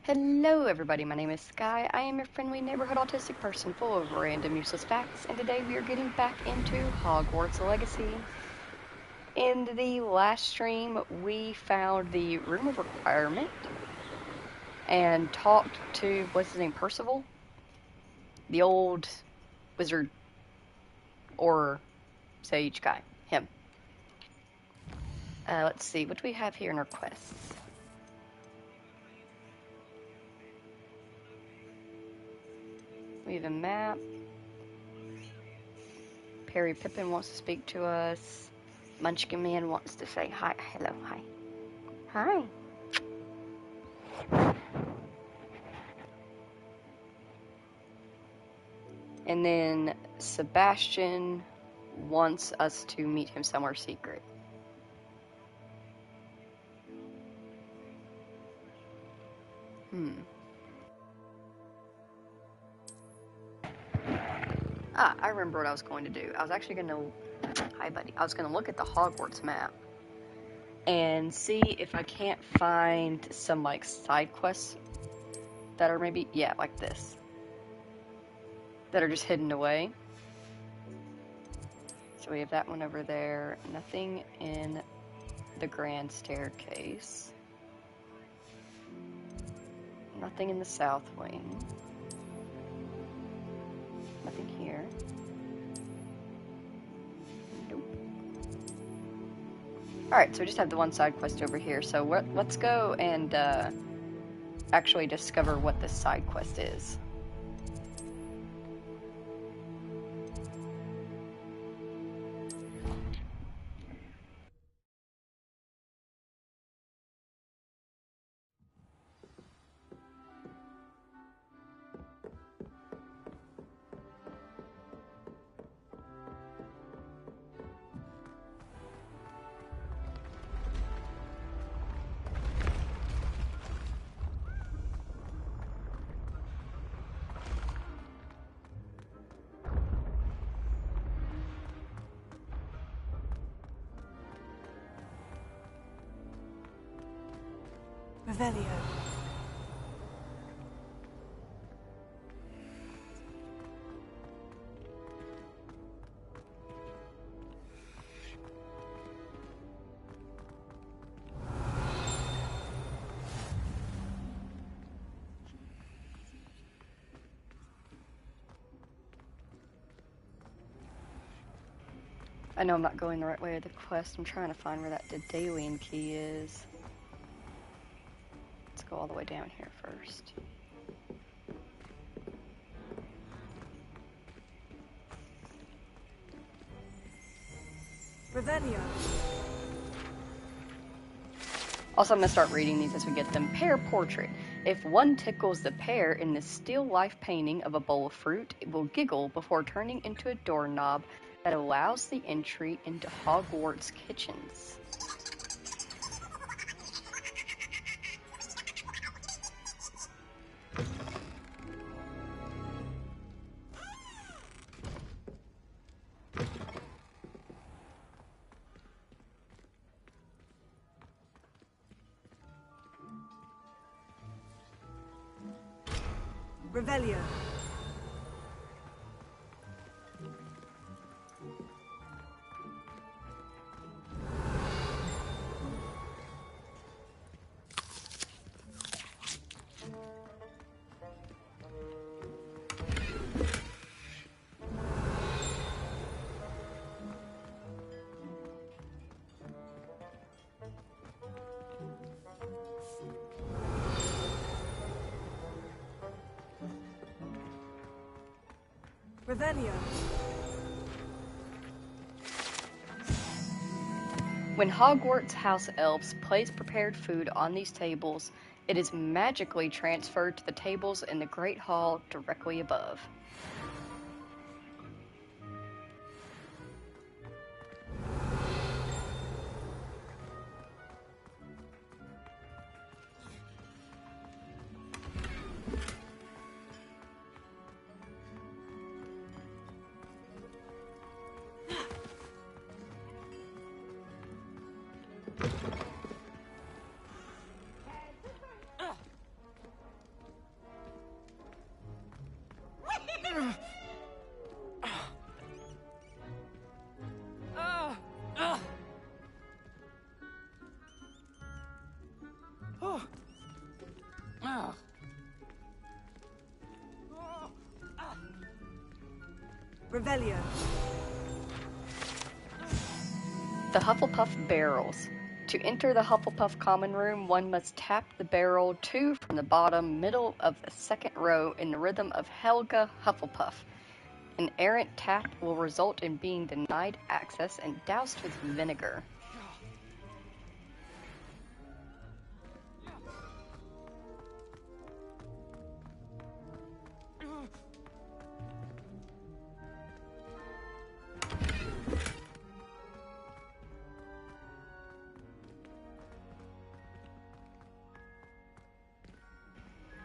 Hello everybody, my name is Sky. I am your friendly neighborhood autistic person full of random useless facts, and today we are getting back into Hogwarts Legacy. In the last stream, we found the Room of Requirement and talked to, what's his name, Percival? The old wizard or sage guy, him. Let's see, what do we have here in our quests? We have a map. Perry Pippin wants to speak to us. Munchkin Man wants to say hi. Hello, hi. Hi. And then Sebastian wants us to meet him somewhere secret. I remember what I was going to do. I was actually going to... Hi, buddy. I was going to look at the Hogwarts map and see if I can't find some, like, side quests that are maybe... Yeah, like this. That are just hidden away. So we have that one over there. Nothing in the grand staircase. Nothing in the south wing. Nothing here. Nope. Alright, so we just have the one side quest over here. So let's go and actually discover what this side quest is. Revelio. I know I'm not going the right way of the quest. I'm trying to find where that Daedalian key is. Let's go all the way down here first. Revelio. Also, I'm going to start reading these as we get them. Pear portrait. If one tickles the pear in this still life painting of a bowl of fruit, it will giggle before turning into a doorknob that allows the entry into Hogwarts kitchens. Revelio. Revelio. When Hogwarts house elves place prepared food on these tables, it is magically transferred to the tables in the Great Hall directly above. Revelio. The Hufflepuff Barrels. To enter the Hufflepuff Common Room, one must tap the barrel 2 from the bottom middle of the second row in the rhythm of Helga Hufflepuff. An errant tap will result in being denied access and doused with vinegar.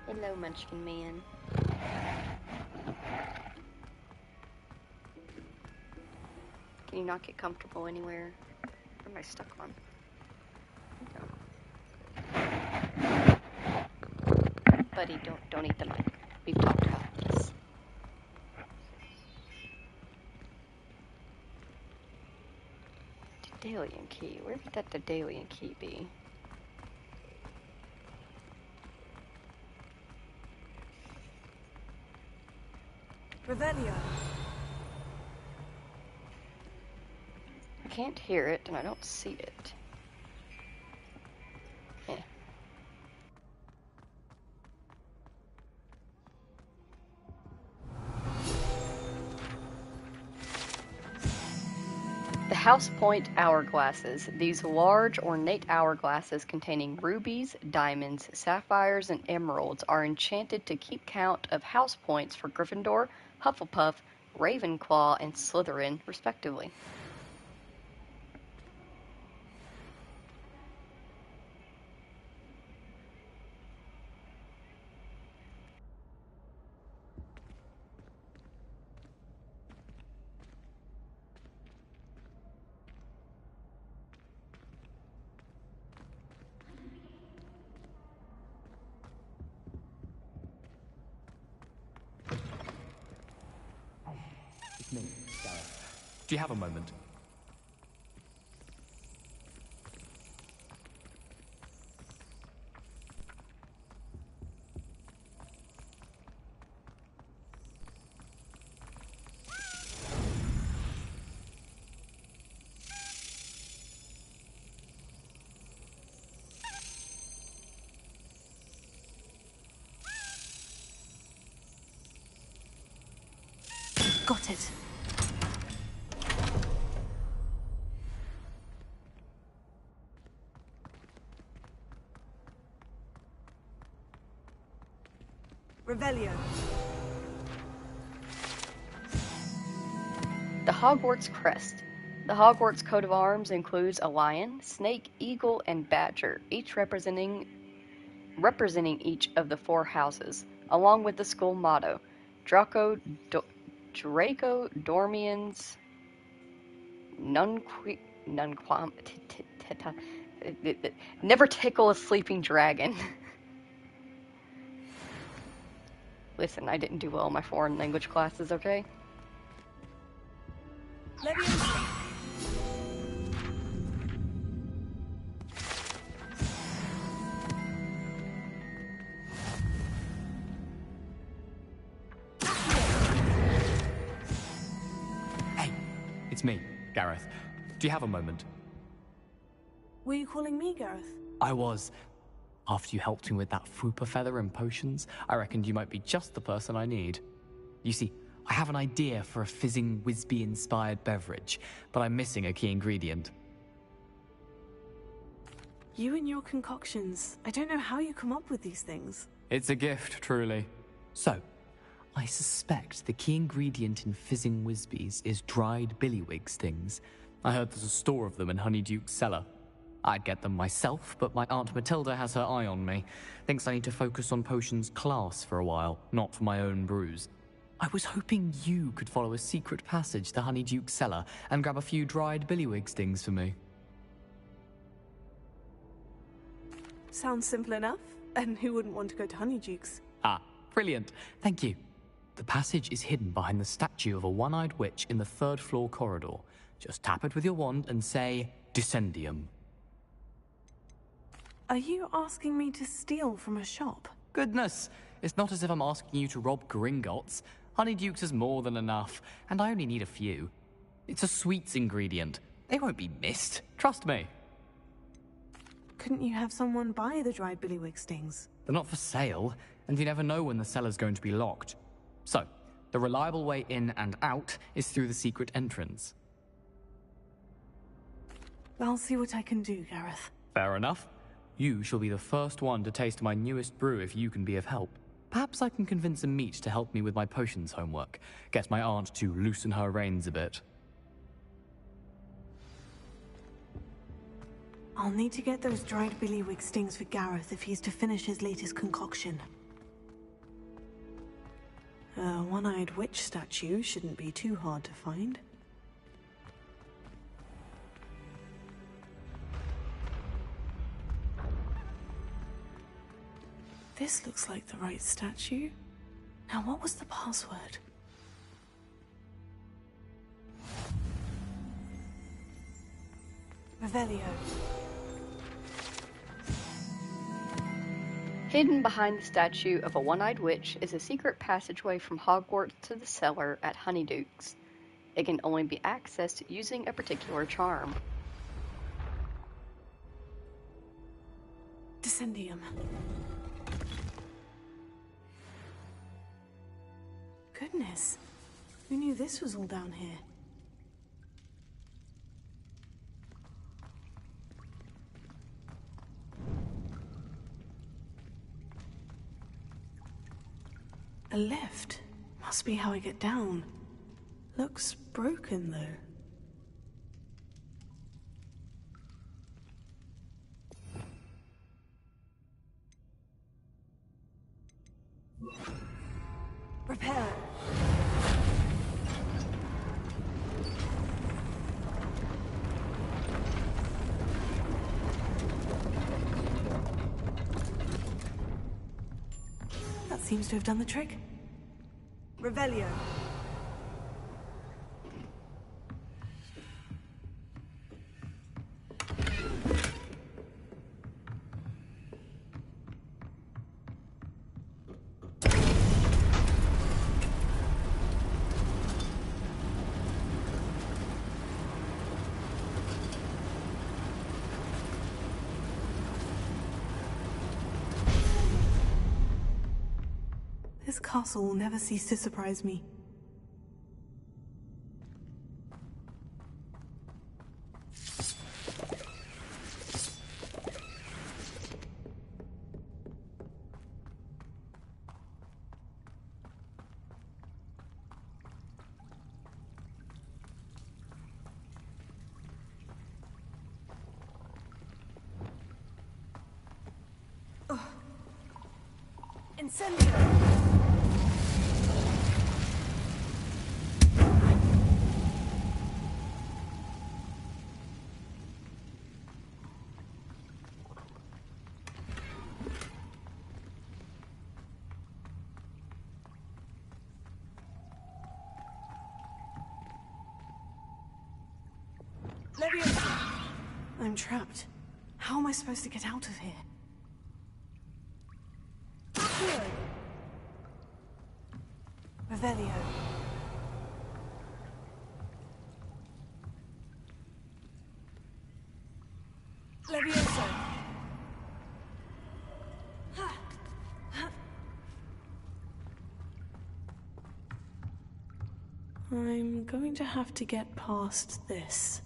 Hello, Munchkin Man. Can you not get comfortable anywhere? What am I stuck on? No. Buddy, don't eat the mic. We've talked about this. Daedalian key. Where would that Daedalian key be? Revelio. I can't hear it, and I don't see it. Eh. The House Point hourglasses. These large, ornate hourglasses containing rubies, diamonds, sapphires, and emeralds are enchanted to keep count of house points for Gryffindor, Hufflepuff, Ravenclaw, and Slytherin, respectively. It's me, Gareth. Do you have a moment? Got it. Revelio. The Hogwarts crest. The Hogwarts coat of arms includes a lion, snake, eagle, and badger, each representing each of the 4 houses, along with the school motto, Draco Dormiens Nunquam Never tickle a sleeping dragon. Listen, I didn't do well in my foreign language classes, okay? Leviosa. Hey, it's me, Gareth. Do you have a moment? Were you calling me, Gareth? I was. After you helped me with that Fupa feather and potions, I reckoned you might be just the person I need. You see, I have an idea for a fizzing Whizbee-inspired beverage, but I'm missing a key ingredient. You and your concoctions. I don't know how you come up with these things. It's a gift, truly. So, I suspect the key ingredient in fizzing Whizbees is dried billywig stings. I heard there's a store of them in Honeyduke's cellar. I'd get them myself, but my Aunt Matilda has her eye on me. Thinks I need to focus on potions class for a while, not for my own brews. I was hoping you could follow a secret passage to Honeyduke's cellar and grab a few dried billywig stings for me. Sounds simple enough. And who wouldn't want to go to Honeyduke's? Ah, brilliant. Thank you. The passage is hidden behind the statue of a one-eyed witch in the 3rd floor corridor. Just tap it with your wand and say, Descendium. Are you asking me to steal from a shop? Goodness, it's not as if I'm asking you to rob Gringotts. Honeydukes is more than enough, and I only need a few. It's a sweets ingredient. They won't be missed. Trust me. Couldn't you have someone buy the dried billywig stings? They're not for sale, and you never know when the cellar's going to be locked. So, the reliable way in and out is through the secret entrance. I'll see what I can do, Gareth. Fair enough. You shall be the first one to taste my newest brew if you can be of help. Perhaps I can convince a meat to help me with my potions homework. Get my aunt to loosen her reins a bit. I'll need to get those dried billywig stings for Gareth if he's to finish his latest concoction. A one-eyed witch statue shouldn't be too hard to find. This looks like the right statue. Now, what was the password? Revelio. Hidden behind the statue of a one-eyed witch is a secret passageway from Hogwarts to the cellar at Honeydukes. It can only be accessed using a particular charm. Descendium. Goodness, who knew this was all down here? A lift. Must be how I get down. Looks broken, though. Repair. That seems to have done the trick. Revelio. This castle will never cease to surprise me. Incendio! I'm trapped. How am I supposed to get out of here? Revelio. Levioso. I'm going to have to get past this.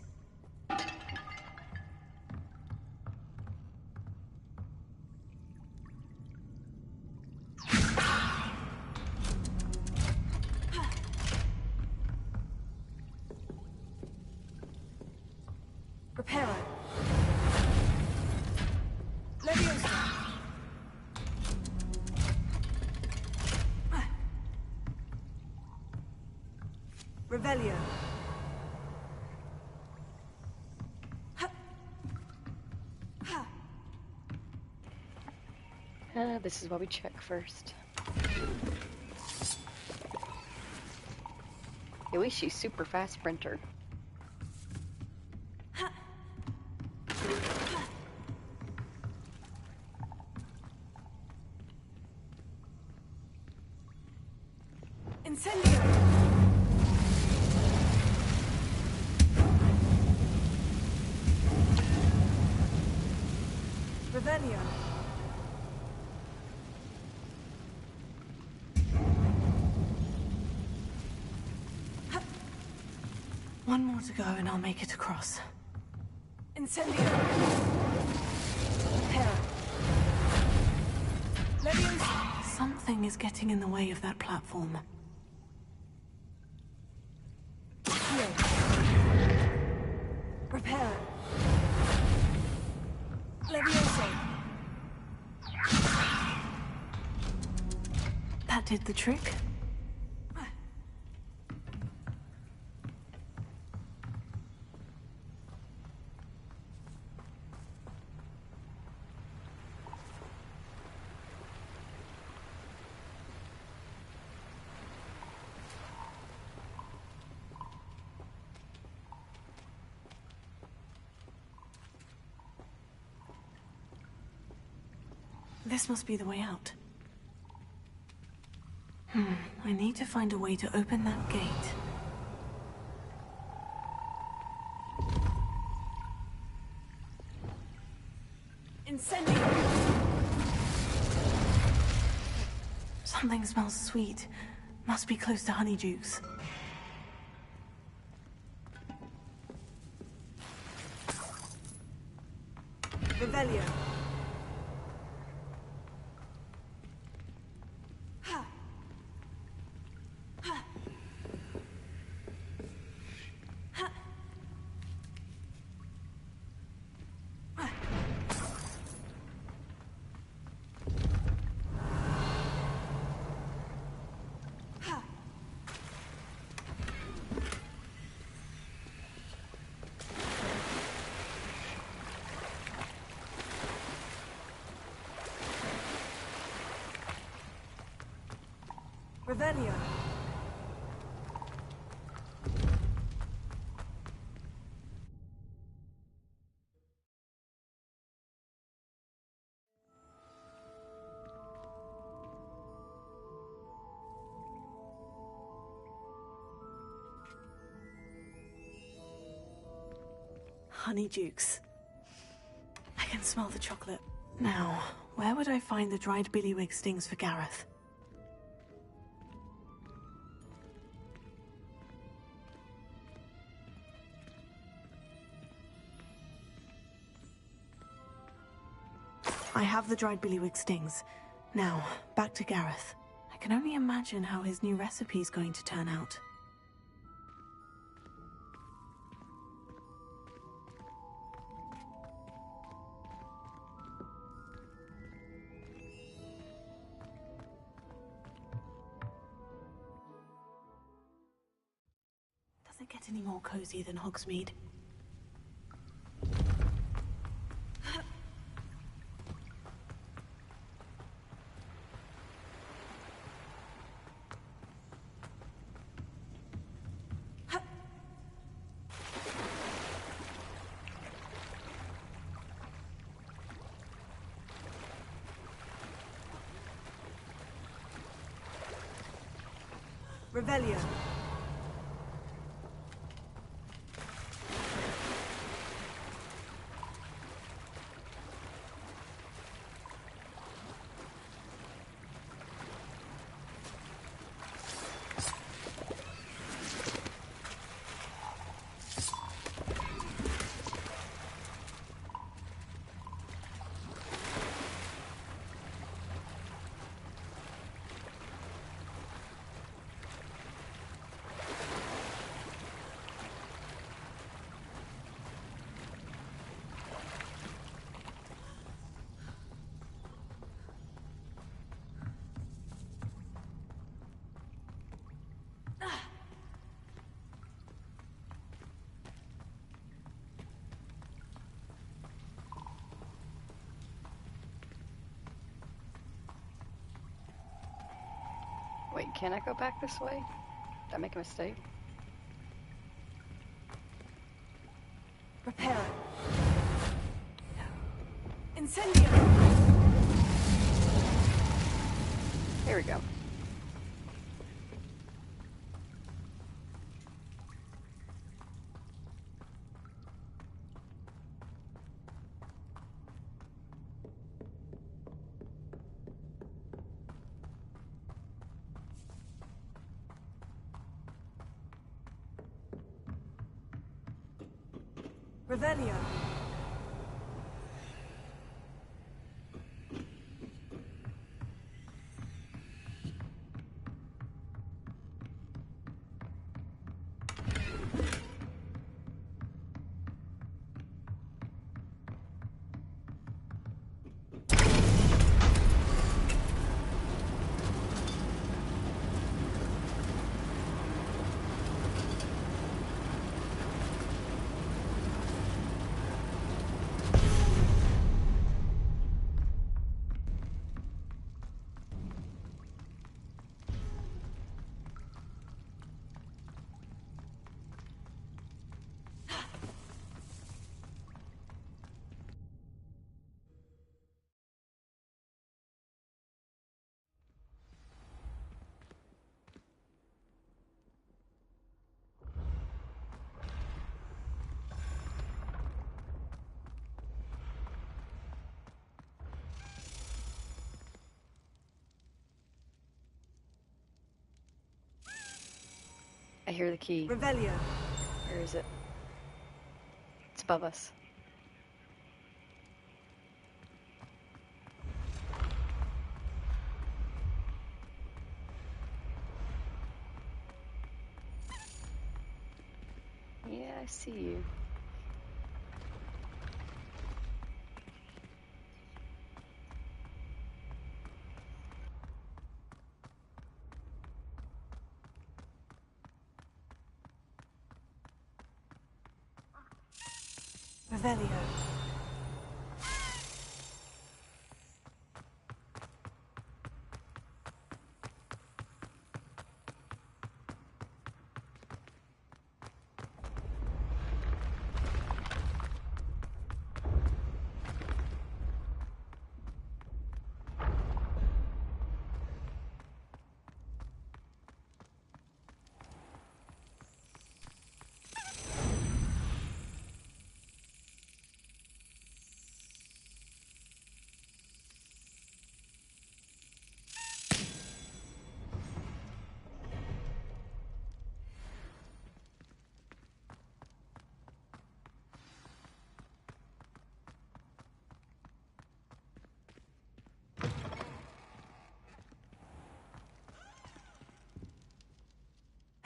Reparo. Leviosa. Revelio. This is what we check first. At least she's super fast sprinter. Incendio! Revelio. One more to go and I'll make it across. Incendio! Repair. Leviosa! Something is getting in the way of that platform. Heal. Repair. Leviosa! That did the trick. This must be the way out. I need to find a way to open that gate. Incendio! Something smells sweet. Must be close to Honeydukes. Revelio. Revelio. Honeydukes. I can smell the chocolate. Now, where would I find the dried billywig stings for Gareth? I have the dried billywig stings. Now, back to Gareth. I can only imagine how his new recipe's going to turn out. Does it get any more cozy than Hogsmeade? Revelio. Wait, can I go back this way? Did I make a mistake? Repair. Incendio! Here we go. Revelio. I hear the key. Revelio. Where is it? It's above us. Yeah, I see you. Revelio.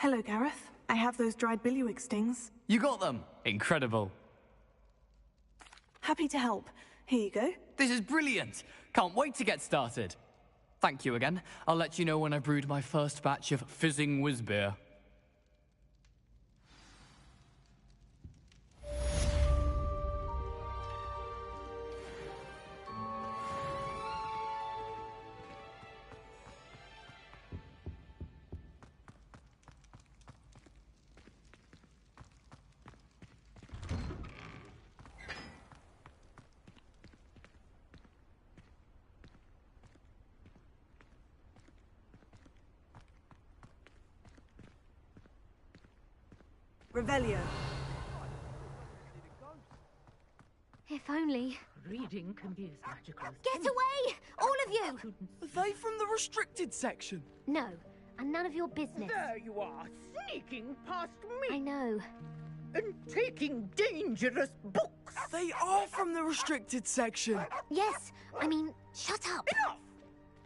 Hello, Gareth. I have those dried billywig stings. You got them! Incredible. Happy to help. Here you go. This is brilliant! Can't wait to get started. Thank you again. I'll let you know when I brewed my first batch of fizzing whiz-beer. Revelio. If only. Reading can be as magical as... Get away! All of you! Are they from the restricted section? No, and none of your business. There you are, sneaking past I me know. and taking dangerous books. They are from the restricted section. Yes, I mean, shut up. Enough!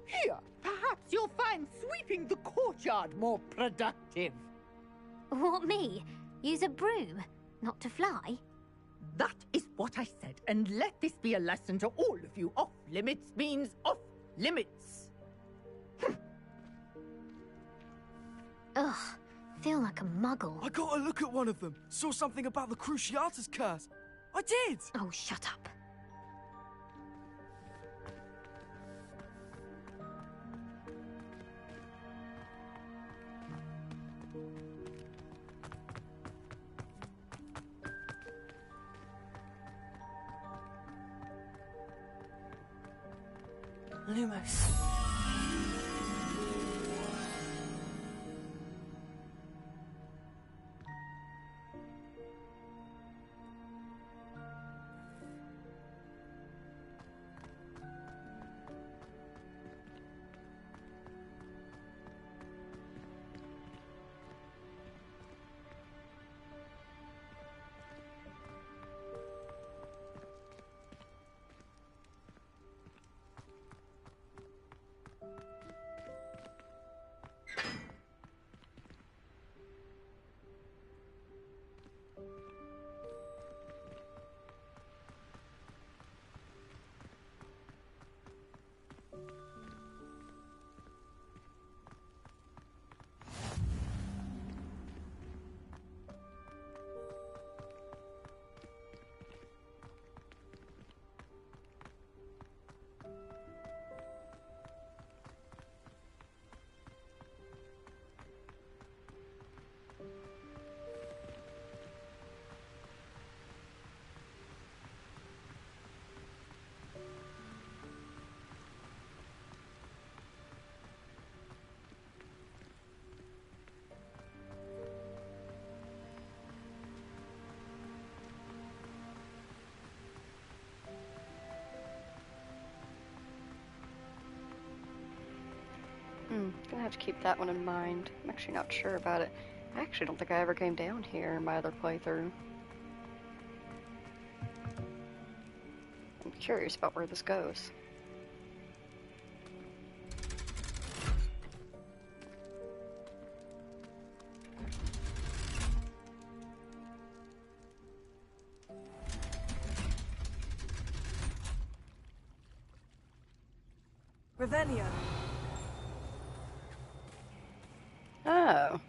Here, perhaps you'll find sweeping the courtyard more productive. What, me? Use a broom? Not to fly? That is what I said, and let this be a lesson to all of you. Off limits means off limits. Ugh, feel like a muggle. I got a look at one of them. Saw something about the Cruciatus curse. I did! Oh, shut up. Lumos. to keep that one in mind. I'm actually not sure about it. I actually don't think I ever came down here in my other playthrough. I'm curious about where this goes. Revelio. Oh.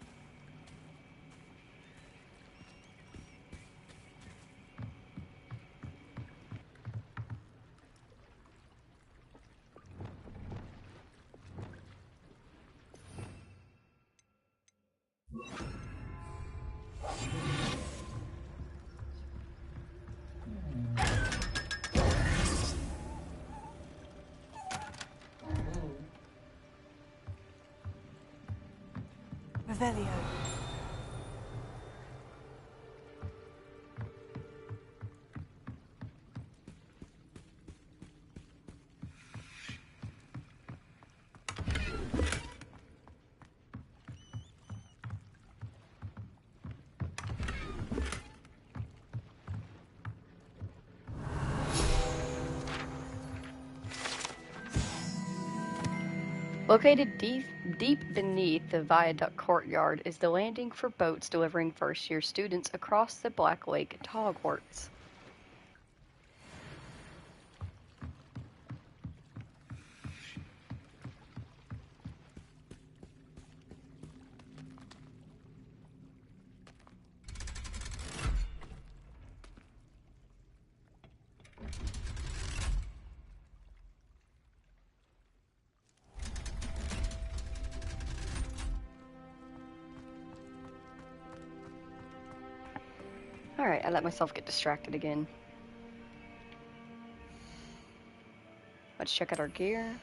Revelio. Located deep beneath the viaduct courtyard is the landing for boats delivering first-year students across the Black Lake to Hogwarts. Alright, I let myself get distracted again. Let's check out our gear.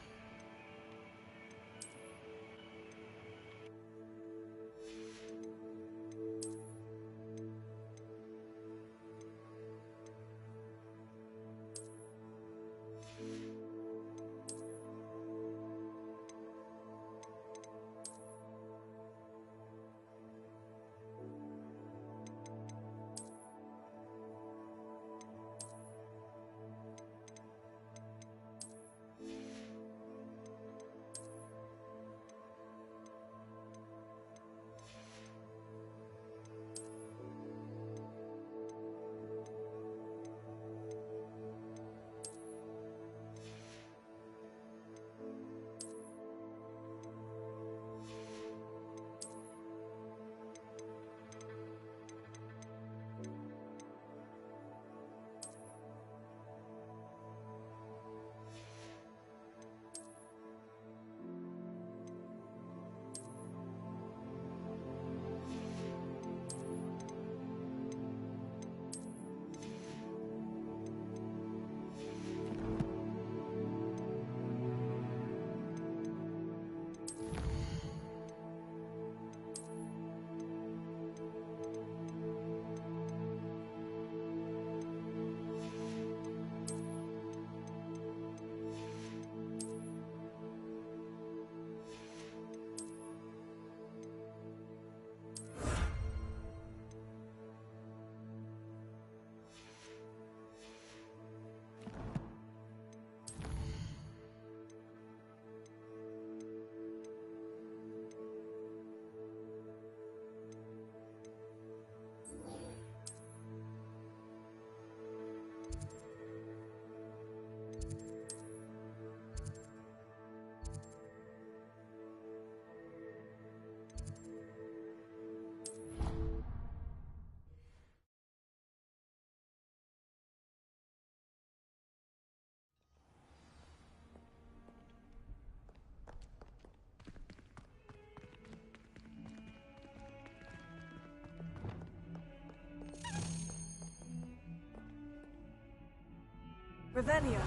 Revelio.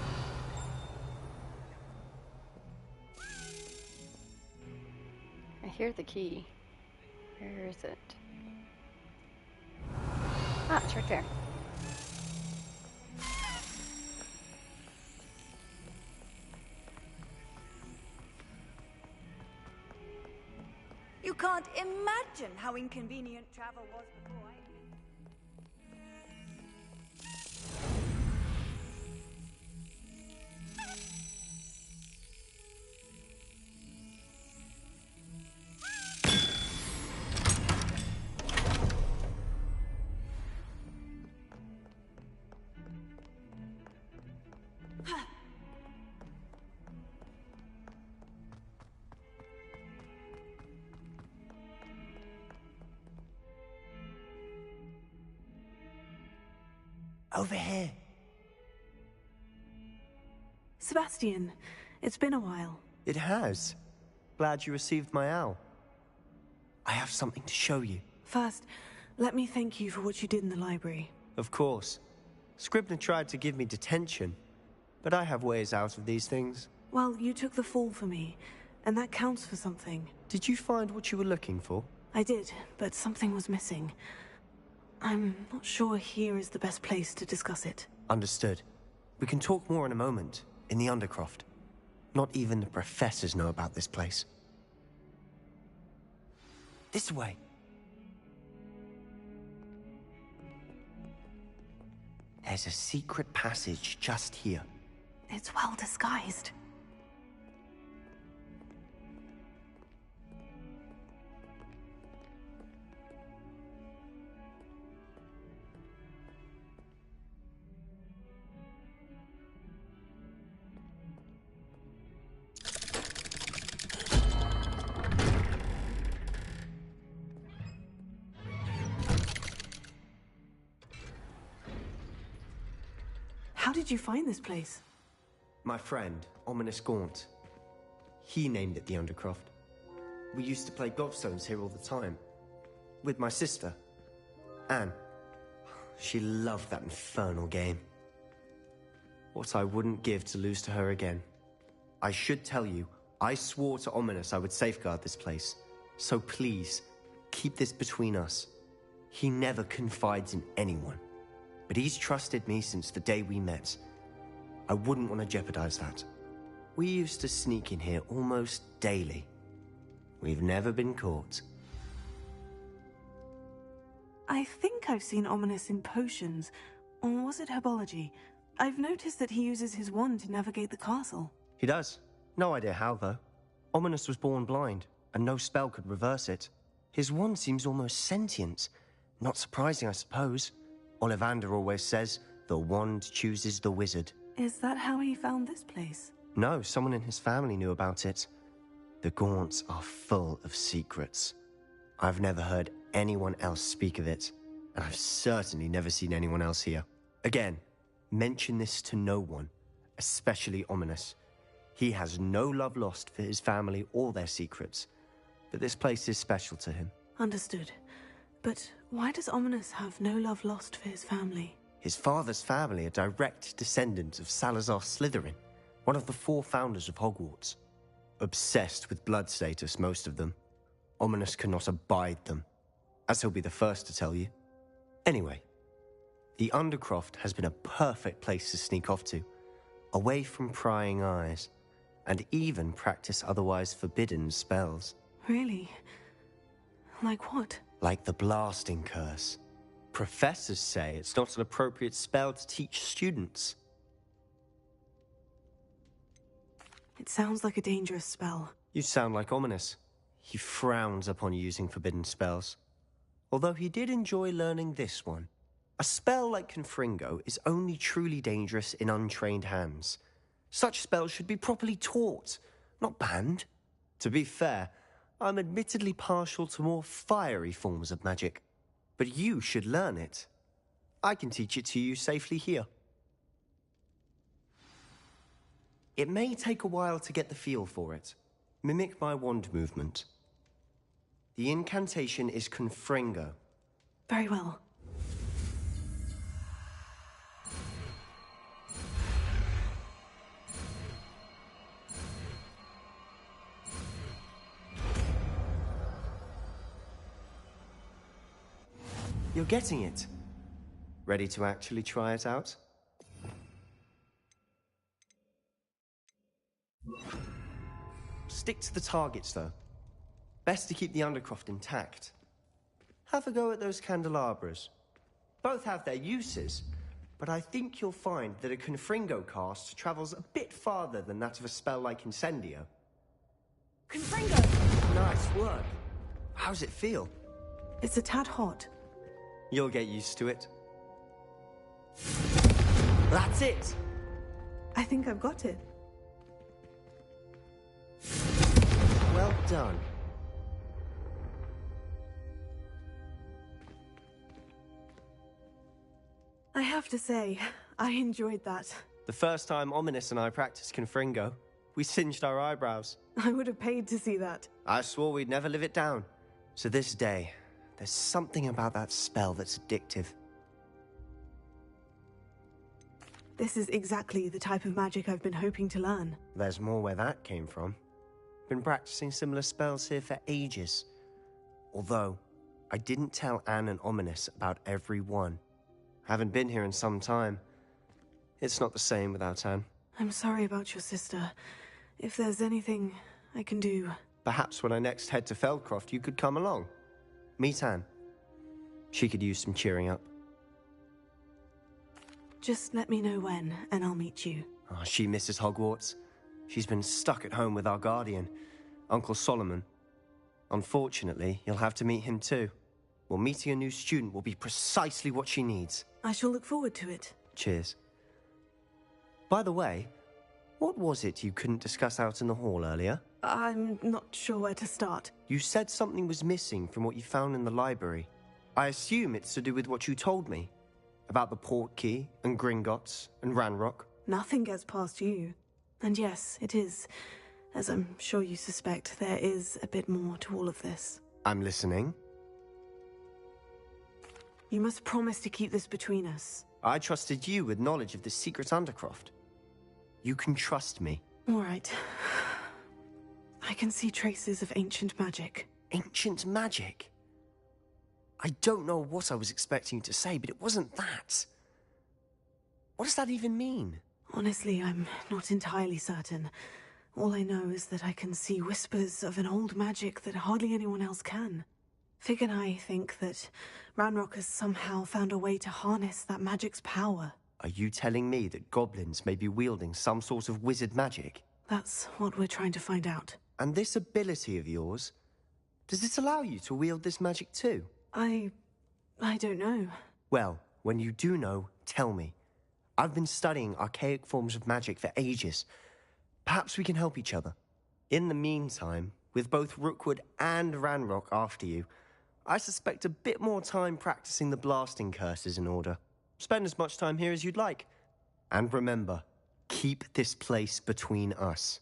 I hear the key. Where is it? Ah, it's right there. You can't imagine how inconvenient travel was before I... Over here. Sebastian, it's been a while. It has. Glad you received my owl. I have something to show you. First, let me thank you for what you did in the library. Of course. Scribner tried to give me detention, but I have ways out of these things. Well, you took the fall for me, and that counts for something. Did you find what you were looking for? I did, but something was missing. I'm not sure here is the best place to discuss it. Understood. We can talk more in a moment, in the Undercroft. Not even the professors know about this place. This way. There's a secret passage just here. It's well disguised. How did you find this place? My friend, Ominous Gaunt. He named it the Undercroft. We used to play gobstones here all the time. With my sister, Anne. She loved that infernal game. What I wouldn't give to lose to her again. I should tell you, I swore to Ominous I would safeguard this place. So please, keep this between us. He never confides in anyone. But he's trusted me since the day we met. I wouldn't want to jeopardize that. We used to sneak in here almost daily. We've never been caught. I think I've seen Ominous in potions. Or was it herbology? I've noticed that he uses his wand to navigate the castle. He does. No idea how, though. Ominous was born blind, and no spell could reverse it. His wand seems almost sentient. Not surprising, I suppose. Ollivander always says, the wand chooses the wizard. Is that how he found this place? No, someone in his family knew about it. The Gaunts are full of secrets. I've never heard anyone else speak of it, and I've certainly never seen anyone else here. Again, mention this to no one, especially Ominous. He has no love lost for his family or their secrets, but this place is special to him. Understood. But why does Ominous have no love lost for his family? His father's family are direct descendants of Salazar Slytherin, one of the 4 founders of Hogwarts. Obsessed with blood status, most of them. Ominous cannot abide them, as he'll be the first to tell you. Anyway, the Undercroft has been a perfect place to sneak off to, away from prying eyes, and even practice otherwise forbidden spells. Really? Like what? Like the blasting curse. Professors say it's not an appropriate spell to teach students. It sounds like a dangerous spell. You sound like Ominous. He frowns upon using forbidden spells. Although he did enjoy learning this one. A spell like Confringo is only truly dangerous in untrained hands. Such spells should be properly taught, not banned. To be fair, I'm admittedly partial to more fiery forms of magic. But you should learn it. I can teach it to you safely here. It may take a while to get the feel for it. Mimic my wand movement. The incantation is Confringo. Very well. You're getting it. Ready to actually try it out? Stick to the targets, though. Best to keep the Undercroft intact. Have a go at those candelabras. Both have their uses, but I think you'll find that a Confringo cast travels a bit farther than that of a spell like Incendio. Confringo! Nice work. How's it feel? It's a tad hot. You'll get used to it. That's it! I think I've got it. Well done. I have to say, I enjoyed that. The first time Ominous and I practiced Confringo, we singed our eyebrows. I would have paid to see that. I swore we'd never live it down. So this day, there's something about that spell that's addictive. This is exactly the type of magic I've been hoping to learn. There's more where that came from. Been practicing similar spells here for ages. Although, I didn't tell Anne and Ominous about every one. Haven't been here in some time. It's not the same without Anne. I'm sorry about your sister. If there's anything I can do... Perhaps when I next head to Feldcroft, you could come along. Meet Anne. She could use some cheering up. Just let me know when, and I'll meet you. Oh, she misses Hogwarts. She's been stuck at home with our guardian, Uncle Solomon. Unfortunately, you'll have to meet him too. Well, meeting a new student will be precisely what she needs. I shall look forward to it. Cheers. By the way, what was it you couldn't discuss out in the hall earlier? I'm not sure where to start. You said something was missing from what you found in the library. I assume it's to do with what you told me. About the port key, and Gringotts, and Ranrock. Nothing gets past you. And yes, it is. As I'm sure you suspect, there is a bit more to all of this. I'm listening. You must promise to keep this between us. I trusted you with knowledge of the secret Undercroft. You can trust me. All right. I can see traces of ancient magic. Ancient magic? I don't know what I was expecting you to say, but it wasn't that. What does that even mean? Honestly, I'm not entirely certain. All I know is that I can see whispers of an old magic that hardly anyone else can. Fig and I think that Ranrock has somehow found a way to harness that magic's power. Are you telling me that goblins may be wielding some sort of wizard magic? That's what we're trying to find out. And this ability of yours, does it allow you to wield this magic too? I don't know. Well, when you do know, tell me. I've been studying archaic forms of magic for ages. Perhaps we can help each other. In the meantime, with both Rookwood and Ranrock after you, I suspect a bit more time practicing the blasting curse is in order. Spend as much time here as you'd like. And remember, keep this place between us.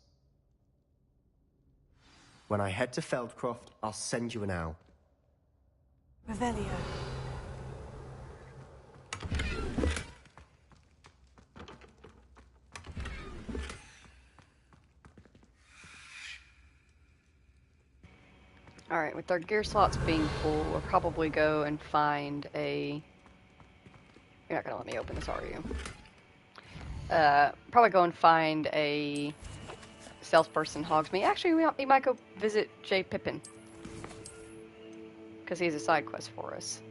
When I head to Feldcroft, I'll send you an owl. Revelio. Alright, with our gear slots being full, we'll probably go and find a... You're not gonna let me open this, are you? Probably go and find a salesperson Hogsmeade. Actually, we might go visit J. Pippin. Because he has a side quest for us.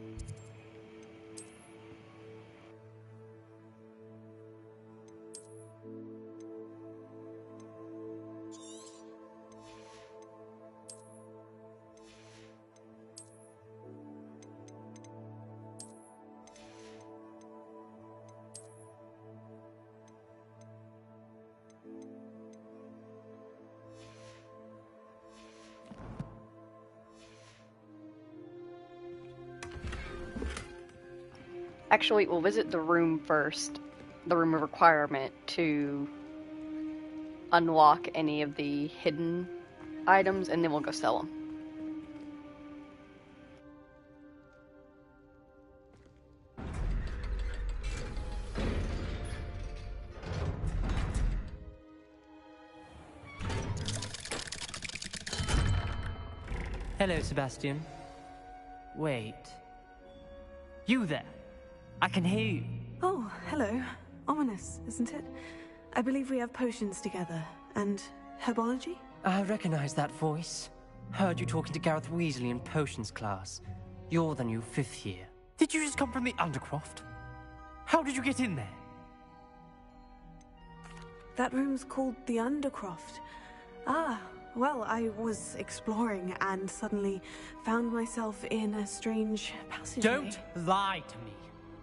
Actually, we'll visit the room first, the room of requirement, to unlock any of the hidden items, and then we'll go sell them. Hello, Sebastian. Wait. You there? I can hear you. Oh, hello. Ominous, isn't it? I believe we have potions together. And herbology? I recognize that voice. Heard you talking to Gareth Weasley in potions class. You're the new 5th year. Did you just come from the Undercroft? How did you get in there? That room's called the Undercroft. Ah, well, I was exploring and suddenly found myself in a strange passageway. Don't lie to me.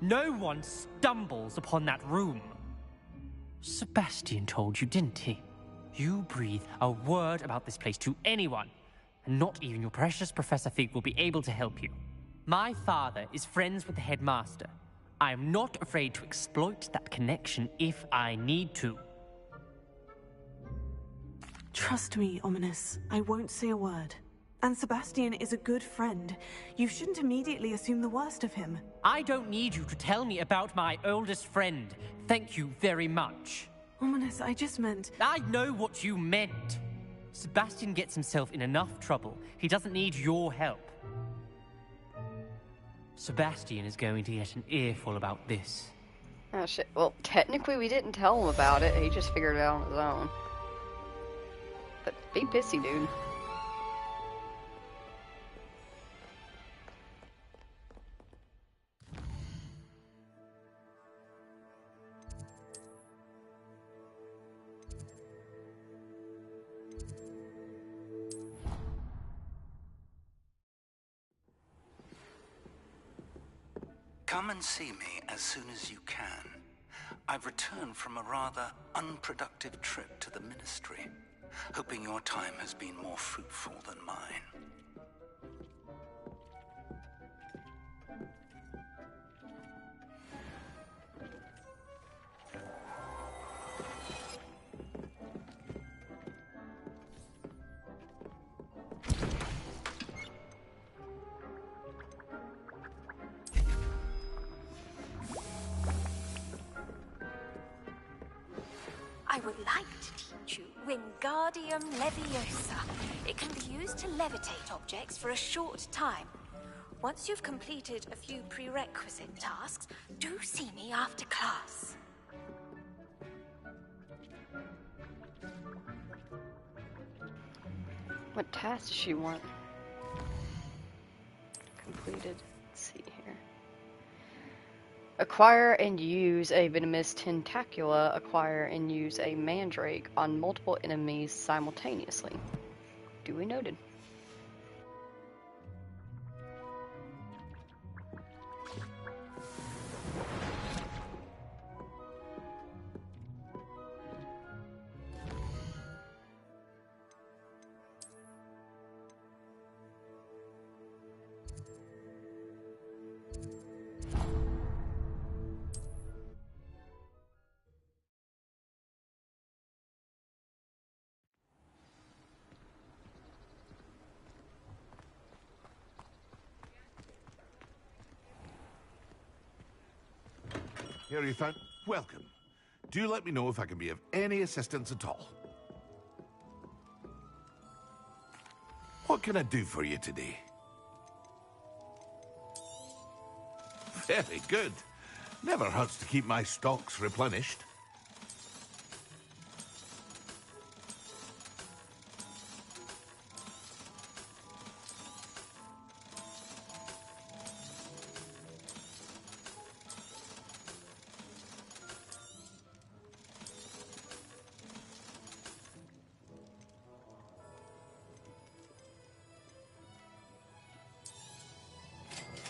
No one stumbles upon that room. Sebastian told you, didn't he? You breathe a word about this place to anyone, and not even your precious Professor Fig will be able to help you. My father is friends with the headmaster. I am not afraid to exploit that connection if I need to. Trust me, Ominous. I won't say a word. And Sebastian is a good friend. You shouldn't immediately assume the worst of him. I don't need you to tell me about my oldest friend. Thank you very much. Ominous, I just meant... I know what you meant. Sebastian gets himself in enough trouble. He doesn't need your help. Sebastian is going to get an earful about this. Oh shit. Well, technically we didn't tell him about it. He just figured it out on his own. But be pissy, dude. Come and see me as soon as you can. I've returned from a rather unproductive trip to the Ministry, hoping your time has been more fruitful than mine. I would like to teach you Wingardium Leviosa. It can be used to levitate objects for a short time. Once you've completed a few prerequisite tasks, do see me after class. What task does she want completed? Let's see here. Acquire and use a venomous tentacula. Acquire and use a mandrake on multiple enemies simultaneously. Duly noted. Here you found. Welcome. Do let me know if I can be of any assistance at all. What can I do for you today? Very good. Never hurts to keep my stocks replenished.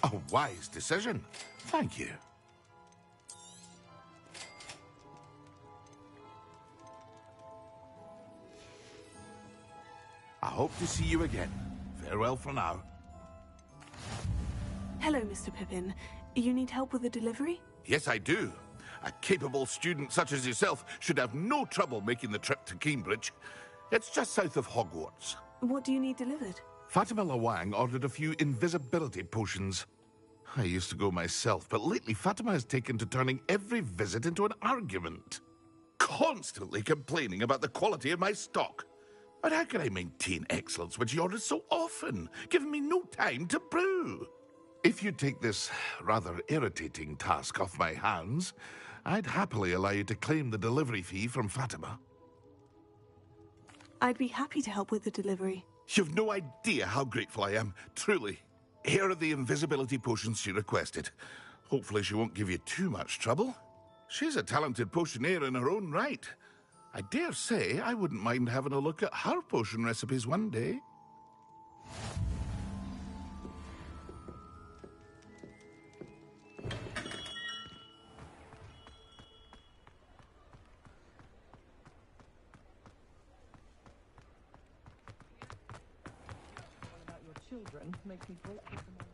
A wise decision. Thank you. I hope to see you again. Farewell for now. Hello, Mr. Pippin. You need help with a delivery? Yes, I do. A capable student such as yourself should have no trouble making the trip to Cambridge. It's just south of Hogwarts. What do you need delivered? Fatima Lawang ordered a few invisibility potions. I used to go myself, but lately Fatima has taken to turning every visit into an argument. Constantly complaining about the quality of my stock. But how can I maintain excellence when she orders so often, giving me no time to brew? If you take this rather irritating task off my hands, I'd happily allow you to claim the delivery fee from Fatima. I'd be happy to help with the delivery. You've no idea how grateful I am, truly. Here are the invisibility potions she requested. Hopefully she won't give you too much trouble. She's a talented potioneer in her own right. I dare say I wouldn't mind having a look at her potion recipes one day. Children makes me grateful for my...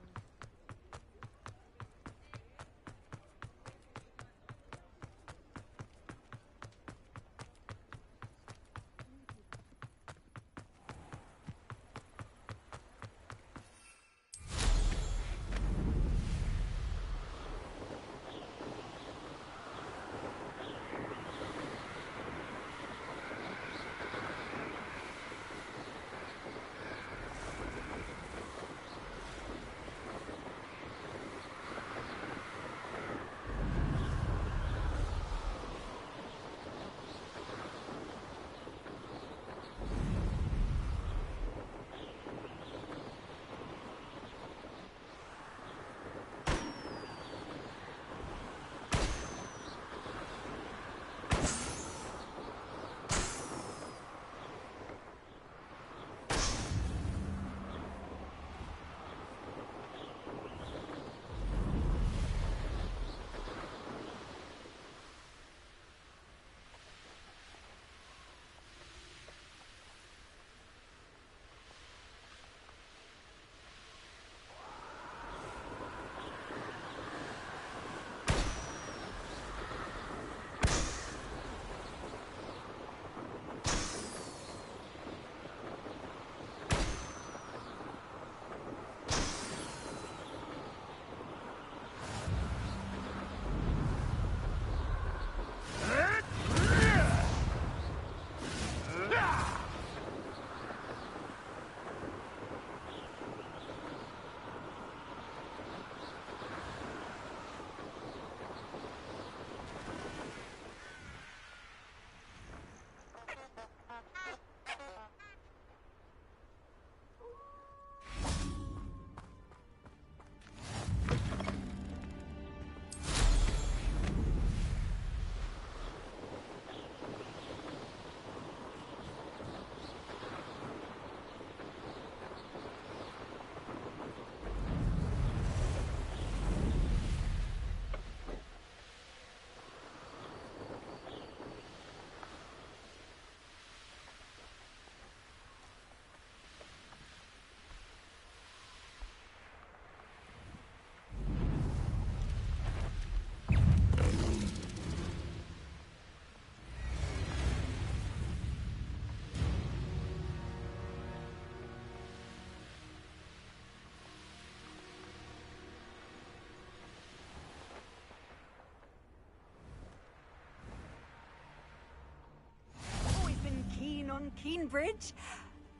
On Keenbridge.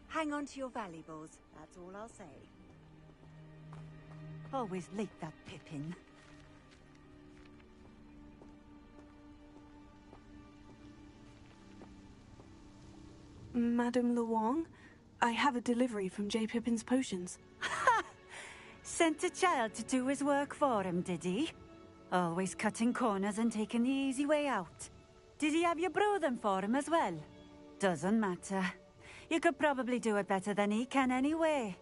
Hang on to your valuables, that's all I'll say. Always late, that Pippin. Madame Luong, I have a delivery from J. Pippin's potions. Ha! Sent a child to do his work for him, did he? Always cutting corners and taking the easy way out. Did he have you brew them for him as well? Doesn't matter. You could probably do it better than he can anyway.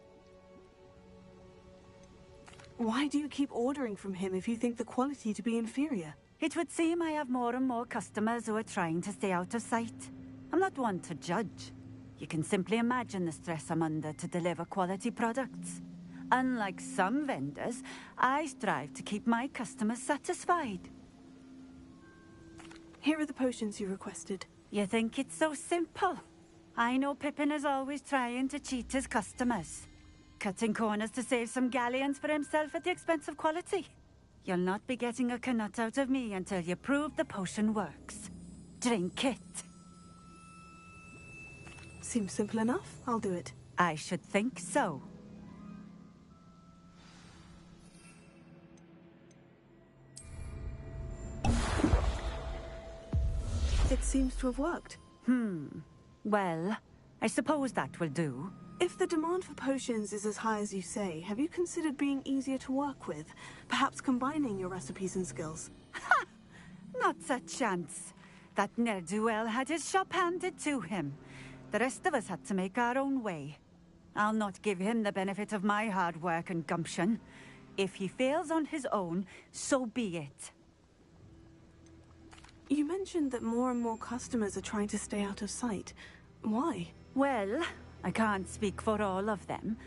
Why do you keep ordering from him if you think the quality to be inferior? It would seem I have more and more customers who are trying to stay out of sight. I'm not one to judge. You can simply imagine the stress I'm under to deliver quality products. Unlike some vendors, I strive to keep my customers satisfied. Here are the potions you requested. You think it's so simple? I know Pippin is always trying to cheat his customers. Cutting corners to save some galleons for himself at the expense of quality. You'll not be getting a canut out of me until you prove the potion works. Drink it. Seems simple enough. I'll do it. I should think so. It seems to have worked. Well, I suppose that will do. If the demand for potions is as high as you say, have you considered being easier to work with? Perhaps combining your recipes and skills? Not a chance. That ne'er-do-well had his shop handed to him. The rest of us had to make our own way. I'll not give him the benefit of my hard work and gumption. If he fails on his own, so be it. You mentioned that more and more customers are trying to stay out of sight. Why? Well, I can't speak for all of them,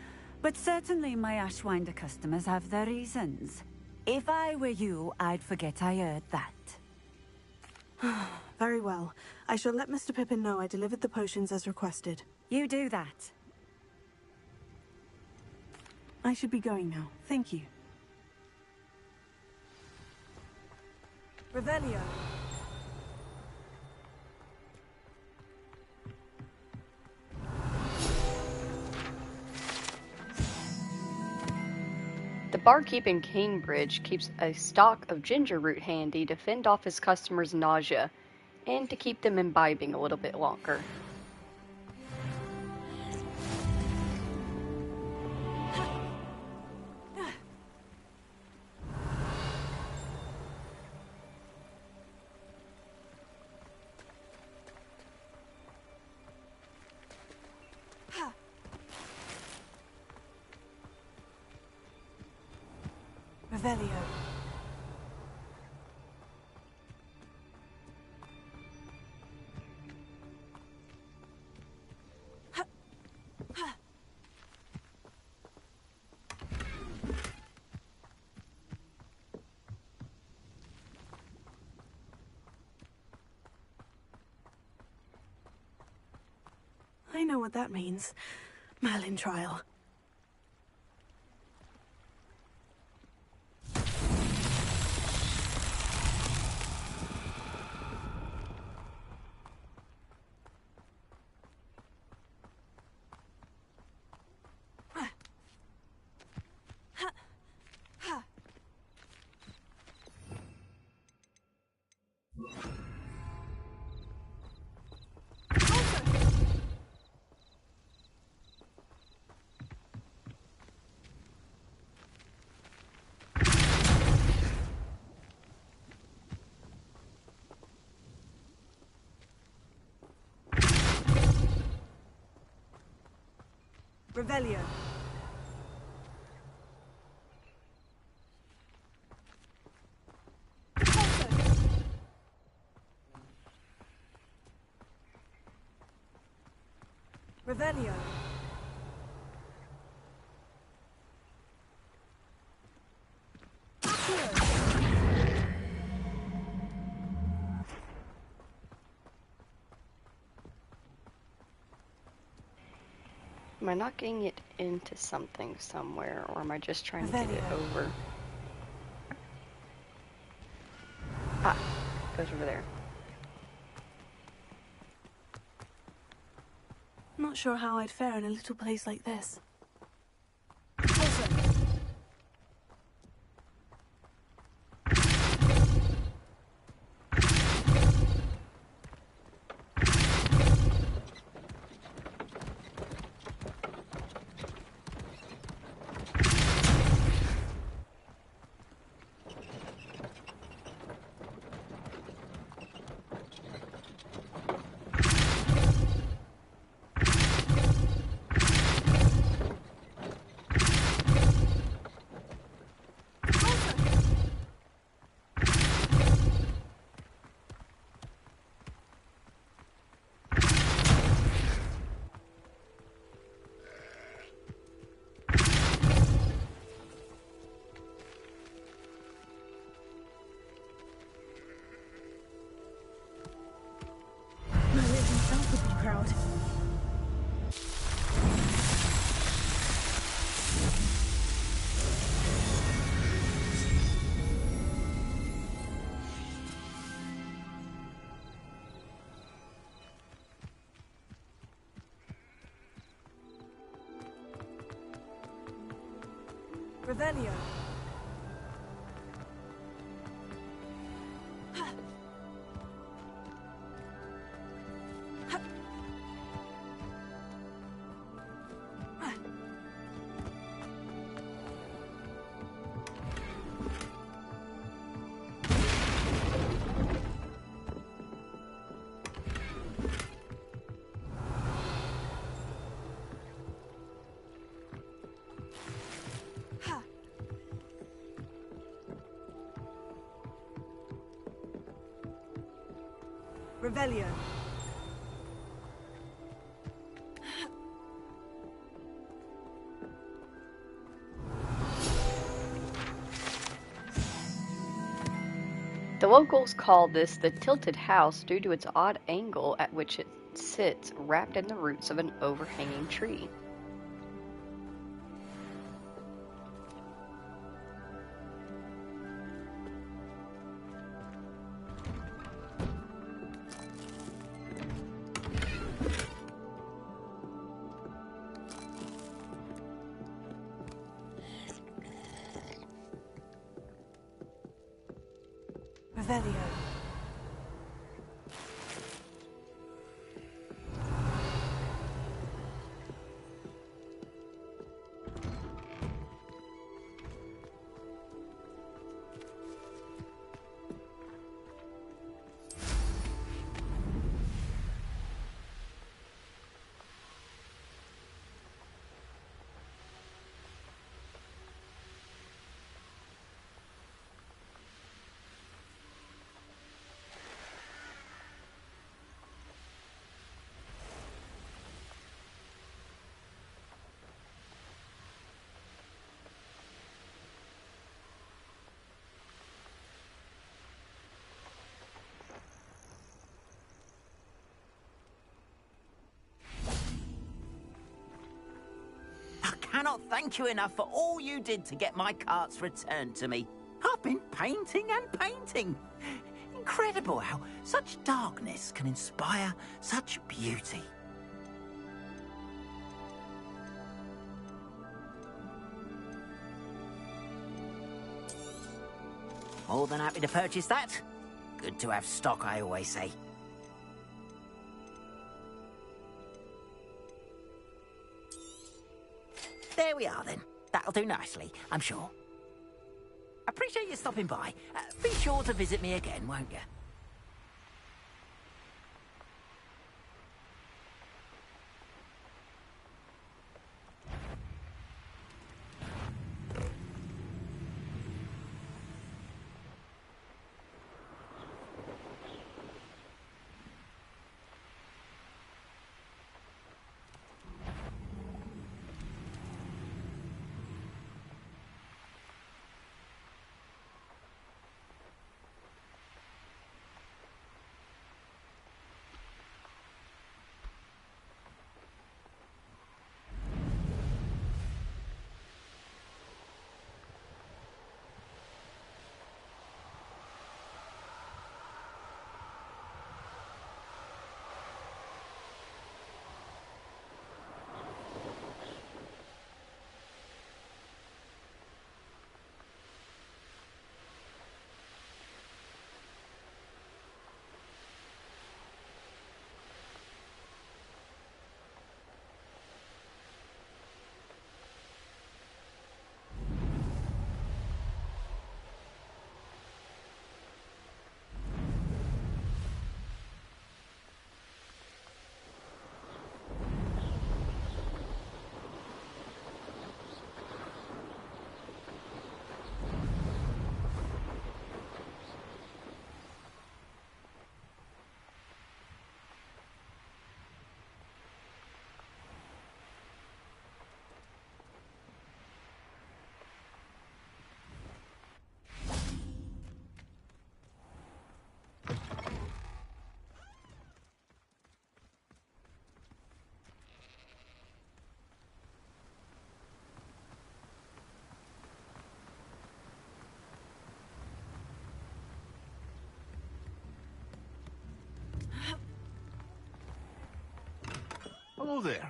but certainly my Ashwinder customers have their reasons. If I were you, I'd forget I heard that. Very well. I shall let Mr. Pippin know I delivered the potions as requested. You do that. I should be going now. Thank you. Revelio. The barkeep in Cambridge keeps a stock of ginger root handy to fend off his customers' nausea and to keep them imbibing a little bit longer. Revelio. I know what that means. Merlin trial. Revelio. Revelio. Am I not getting it into something somewhere, or am I just trying to get it over? Ah, goes over there. Not sure how I'd fare in a little place like this. Revelio. Revelio. The locals call this the tilted house due to its odd angle at which it sits wrapped in the roots of an overhanging tree. Revelio. I cannot thank you enough for all you did to get my carts returned to me. I've been painting and painting. Incredible how such darkness can inspire such beauty. More than happy to purchase that. Good to have stock, I always say. There we are, then. That'll do nicely, I'm sure. Appreciate you stopping by. Be sure to visit me again, won't you? Hello there.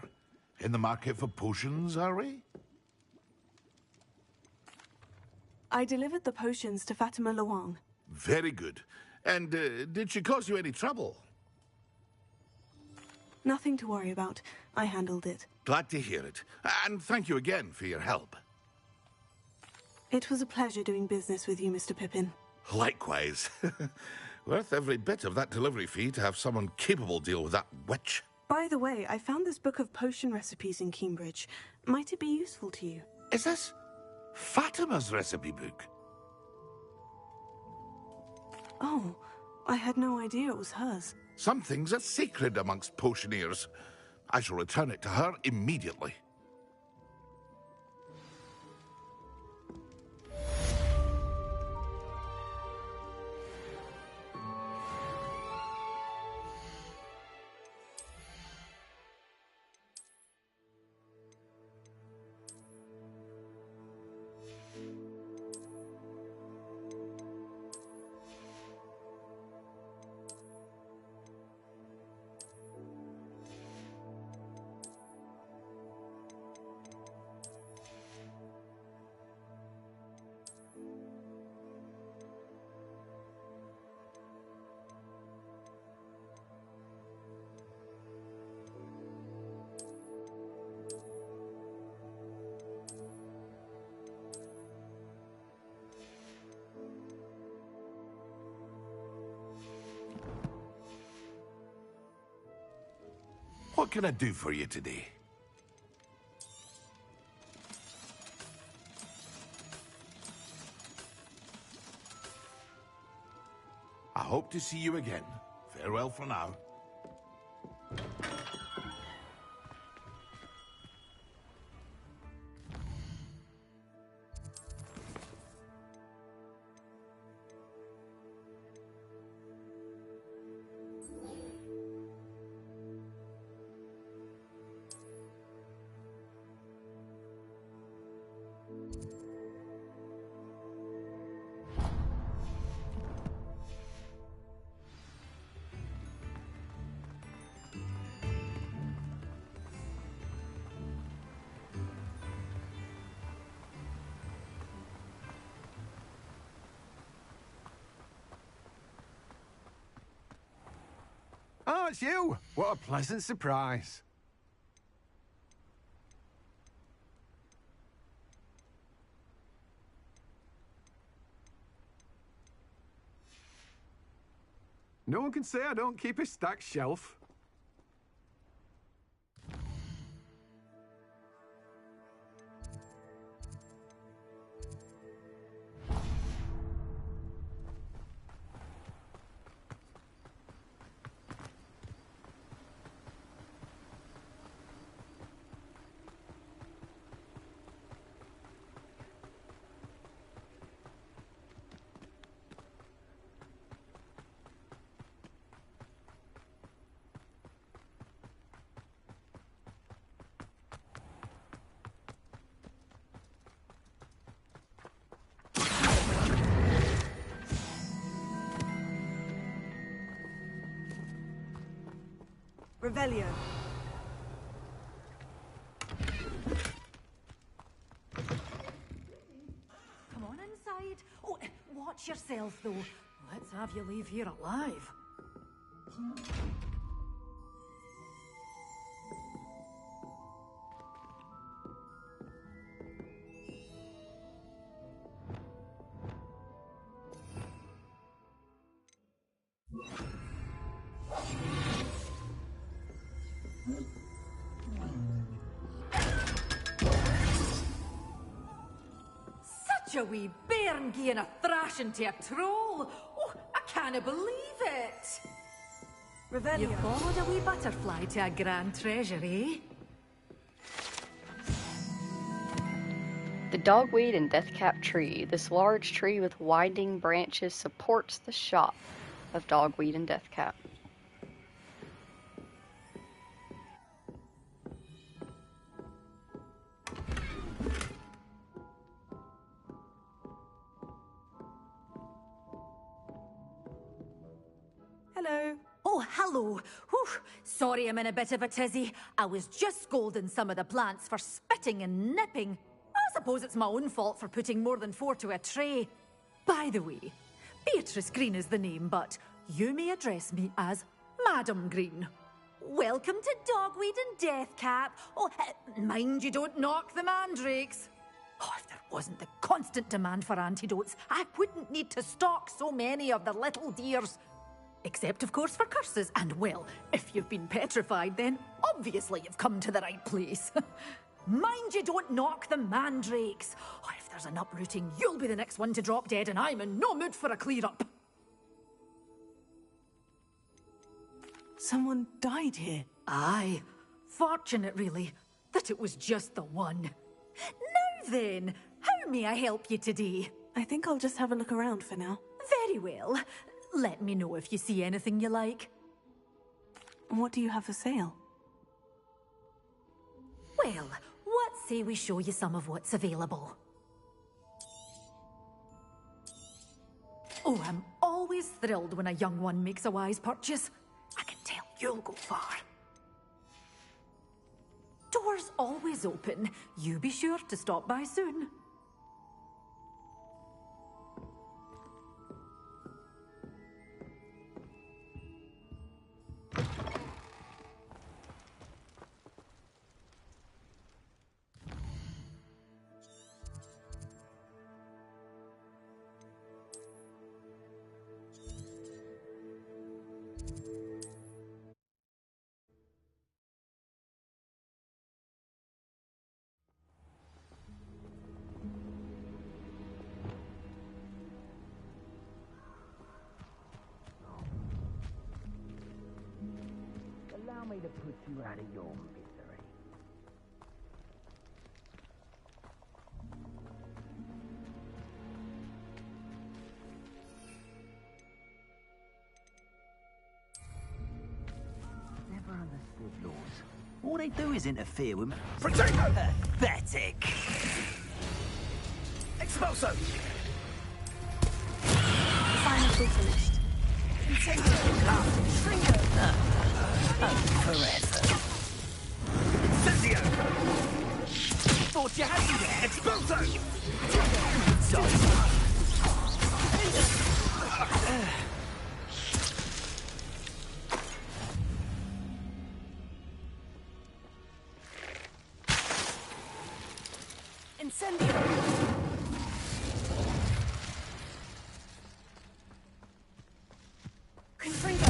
In the market for potions, are we? I delivered the potions to Fatima Luang. Very good. And did she cause you any trouble? Nothing to worry about. I handled it. Glad to hear it. And thank you again for your help. It was a pleasure doing business with you, Mr. Pippin. Likewise. Worth every bit of that delivery fee to have someone capable deal with that witch. By the way, I found this book of potion recipes in Cambridge. Might it be useful to you? Is this Fatima's recipe book? Oh, I had no idea it was hers. Some things are sacred amongst potioneers. I shall return it to her immediately. What can I do for you today? I hope to see you again. Farewell for now. Oh, it's you! What a pleasant surprise. No one can say I don't keep a stacked shelf. Revelio. Come on inside. Oh, watch yourself, though. Let's have you leave here alive. Such a wee bairn gieing a thrashing to a troll. Oh, I can't believe it. Revelio. You followed a wee butterfly to a grand treasure, eh? The dogweed and deathcap tree. This large tree with winding branches supports the shop of dogweed and deathcap. Hello. Oh, hello. Whew. Sorry I'm in a bit of a tizzy. I was just scolding some of the plants for spitting and nipping. I suppose it's my own fault for putting more than 4 to a tray. By the way, Beatrice Green is the name, but you may address me as Madam Green. Welcome to Dogweed and Deathcap. Oh, mind you don't knock the mandrakes. Oh, if there wasn't the constant demand for antidotes, I wouldn't need to stock so many of the little dears. Except, of course, for curses. And, well, if you've been petrified, then obviously you've come to the right place. Mind you don't knock the mandrakes. Oh, if there's an uprooting, you'll be the next one to drop dead, and I'm in no mood for a clear-up. Someone died here. Aye. Fortunate, really, that it was just the one. Now then, how may I help you today? I think I'll just have a look around for now. Very well. Let me know if you see anything you like. What do you have for sale? Well, what say we show you some of what's available? Oh, I'm always thrilled when a young one makes a wise purchase. I can tell you'll go far. Doors always open. You be sure to stop by soon. Allow me to put you out of your misery. Never understood laws. All they do is interfere with me. Pathetic! Expulso! Final finished. Forever. Incendio! Thought you had me there! Expulso! Incendio! Confringo!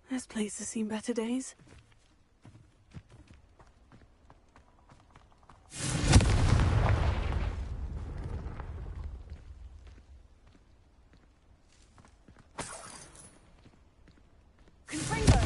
This place has seen better days. Confringo!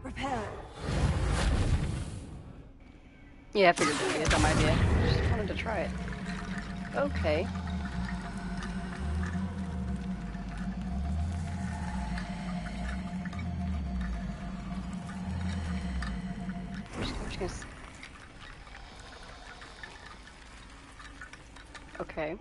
Repair. Yeah, I figured that'd be a dumb idea. Just wanted to try it. Okay. We're just gonna okay.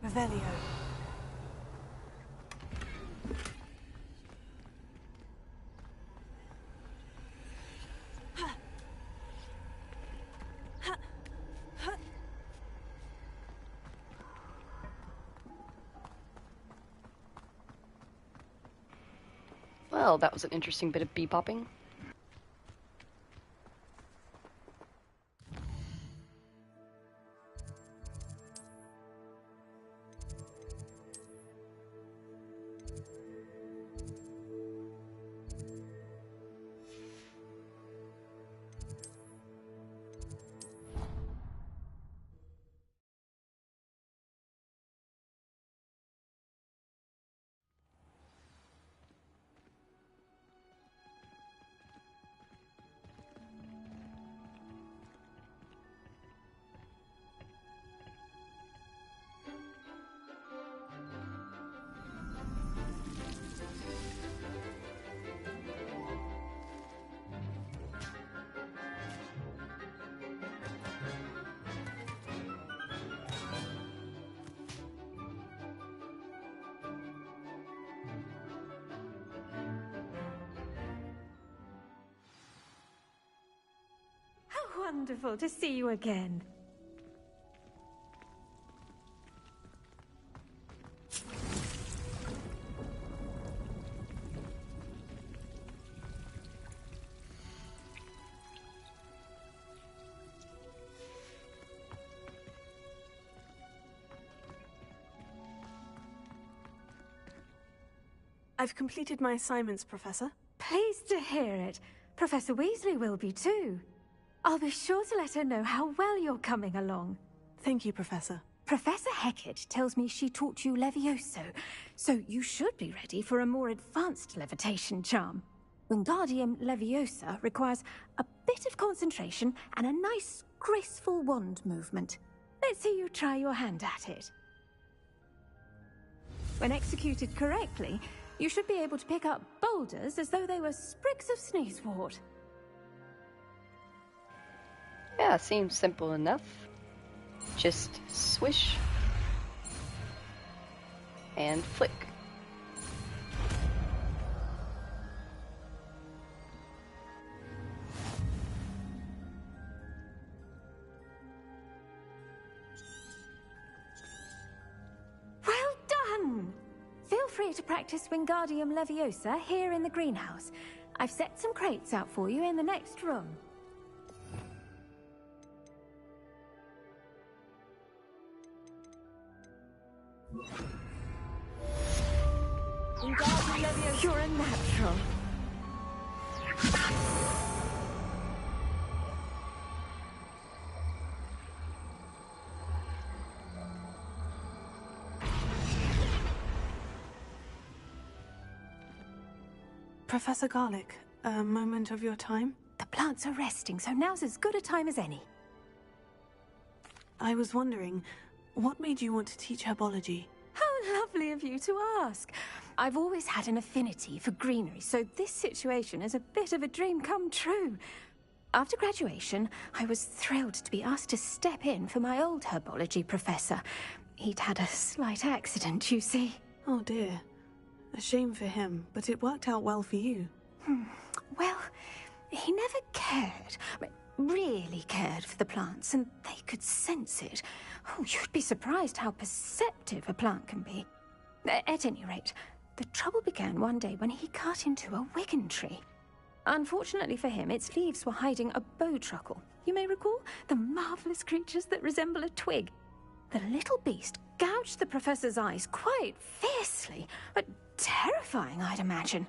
Revelio. Well, that was an interesting bit of Be-Bopping. How wonderful to see you again. I've completed my assignments, Professor. Pleased to hear it. Professor Weasley will be too. I'll be sure to let her know how well you're coming along. Thank you, Professor. Professor Hecat tells me she taught you Levioso, so you should be ready for a more advanced levitation charm. Wingardium Leviosa requires a bit of concentration and a nice, graceful wand movement. Let's see you try your hand at it. When executed correctly, you should be able to pick up boulders as though they were sprigs of sneezewort. Yeah, seems simple enough. Just swish and flick. Well done! Feel free to practice Wingardium Leviosa here in the greenhouse. I've set some crates out for you in the next room. Wingardium Leviosa, you're a natural. Professor Garlick, a moment of your time? The plants are resting, so now's as good a time as any. I was wondering, what made you want to teach herbology? How lovely of you to ask. I've always had an affinity for greenery, so this situation is a bit of a dream come true. After graduation, I was thrilled to be asked to step in for my old herbology professor. He'd had a slight accident, you see. Oh dear. A shame for him, but it worked out well for you. Well, he never cared, really cared for the plants, and they could sense it. Oh, you'd be surprised how perceptive a plant can be. At any rate, the trouble began one day when he cut into a wigan tree. Unfortunately for him, its leaves were hiding a bowtruckle. You may recall the marvellous creatures that resemble a twig. The little beast gouged the professor's eyes quite fiercely, but terrifying, I'd imagine.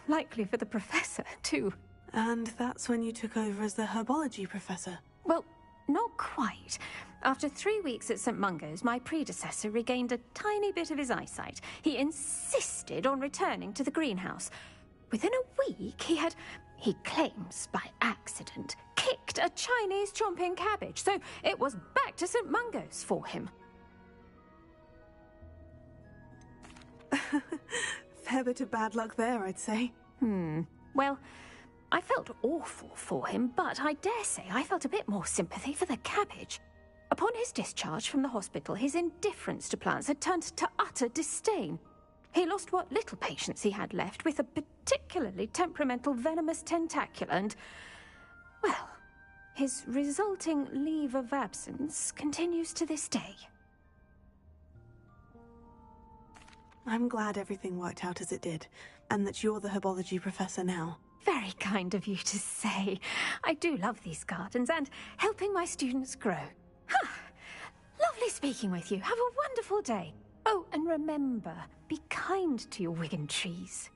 Likely for the professor, too. And that's when you took over as the herbology professor? Well, not quite. After 3 weeks at St. Mungo's, my predecessor regained a tiny bit of his eyesight. He insisted on returning to the greenhouse. Within a week, he claims by accident, kicked a Chinese chomping cabbage, so it was back to St. Mungo's for him. Fair bit of bad luck there, I'd say. Well, I felt awful for him, but I dare say I felt a bit more sympathy for the cabbage. Upon his discharge from the hospital, his indifference to plants had turned to utter disdain. He lost what little patience he had left with a particularly temperamental venomous tentacula and, well, his resulting leave of absence continues to this day. I'm glad everything worked out as it did, and that you're the herbology professor now. Very kind of you to say. I do love these gardens and helping my students grow. Lovely speaking with you. Have a wonderful day. Oh, and remember, be kind to your Wigan trees.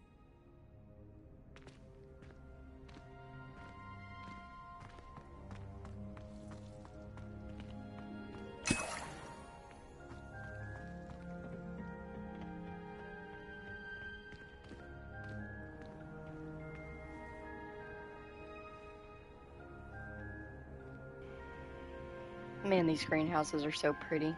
Man, these greenhouses are so pretty.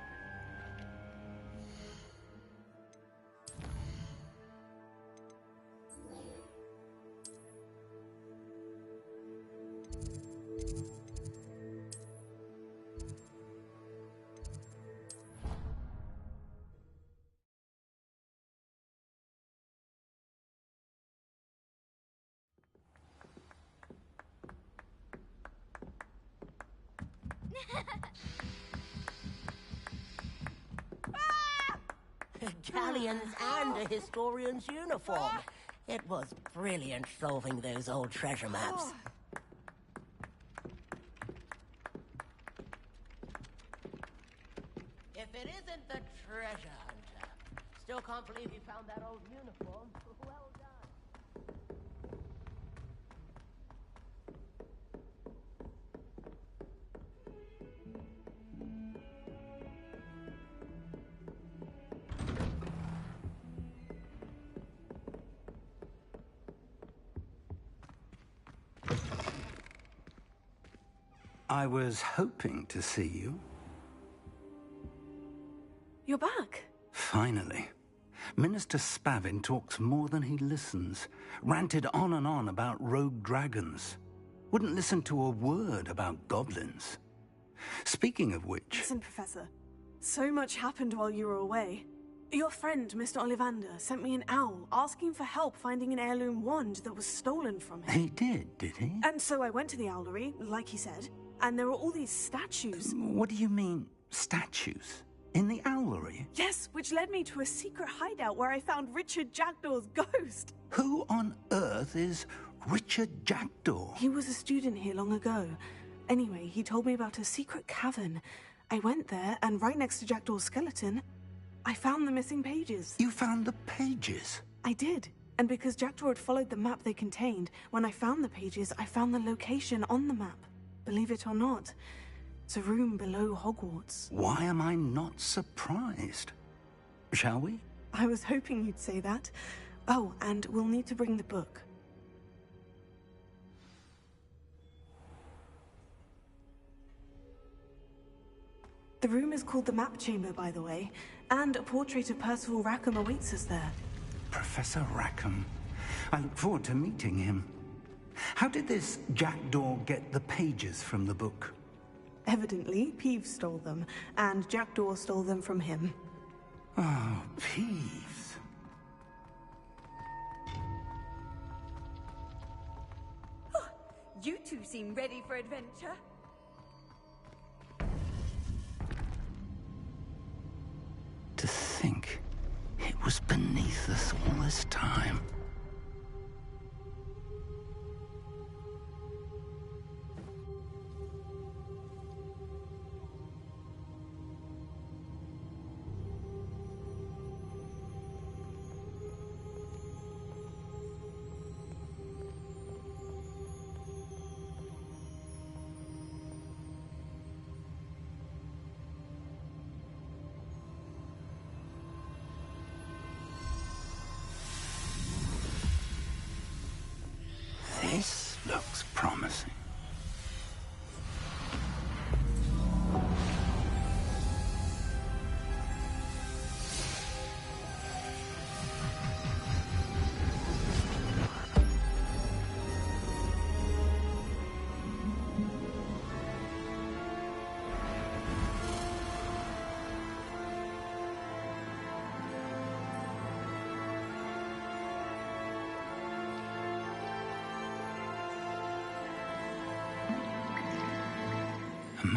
Galleons and a historian's uniform. It was brilliant solving those old treasure maps. If it isn't the treasure hunter. Still can't believe you found that old uniform. Well done. I was hoping to see you. You're back. Finally. Minister Spavin talks more than he listens. Ranted on and on about rogue dragons. Wouldn't listen to a word about goblins. Speaking of which... Listen, Professor. So much happened while you were away. Your friend, Mr. Ollivander, sent me an owl asking for help finding an heirloom wand that was stolen from him. He did he? And so I went to the owlery, like he said, and there were all these statues. What do you mean, statues? In the owlery? Yes, which led me to a secret hideout where I found Richard Jackdaw's ghost. Who on earth is Richard Jackdaw? He was a student here long ago. Anyway, he told me about a secret cavern. I went there, and right next to Jackdaw's skeleton, I found the missing pages. You found the pages? I did. And because Jackdaw had followed the map they contained, when I found the pages, I found the location on the map. Believe it or not, it's a room below Hogwarts. Why am I not surprised? Shall we? I was hoping you'd say that. Oh, and we'll need to bring the book. The room is called the Map Chamber, by the way, and a portrait of Percival Rackham awaits us there. Professor Rackham. I look forward to meeting him. How did this Jackdaw get the pages from the book? Evidently, Peeves stole them, and Jackdaw stole them from him. Oh, Peeves. Oh, you two seem ready for adventure. To think it was beneath us all this time. This looks promising.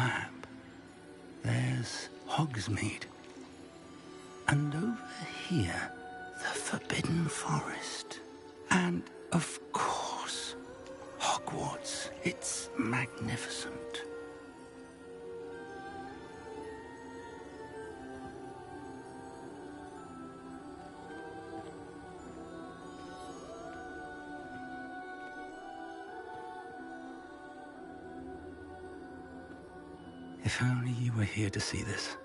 map, there's Hogsmeade. And over here, the Forbidden Forest. And, of course, Hogwarts. It's magnificent. If only you were here to see this.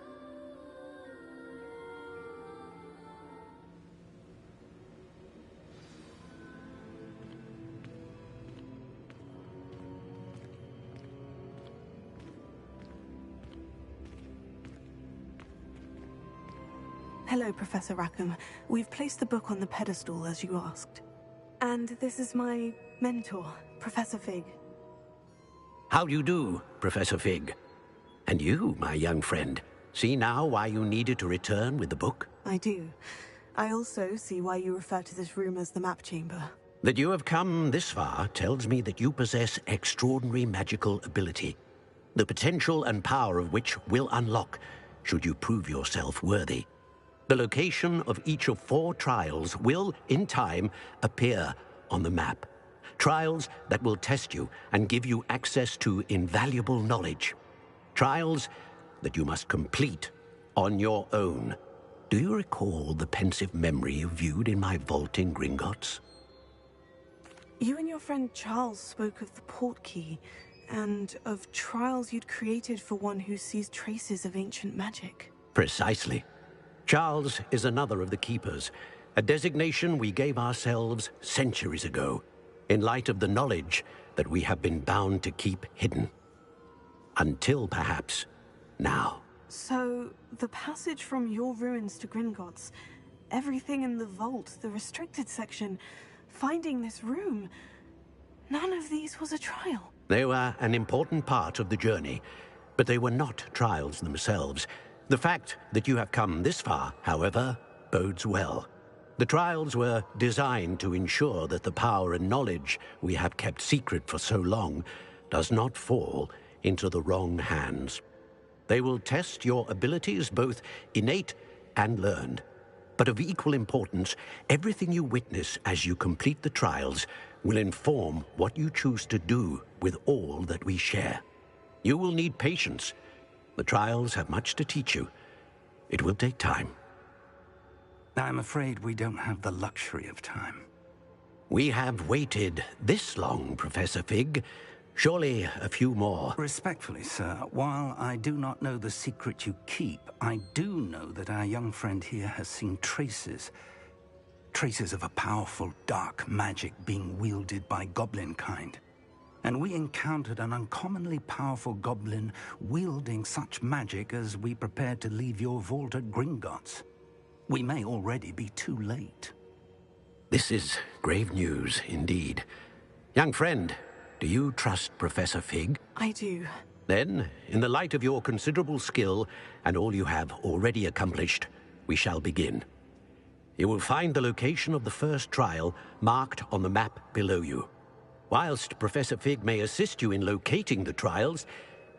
Hello, Professor Rackham. We've placed the book on the pedestal as you asked. And this is my mentor, Professor Fig. How do you do, Professor Fig? And you, my young friend, see now why you needed to return with the book? I do. I also see why you refer to this room as the map chamber. That you have come this far tells me that you possess extraordinary magical ability, the potential and power of which will unlock should you prove yourself worthy. The location of each of 4 trials will, in time, appear on the map. Trials that will test you and give you access to invaluable knowledge. Trials that you must complete on your own. Do you recall the pensive memory you viewed in my vault in Gringotts? You and your friend Charles spoke of the portkey, and of trials you'd created for one who sees traces of ancient magic. Precisely. Charles is another of the Keepers, a designation we gave ourselves centuries ago, in light of the knowledge that we have been bound to keep hidden. Until, perhaps, now. So, the passage from your ruins to Gringotts, everything in the vault, the restricted section, finding this room, none of these was a trial. They were an important part of the journey, but they were not trials themselves. The fact that you have come this far, however, bodes well. The trials were designed to ensure that the power and knowledge we have kept secret for so long does not fall into the wrong hands. They will test your abilities, both innate and learned. But of equal importance, everything you witness as you complete the trials will inform what you choose to do with all that we share. You will need patience. The trials have much to teach you. It will take time. I'm afraid we don't have the luxury of time. We have waited this long, Professor Fig. Surely a few more. Respectfully, sir, while I do not know the secret you keep, I do know that our young friend here has seen traces of a powerful dark magic being wielded by goblin kind. And we encountered an uncommonly powerful goblin wielding such magic as we prepared to leave your vault at Gringotts. We may already be too late. This is grave news indeed. Young friend, do you trust Professor Fig? I do. Then, in the light of your considerable skill and all you have already accomplished, we shall begin. You will find the location of the first trial marked on the map below you. Whilst Professor Fig may assist you in locating the trials,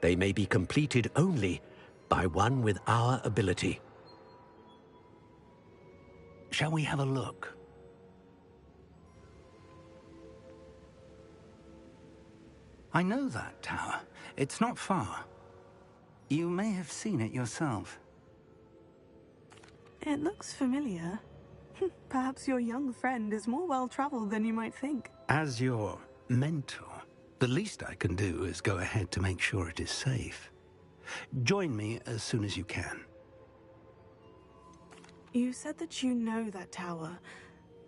they may be completed only by one with our ability. Shall we have a look? I know that tower. It's not far. You may have seen it yourself. It looks familiar. Perhaps your young friend is more well-traveled than you might think. As your mentor, the least I can do is go ahead to make sure it is safe. Join me as soon as you can. You said that you know that tower.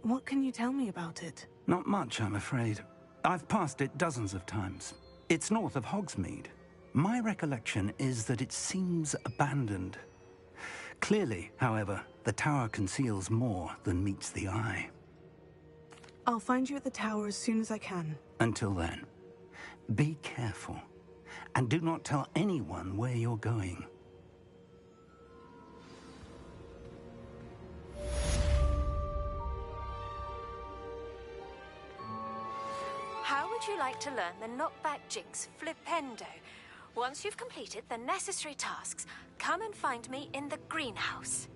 What can you tell me about it? Not much, I'm afraid. I've passed it dozens of times. It's north of Hogsmeade. My recollection is that it seems abandoned. Clearly, however, the tower conceals more than meets the eye. I'll find you at the tower as soon as I can. Until then, be careful, and do not tell anyone where you're going. How would you like to learn the knockback jinx flipendo? Once you've completed the necessary tasks, come and find me in the greenhouse.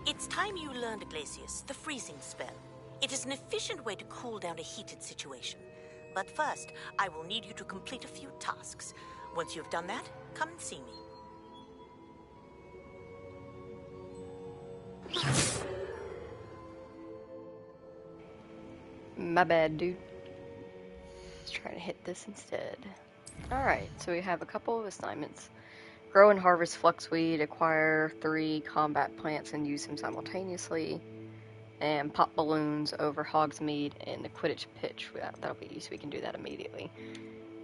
It's time you learned, Glacius, the freezing spell. It is an efficient way to cool down a heated situation. But first, I will need you to complete a few tasks. Once you've done that, come and see me. My bad, dude. Let's try to hit this instead. Alright, so we have a couple of assignments. Grow and harvest fluxweed, acquire 3 combat plants and use them simultaneously, and pop balloons over Hogsmeade and the Quidditch pitch. That'll be easy, we can do that immediately.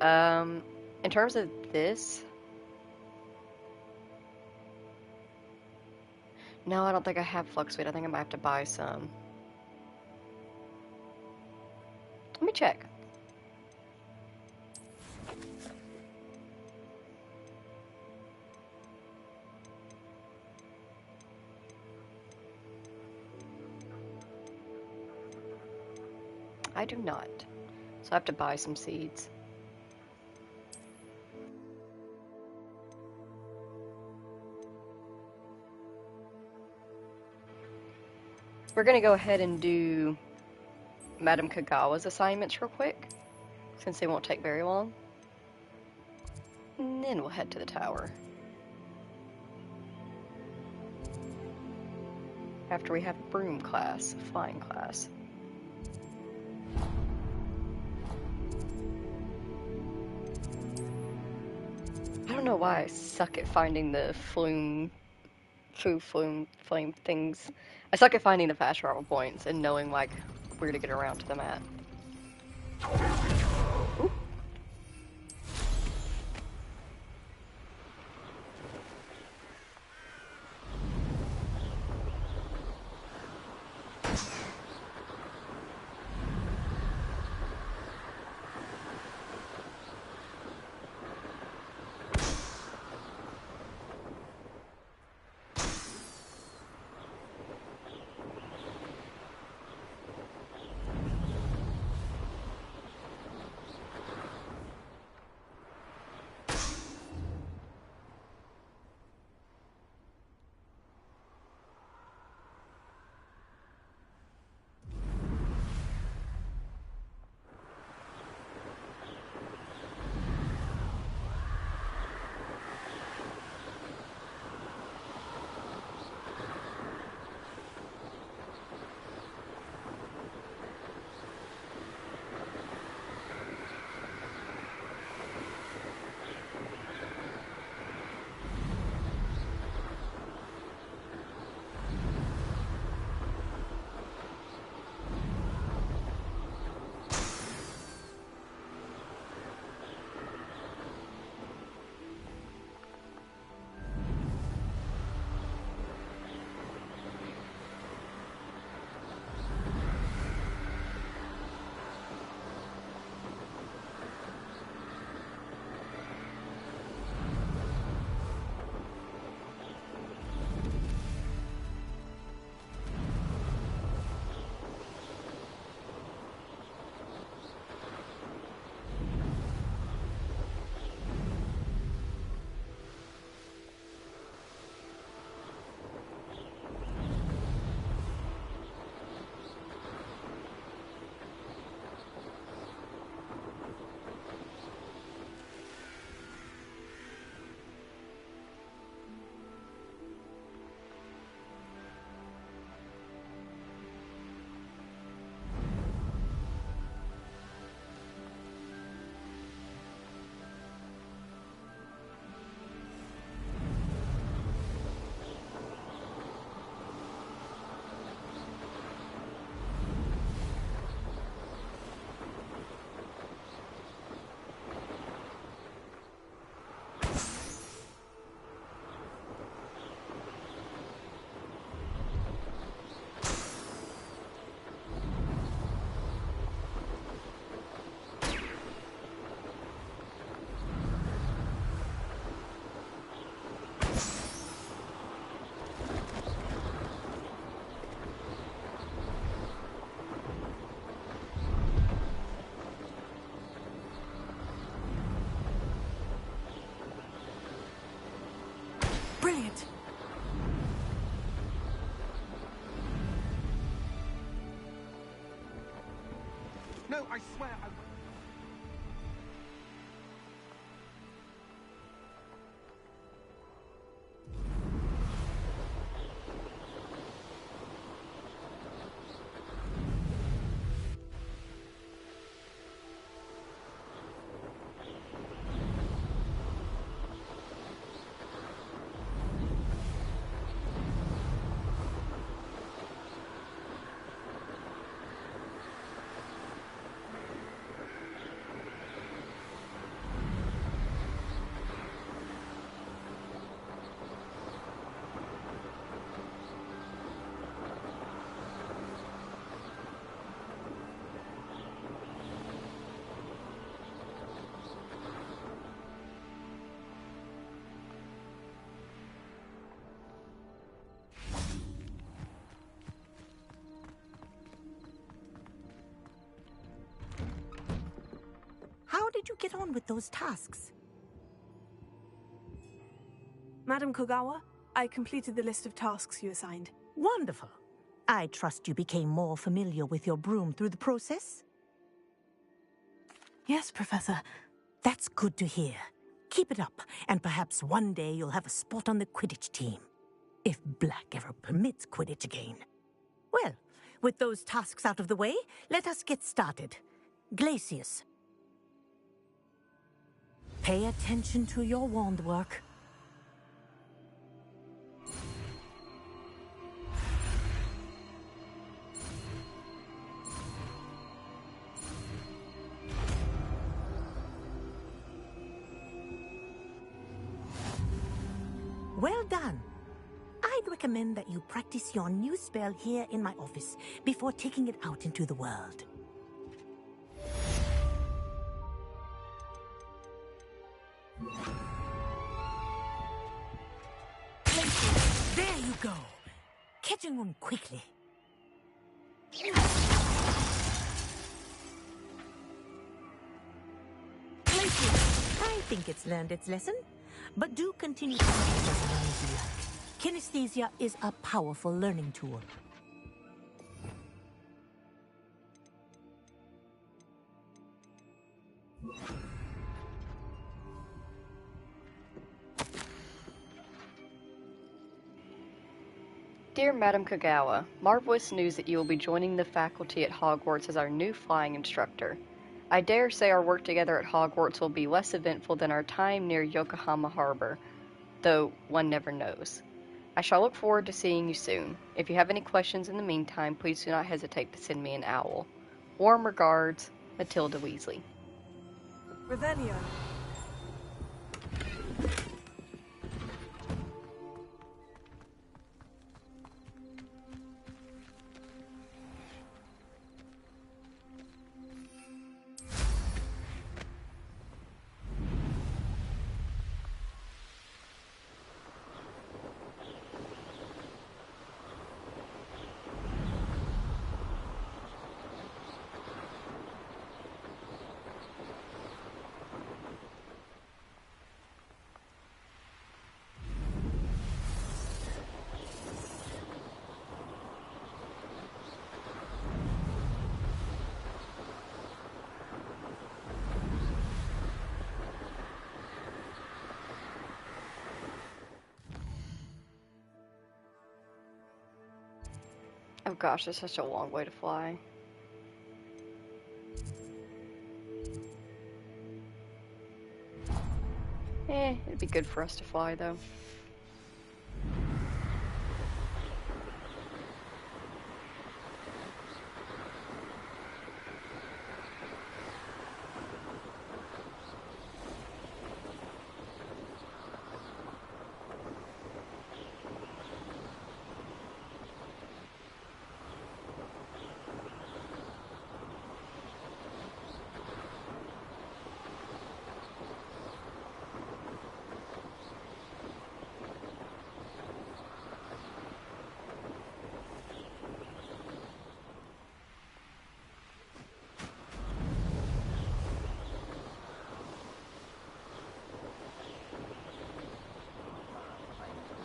In terms of this, no, I don't think I have fluxweed. I think I might have to buy some. Let me check. I do not. So I have to buy some seeds. We're gonna go ahead and do Madame Kagawa's assignments real quick, since they won't take very long. And then we'll head to the tower. After we have a broom class, a flying class. I don't know why I suck at finding the flame things. I suck at finding the fast travel points and knowing like where to get around to them at. Ooh. No, I swear I won't. How did you get on with those tasks? Madam Kogawa, I completed the list of tasks you assigned. Wonderful. I trust you became more familiar with your broom through the process? Yes, Professor. That's good to hear. Keep it up, and perhaps one day you'll have a spot on the Quidditch team. If Black ever permits Quidditch again. Well, with those tasks out of the way, let us get started. Glacius. Pay attention to your wand work. Well done. I'd recommend that you practice your new spell here in my office before taking it out into the world. There you go. Catching one quickly. I think it's learned its lesson, but do continue to practice as long as you like. Kinesthesia is a powerful learning tool. Dear Madam Kogawa, marvelous news that you will be joining the faculty at Hogwarts as our new flying instructor. I dare say our work together at Hogwarts will be less eventful than our time near Yokohama Harbor, though one never knows. I shall look forward to seeing you soon. If you have any questions in the meantime, please do not hesitate to send me an owl. Warm regards, Matilda Weasley. Revelio. Oh gosh, it's such a long way to fly. It'd be good for us to fly though.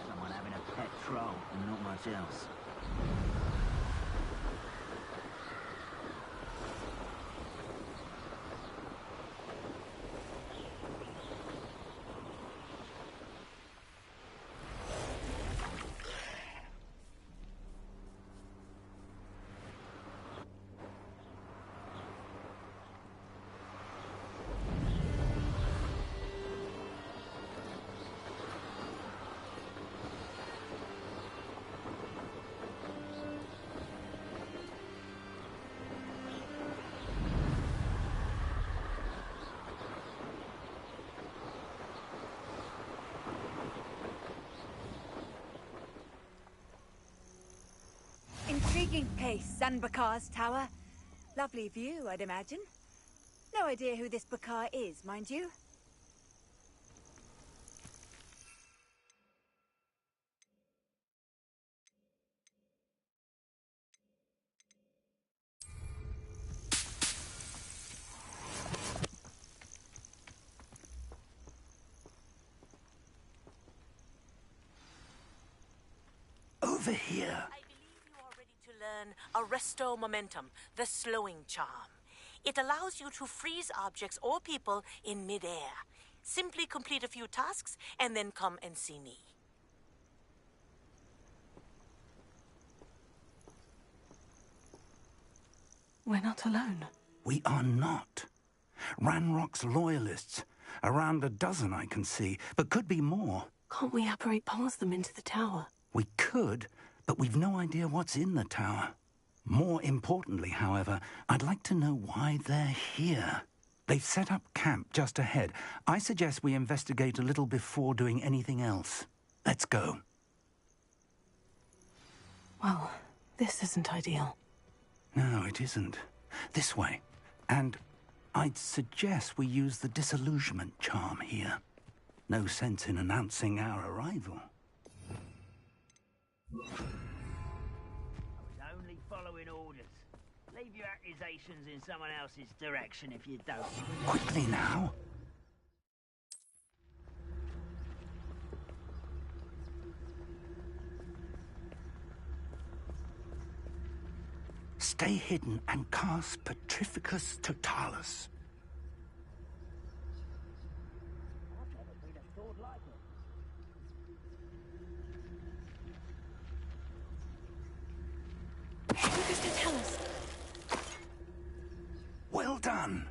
Someone having a pet troll and not much else. Intriguing place, Sanbakar's tower. Lovely view, I'd imagine. No idea who this Bakar is, mind you. Over here. I believe you are ready to learn Arresto Momentum, the slowing charm. It allows you to freeze objects or people in midair. Simply complete a few tasks and then come and see me. We're not alone. We are not. Ranrock's loyalists. Around a dozen I can see, but could be more. Can't we apparate past them into the tower? We could, but we've no idea what's in the tower. More importantly, however, I'd like to know why they're here. They've set up camp just ahead. I suggest we investigate a little before doing anything else. Let's go. Well, this isn't ideal. No, it isn't. This way. And I'd suggest we use the disillusionment charm here. No sense in announcing our arrival. I was only following orders. Leave your accusations in someone else's direction if you don't. Quickly now. Stay hidden and cast Petrificus Totalis. I've never seen a sword like it. What does it tell us? Well done.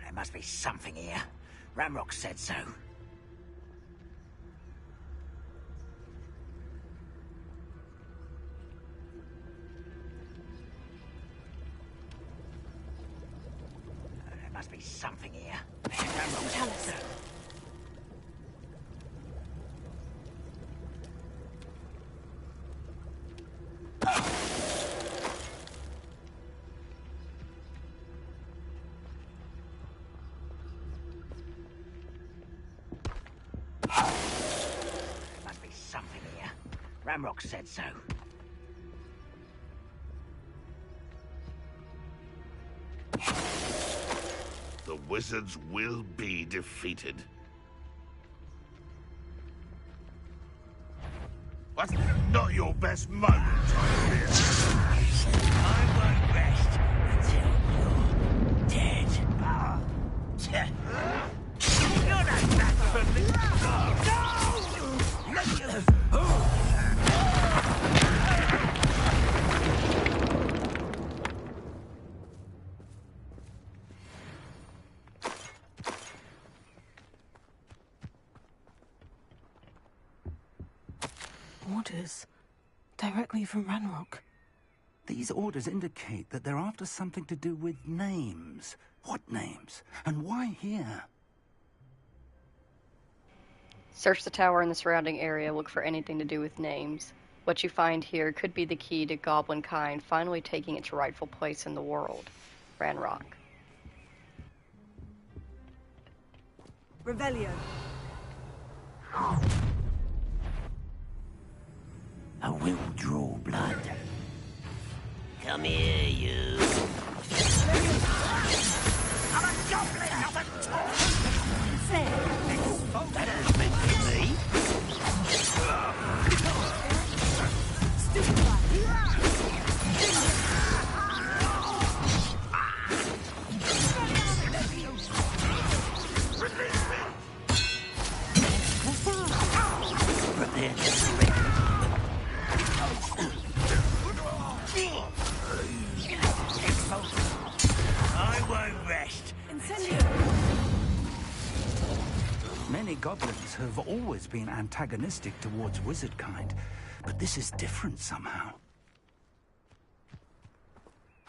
There must be something here. Ramrock said so. There must be something here. Ramrock Tell us. Something here. Ramrock said so. The wizards will be defeated. What? Not your best moment, I won't rest until you're dead. You're not that for me. Orders. Directly from Ranrock. These orders indicate that they're after something to do with names. What names? And why here? Search the tower and the surrounding area. Look for anything to do with names. What you find here could be the key to goblin kind finally taking its rightful place in the world. Ranrock. Revelio. I will draw blood. Come here, you. I'm a goblin, not a toy. That was meant for me. I won't rest. Many goblins have always been antagonistic towards wizard kind, but this is different somehow.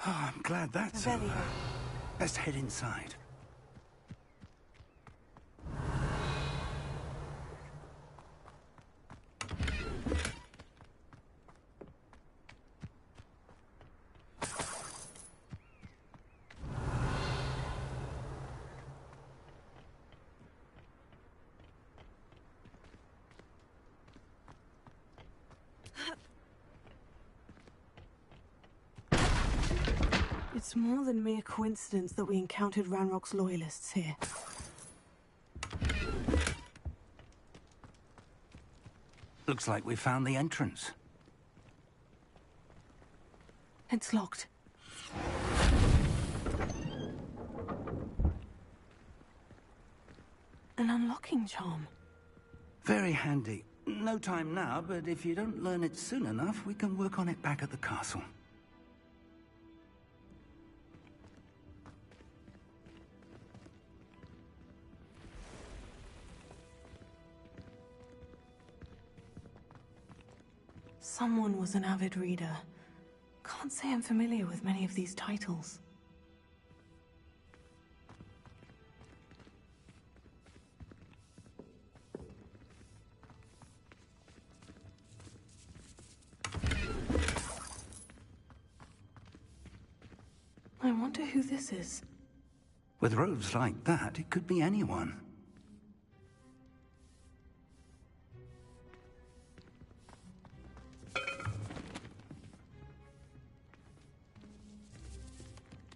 Oh, I'm glad that's over. Let's head inside. It's more than mere coincidence that we encountered Ranrock's loyalists here. Looks like we found the entrance. It's locked. An unlocking charm. Very handy. No time now, but if you don't learn it soon enough, we can work on it back at the castle. Someone was an avid reader. Can't say I'm familiar with many of these titles. I wonder who this is. With robes like that, it could be anyone.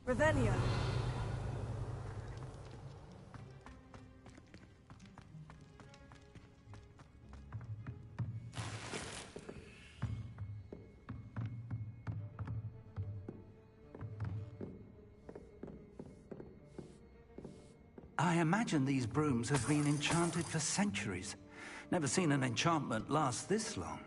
Revelio. I imagine these brooms have been enchanted for centuries. Never seen an enchantment last this long.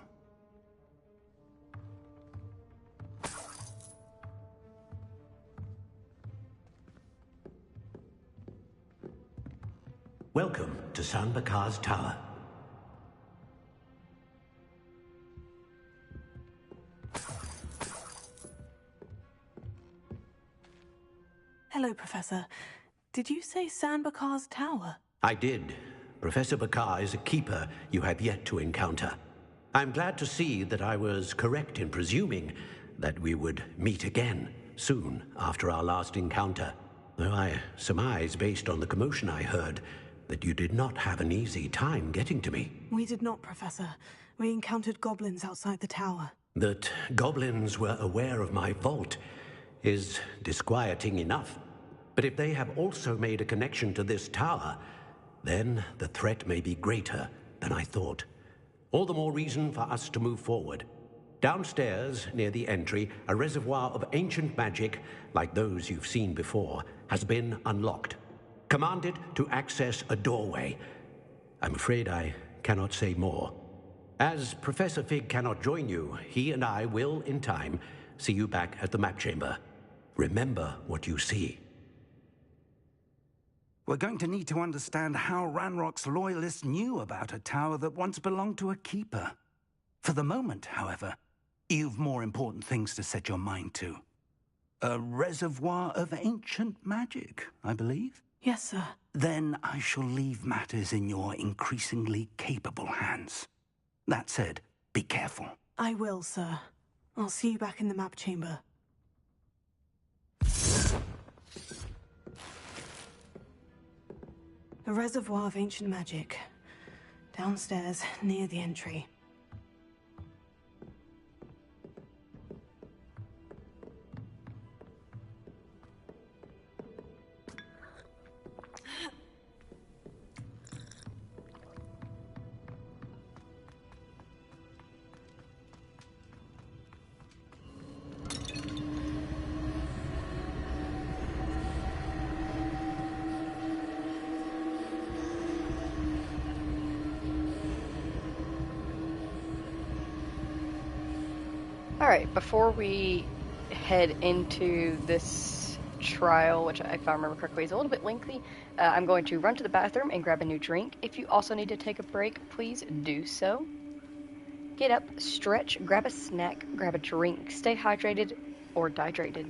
Welcome to San Bakar's Tower. Hello, Professor. Did you say San Bakar's Tower? I did. Professor Bakar is a keeper you have yet to encounter. I'm glad to see that I was correct in presuming that we would meet again soon after our last encounter. Though I surmise, based on the commotion I heard, that you did not have an easy time getting to me. We did not, Professor. We encountered goblins outside the tower. That goblins were aware of my vault is disquieting enough. But if they have also made a connection to this tower, then the threat may be greater than I thought. All the more reason for us to move forward. Downstairs, near the entry, a reservoir of ancient magic, like those you've seen before, has been unlocked. Commanded to access a doorway. I'm afraid I cannot say more. As Professor Fig cannot join you, he and I will, in time, see you back at the map chamber. Remember what you see. We're going to need to understand how Ranrock's loyalists knew about a tower that once belonged to a keeper. For the moment, however, you've more important things to set your mind to. A reservoir of ancient magic, I believe? Yes, sir. Then I shall leave matters in your increasingly capable hands. That said, be careful. I will, sir. I'll see you back in the map chamber. A reservoir of ancient magic. Downstairs, near the entry. Alright, before we head into this trial, which if I remember correctly is a little bit lengthy, I'm going to run to the bathroom and grab a new drink. If you also need to take a break, please do so. Get up, stretch, grab a snack, grab a drink, stay hydrated or dehydrated.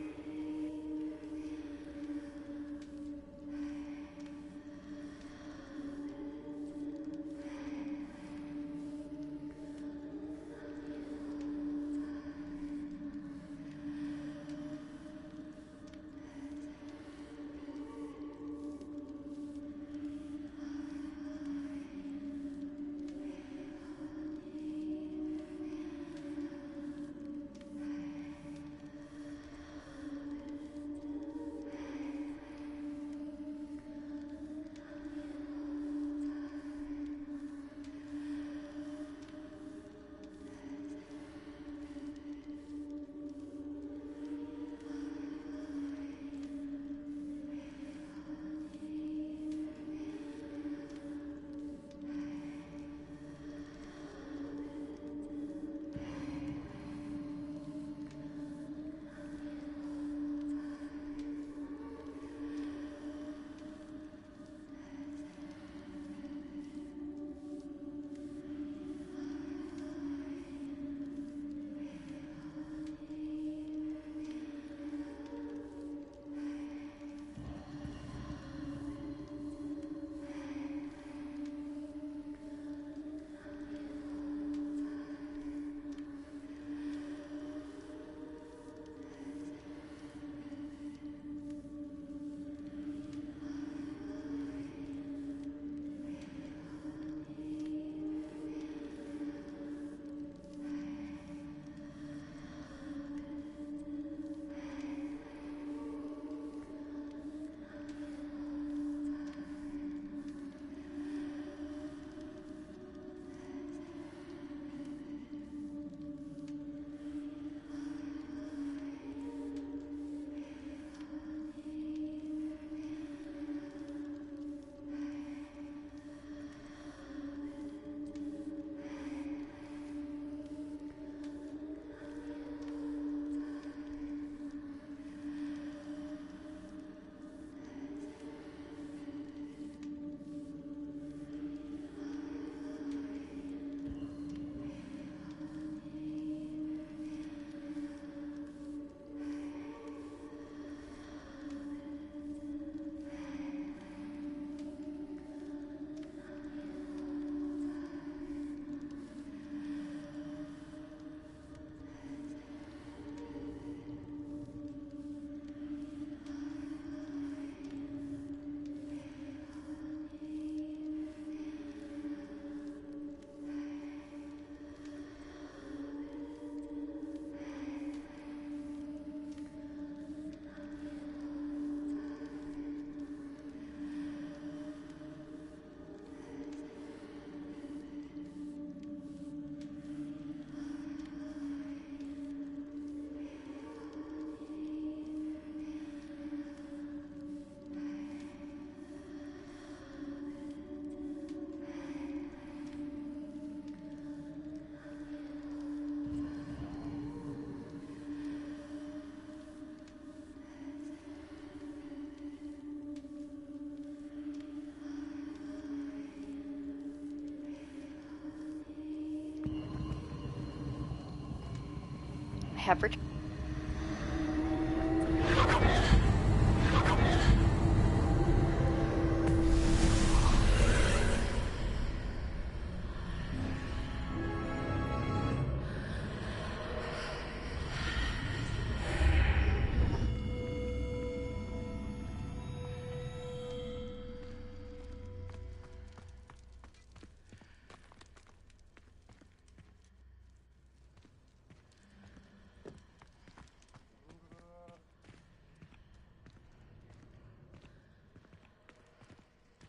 have returned.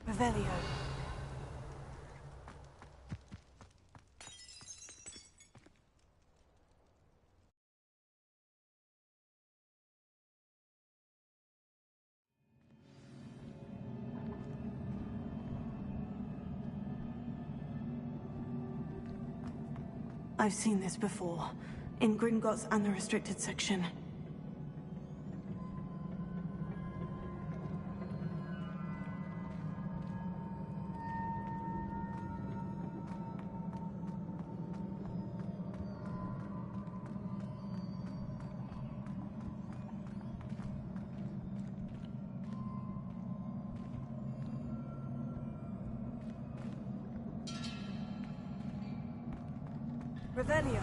Revelio. I've seen this before, in Gringotts and the restricted section. Revelio.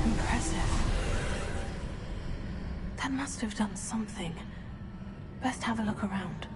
Impressive. That must have done something. Best have a look around.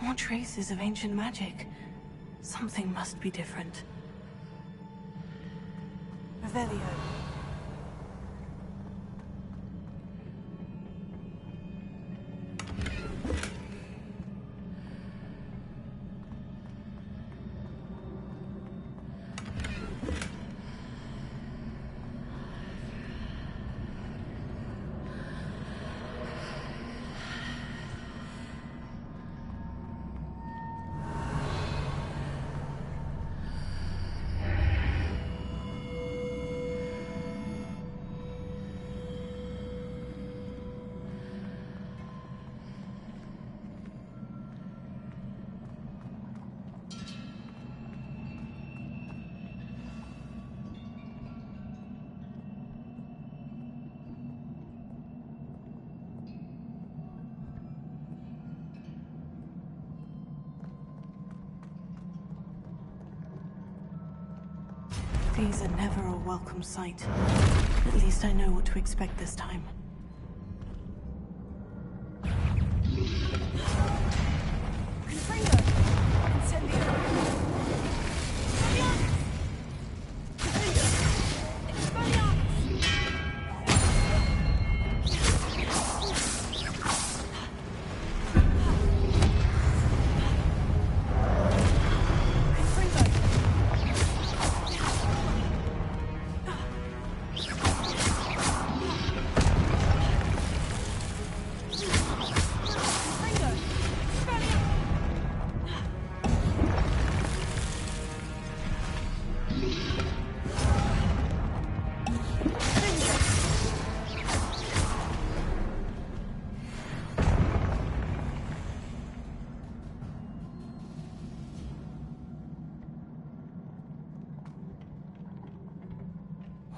More traces of ancient magic. Something must be different. Revelio. These are never a welcome sight. At least I know what to expect this time.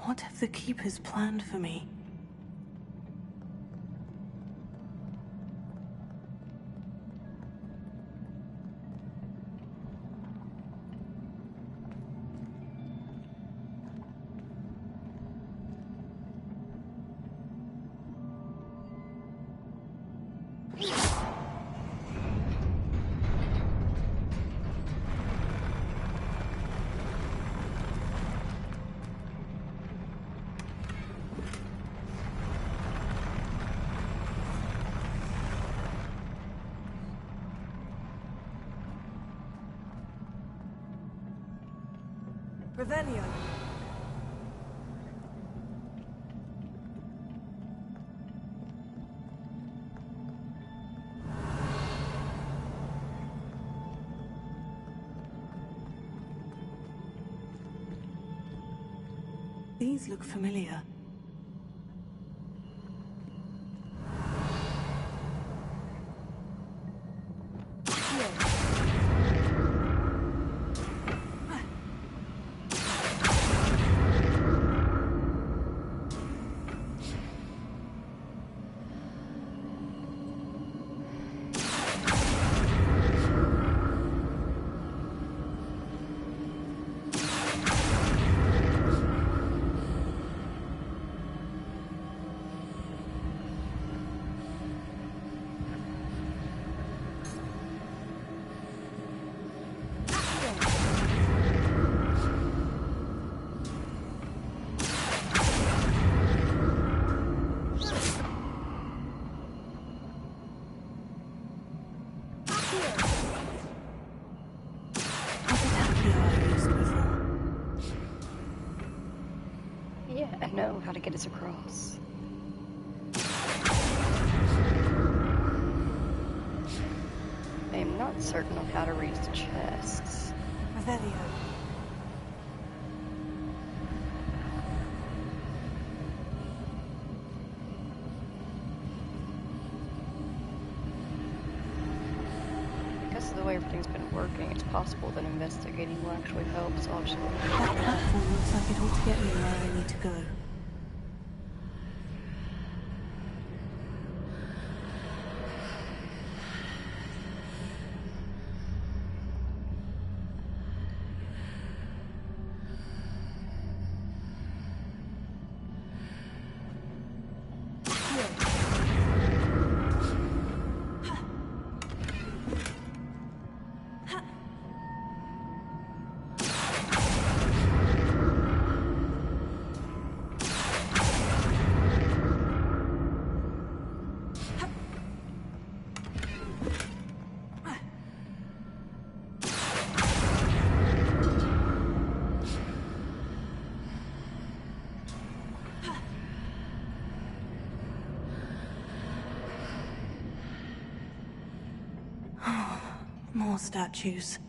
What have the Keepers planned for me? Revelio. These look familiar. Yeah, I know how to get us across. I am not certain on how to reach the chests. Revelio. Because of the way everything's been working, it's possible that investigating will actually help, so I'll just... That platform looks like it ought to get me where I need to go. More statues.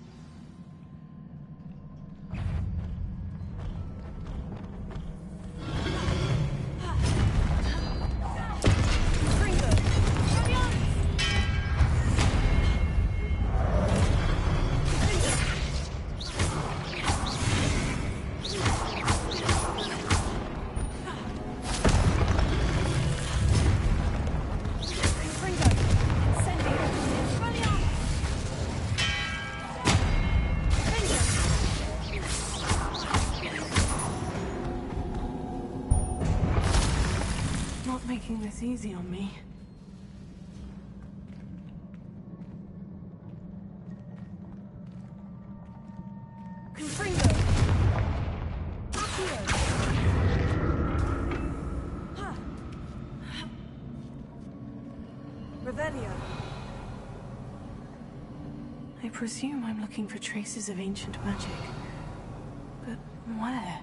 Making this easy on me. Revelio. I presume I'm looking for traces of ancient magic. But where?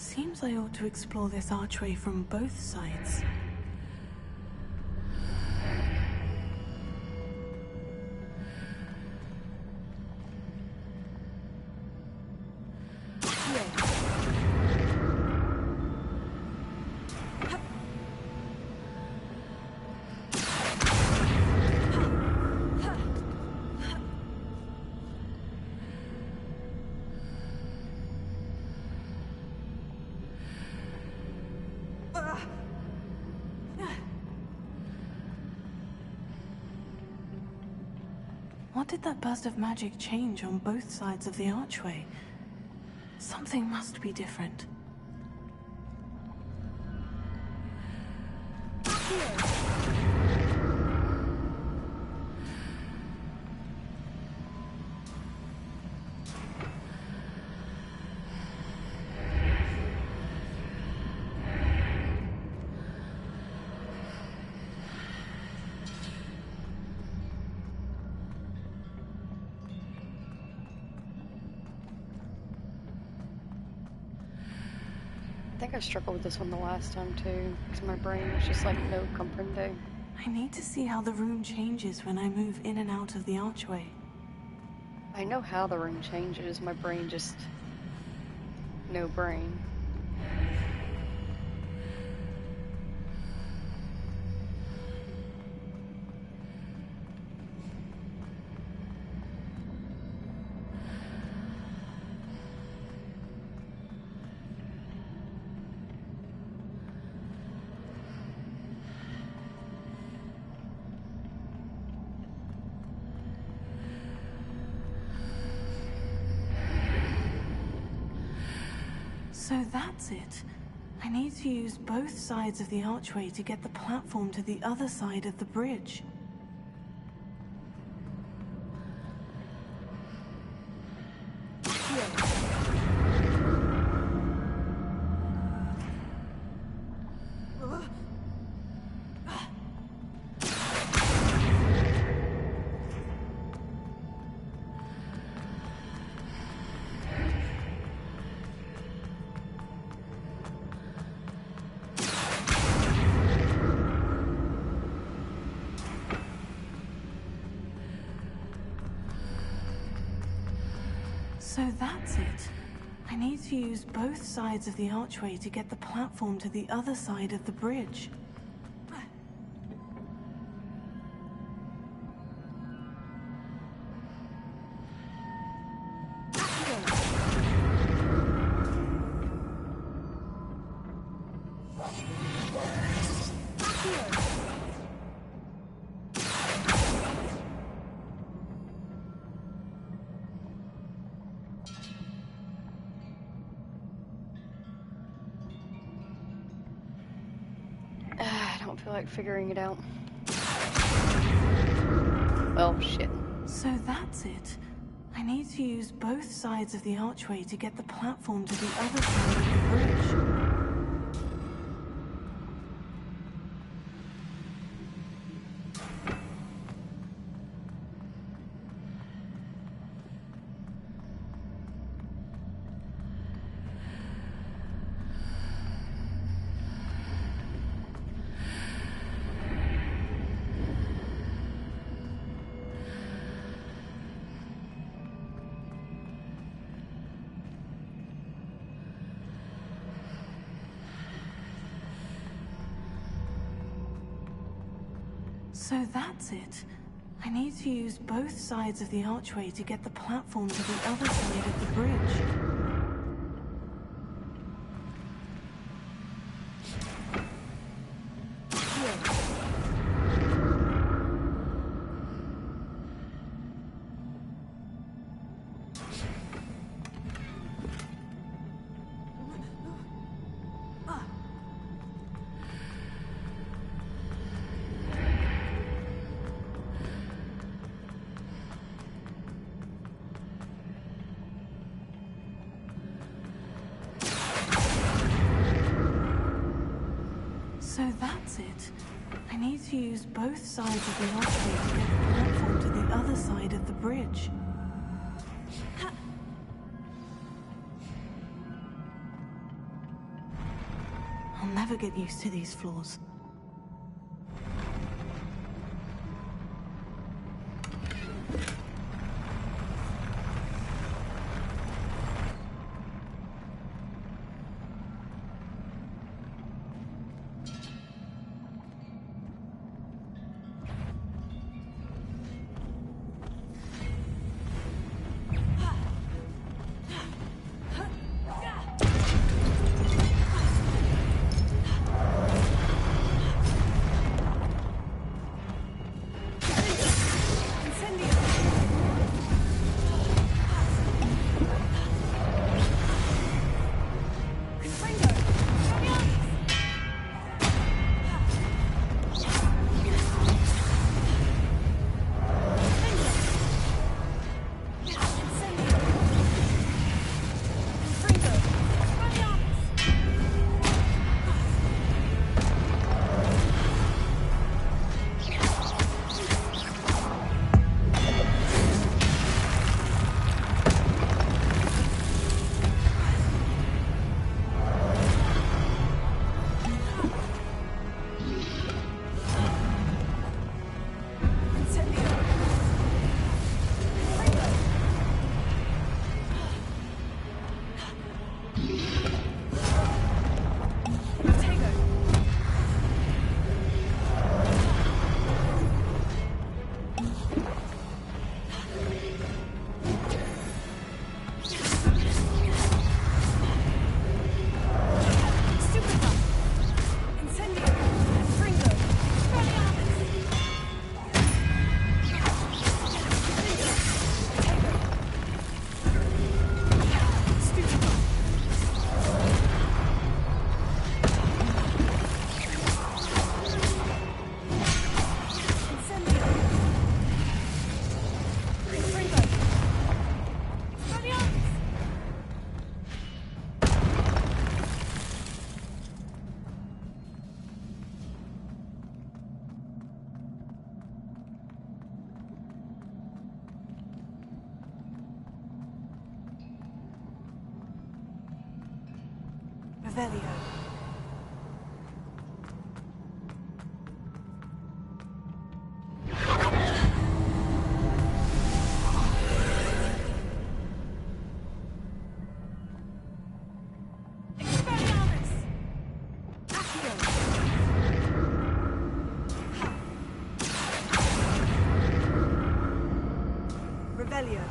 Seems I ought to explore this archway from both sides. What did that burst of magic change on both sides of the archway? Something must be different. I think I struggled with this one the last time too, because my brain was just like, no comprende. I need to see how the room changes when I move in and out of the archway. I know how the room changes, my brain just... no brain. So that's it. I need to use both sides of the archway to get the platform to the other side of the bridge. So that's it. I need to use both sides of the archway to get the platform to the other side of the bridge. I don't feel like figuring it out. Well, shit. So that's it. I need to use both sides of the archway to get the platform to the other side of the bridge. So that's it. I need to use both sides of the archway to get the platform to the other side of the bridge. So that's it. I need to use both sides of the archway to get the platform to the other side of the bridge. I'll never get used to these floors. Revelio. Revelio.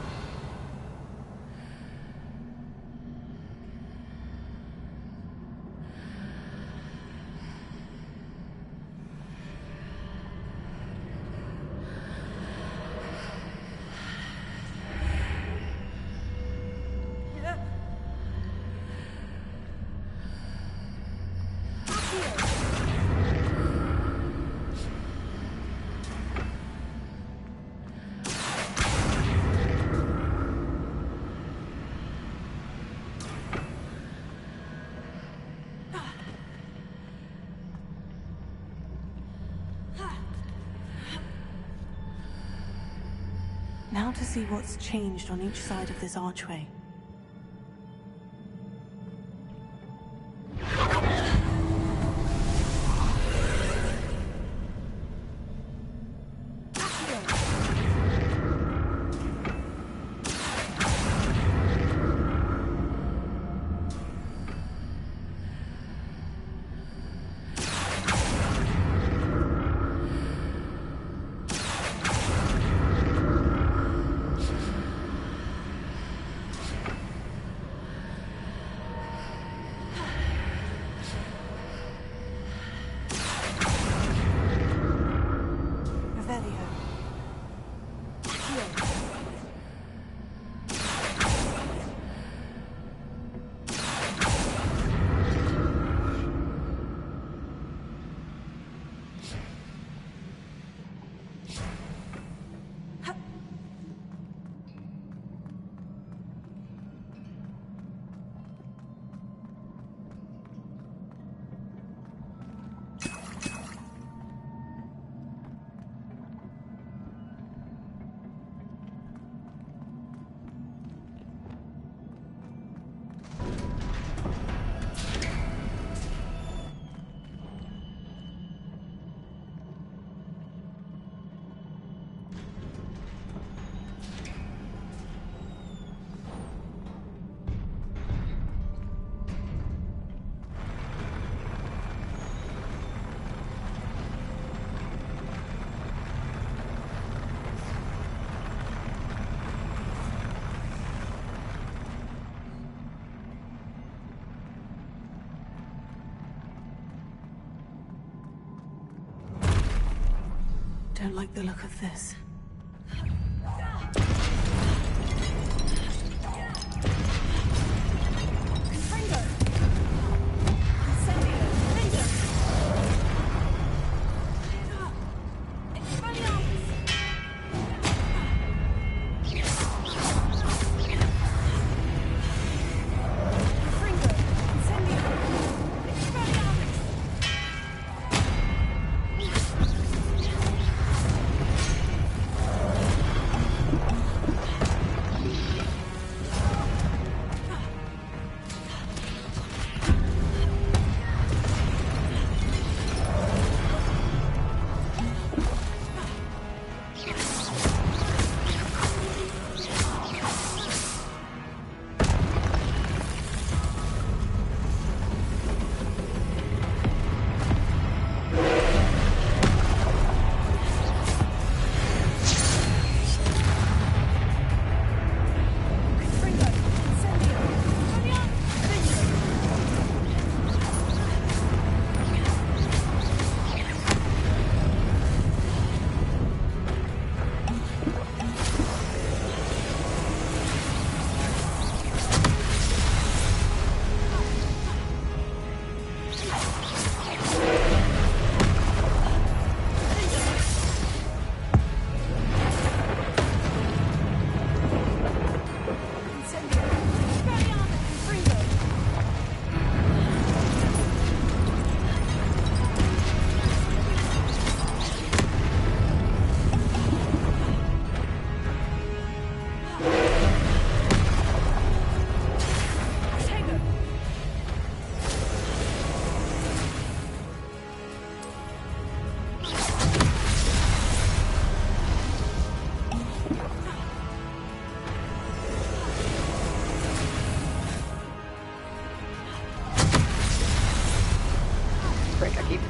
Now to see what's changed on each side of this archway. don't like the look of this.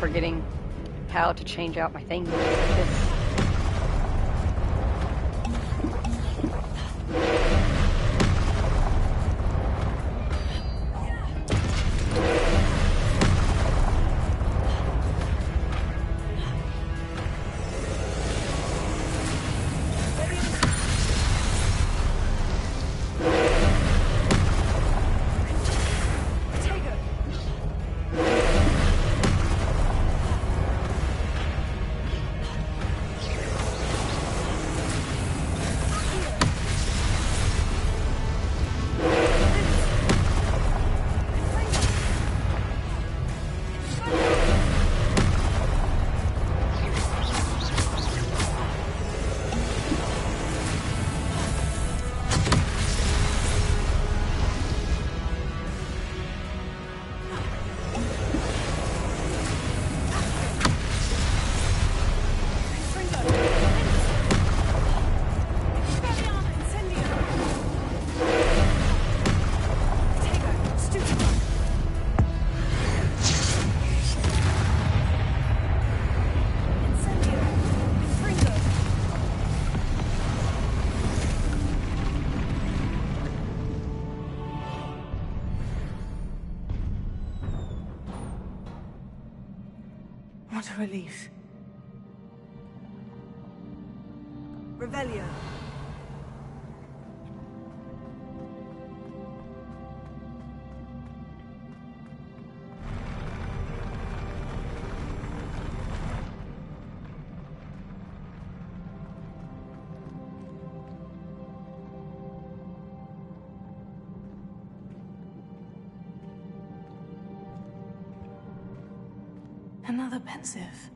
Forgetting how to change out my thing. What a relief. Revelio. Another pensive.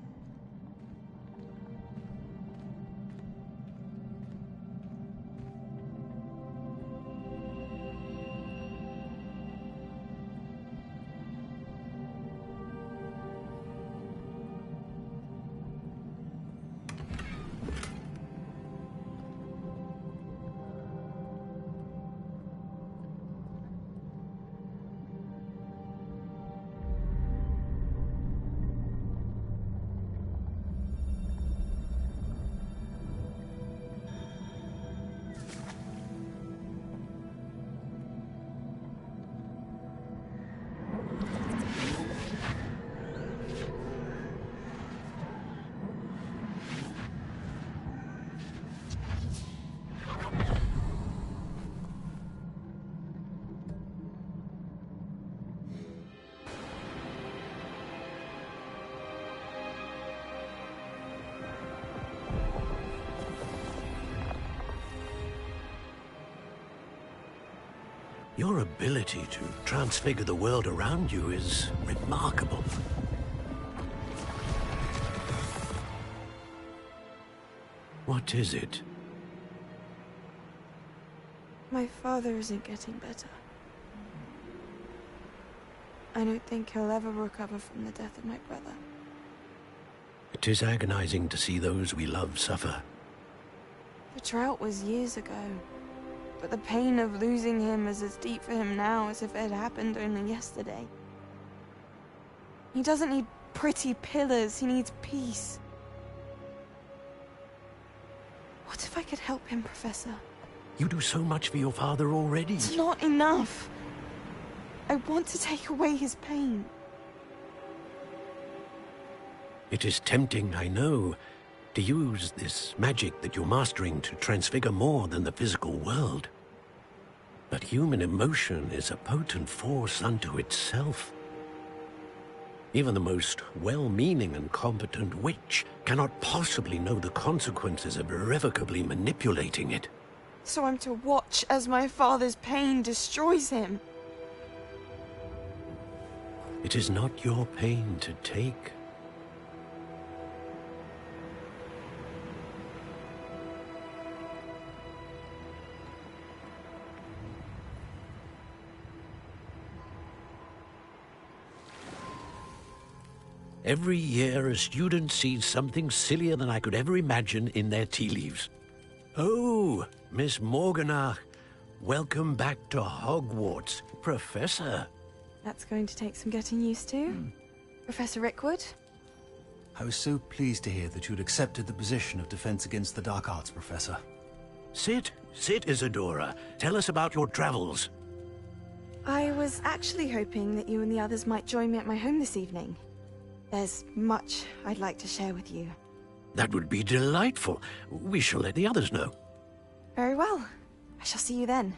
Your ability to transfigure the world around you is remarkable. What is it? My father isn't getting better. I don't think he'll ever recover from the death of my brother. It is agonizing to see those we love suffer. The drought was years ago, but the pain of losing him is as deep for him now as if it had happened only yesterday. He doesn't need pretty pillars, he needs peace. What if I could help him, Professor? You do so much for your father already. It's not enough. I want to take away his pain. It is tempting, I know, to use this magic that you're mastering to transfigure more than the physical world. But human emotion is a potent force unto itself. Even the most well-meaning and competent witch cannot possibly know the consequences of irrevocably manipulating it. So I'm to watch as my father's pain destroys him. It is not your pain to take. Every year, a student sees something sillier than I could ever imagine in their tea leaves. Oh, Miss Morganach, welcome back to Hogwarts, Professor. That's going to take some getting used to. Professor Rickwood? I was so pleased to hear that you'd accepted the position of Defense Against the Dark Arts, Professor. Sit, Isadora. Tell us about your travels. I was actually hoping that you and the others might join me at my home this evening. There's much I'd like to share with you. That would be delightful. We shall let the others know. Very well. I shall see you then.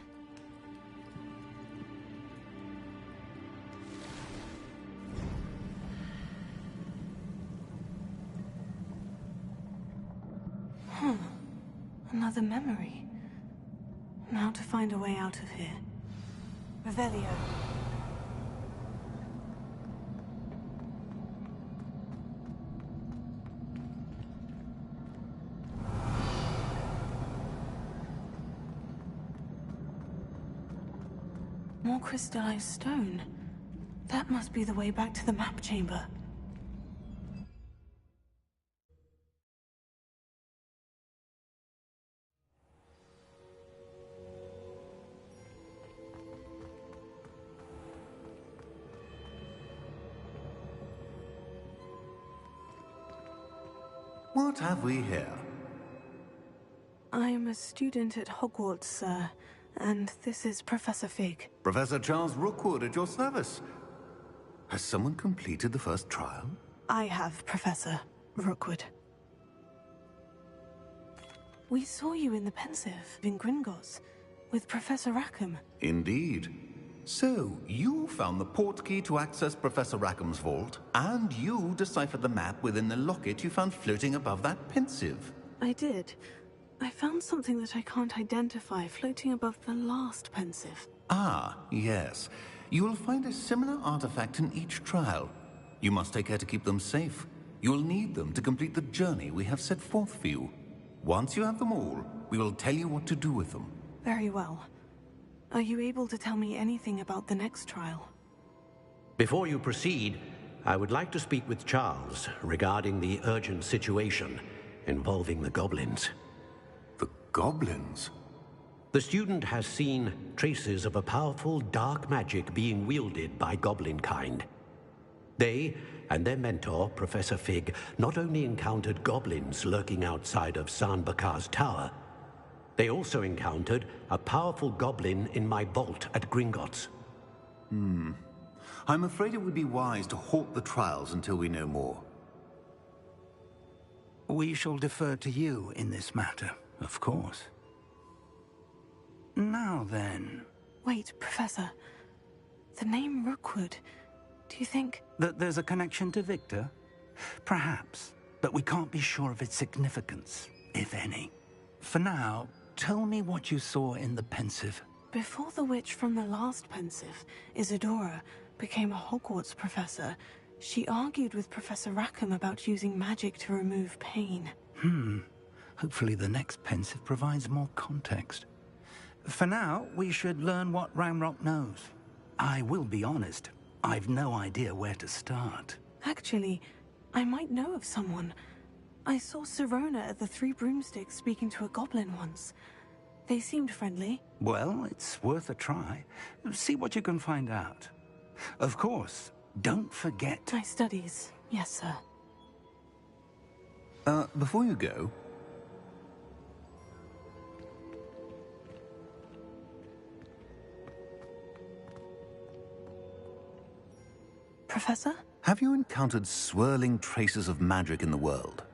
Another memory. Now to find a way out of here. Revelio. More crystallized stone. That must be the way back to the map chamber. What have we here? I'm a student at Hogwarts, sir, and this is Professor Fig. Professor Charles Rookwood at your service. Has someone completed the first trial? I have, Professor Rookwood. We saw you in the Pensive in Gringotts with Professor Rackham. Indeed. So, you found the portkey to access Professor Rackham's vault, and you deciphered the map within the locket you found floating above that Pensive. I did. I found something that I can't identify floating above the last Pensive. Ah, yes. You will find a similar artifact in each trial. You must take care to keep them safe. You'll need them to complete the journey we have set forth for you. Once you have them all, we will tell you what to do with them. Very well. Are you able to tell me anything about the next trial? Before you proceed, I would like to speak with Charles regarding the urgent situation involving the goblins. The goblins? The student has seen traces of a powerful dark magic being wielded by goblin kind. They and their mentor, Professor Fig, not only encountered goblins lurking outside of San Bakar's tower, they also encountered a powerful goblin in my vault at Gringotts. I'm afraid it would be wise to halt the trials until we know more. We shall defer to you in this matter, of course. Now then... Wait, Professor. The name Rookwood. Do you think... That there's a connection to Victor? Perhaps, but we can't be sure of its significance, if any. For now, tell me what you saw in the Pensive. Before the witch from the last pensive, Isadora, became a Hogwarts professor, she argued with Professor Rackham about using magic to remove pain. Hopefully the next pensive provides more context. For now, we should learn what Ranrock knows. I will be honest, I've no idea where to start. Actually, I might know of someone. I saw Sirona at the Three Broomsticks speaking to a goblin once. They seemed friendly. Well, it's worth a try. See what you can find out. Of course, don't forget... My studies, yes, sir. Before you go... Professor? Have you encountered swirling traces of magic in the world?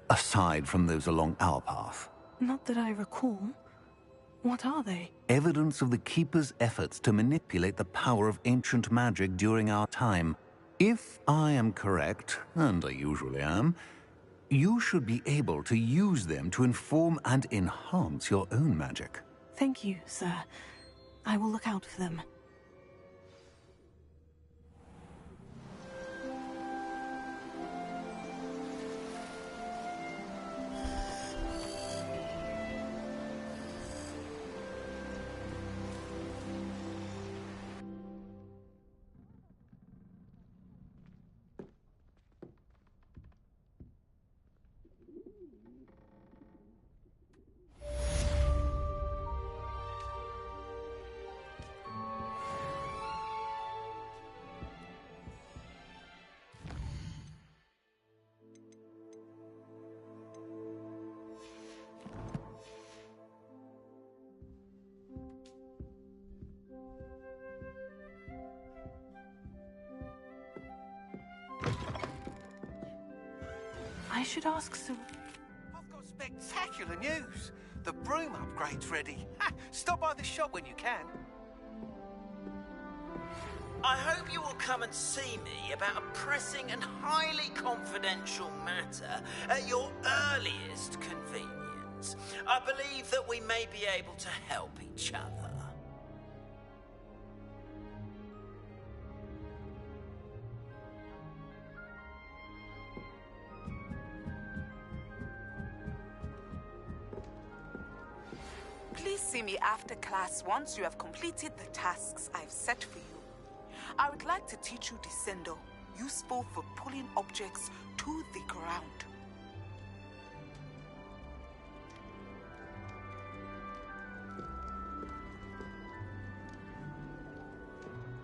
Aside from those along our path? Not that I recall. What are they? Evidence of the Keeper's efforts to manipulate the power of ancient magic during our time. If I am correct, and I usually am, you should be able to use them to inform and enhance your own magic. Thank you, sir. I will look out for them. I should ask some... I've got spectacular news. The broom upgrade's ready. Stop by the shop when you can. I hope you will come and see me about a pressing and highly confidential matter at your earliest convenience. I believe that we may be able to help each other. Please see me after class once you have completed the tasks I've set for you. I would like to teach you Descendo, useful for pulling objects to the ground.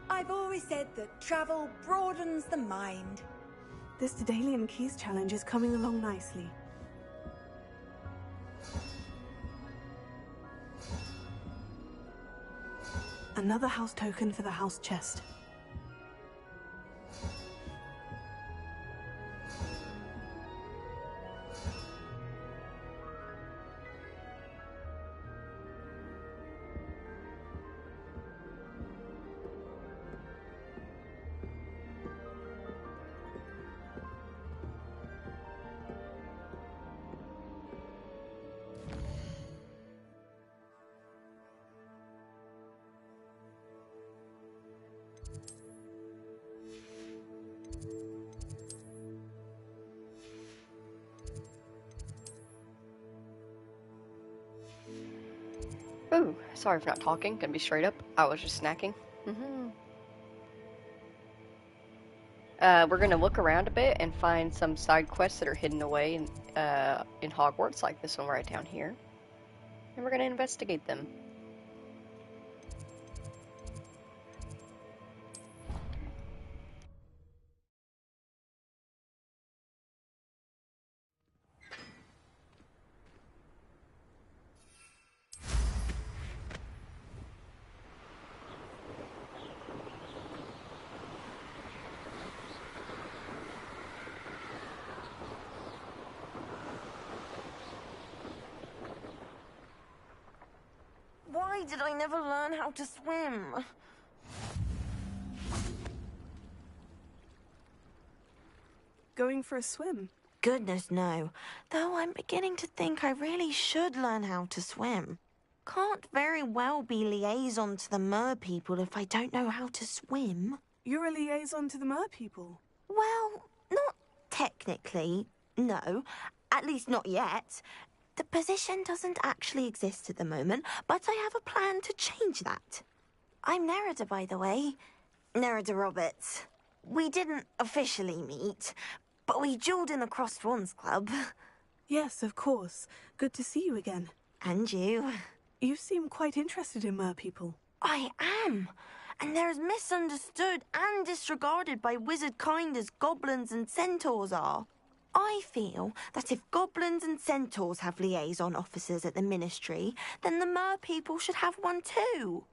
I've always said that travel broadens the mind. This Daedalian Keys challenge is coming along nicely. Another house token for the house chest. Ooh, sorry for not talking. Gonna be straight up. I was just snacking. We're gonna look around a bit and find some side quests that are hidden away in Hogwarts, like this one right down here. And we're gonna investigate them. Why did I never learn how to swim? Going for a swim? Goodness, no. Though I'm beginning to think I really should learn how to swim. can't very well be liaison to the mer people if I don't know how to swim. You're a liaison to the mer people? Well, not technically, no. At least not yet. The position doesn't actually exist at the moment, but I have a plan to change that. I'm Nerida, by the way. Nerida Roberts. We didn't officially meet, but we duelled in the Crossed Swans Club. Yes, of course. Good to see you again. And you. You seem quite interested in mer people. I am. And they're as misunderstood and disregarded by wizard kind as goblins and centaurs are. I feel that if goblins and centaurs have liaison officers at the Ministry, then the mer people should have one too.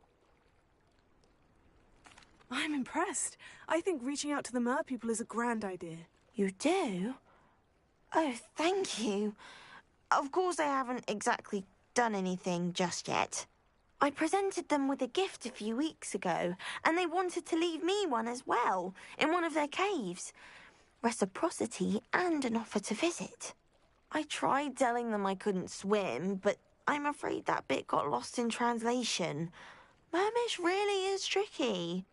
I'm impressed. I think reaching out to the mer people is a grand idea. You do? Oh, thank you. Of course I haven't exactly done anything just yet. I presented them with a gift a few weeks ago, and they wanted to leave me one as well, in one of their caves. Reciprocity and an offer to visit. I tried telling them I couldn't swim, but I'm afraid that bit got lost in translation. Mermish really is tricky.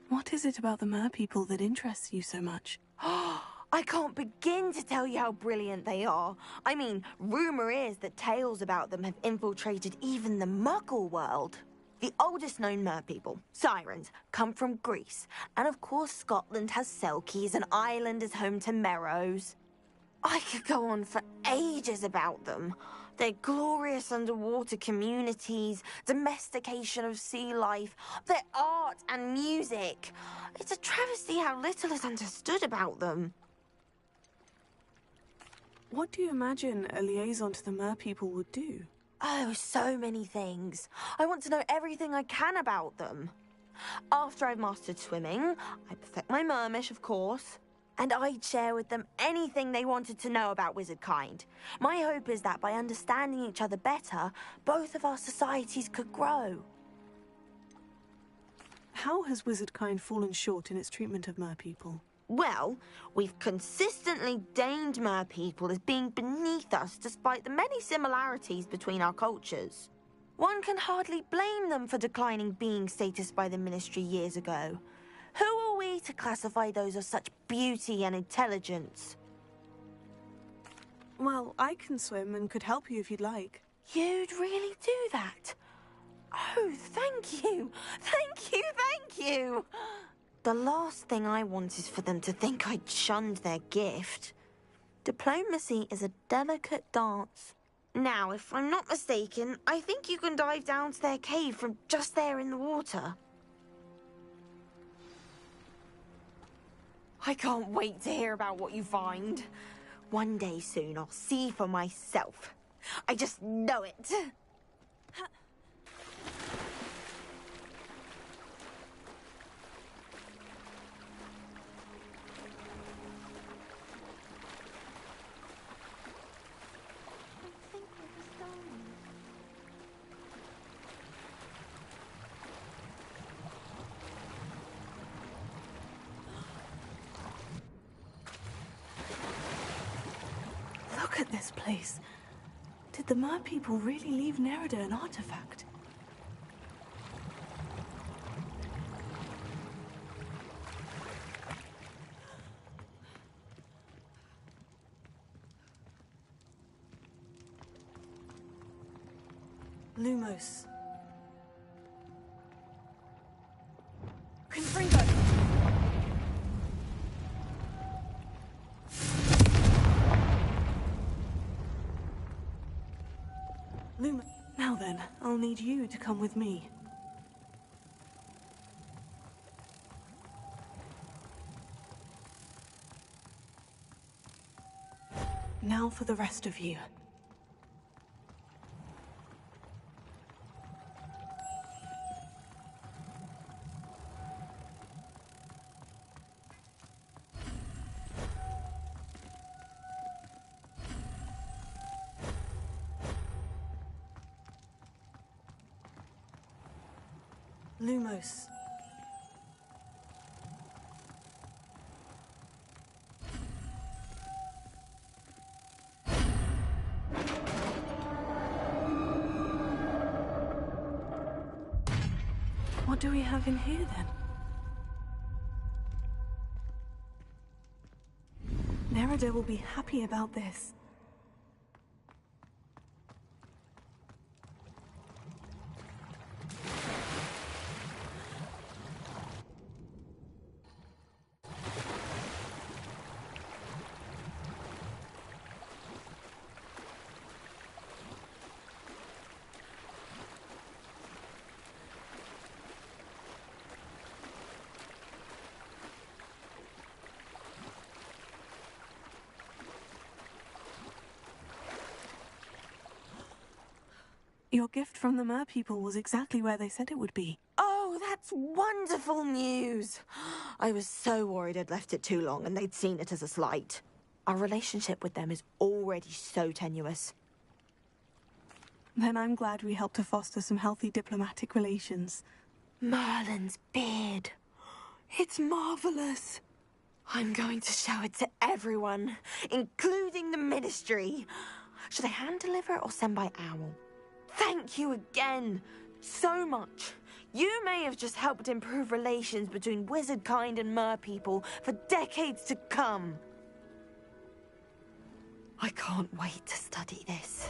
What is it about the mer people that interests you so much? I can't begin to tell you how brilliant they are. I mean, rumour is that tales about them have infiltrated even the Muggle world. The oldest known mer people, sirens, come from Greece. And of course Scotland has Selkies and Ireland is home to Merrows. I could go on for ages about them. Their glorious underwater communities, domestication of sea life, their art and music. It's a travesty how little is understood about them. What do you imagine a liaison to the mer people would do? Oh, so many things. I want to know everything I can about them. After I've mastered swimming, I perfect my mermish, of course, and I'd share with them anything they wanted to know about wizard kind. My hope is that by understanding each other better, both of our societies could grow. How has wizard kind fallen short in its treatment of mer people? Well, we've consistently deigned mer people as being beneath us despite the many similarities between our cultures. One can hardly blame them for declining being status by the Ministry years ago. Who are we to classify those of such beauty and intelligence? Well, I can swim and could help you if you'd like. You'd really do that? Oh, thank you! Thank you, thank you! The last thing I want is for them to think I'd shunned their gift. Diplomacy is a delicate dance. Now, if I'm not mistaken, I think you can dive down to their cave from just there in the water. I can't wait to hear about what you find. One day soon, I'll see for myself. I just know it. Look at this place. Did the mer people really leave Nerida an artifact? Lumos. Confringo! Luma. Now then, I'll need you to come with me. Now for the rest of you. Lumos. do we have in here, then? Nerida will be happy about this. Your gift from the Merpeople was exactly where they said it would be. Oh, that's wonderful news! I was so worried I'd left it too long and they'd seen it as a slight. Our relationship with them is already so tenuous. Then I'm glad we helped to foster some healthy diplomatic relations. Merlin's beard. It's marvelous. I'm going to show it to everyone, including the Ministry. Should I hand deliver it or send by owl? Thank you again, so much. You may have just helped improve relations between wizard kind and merpeople for decades to come. I can't wait to study this.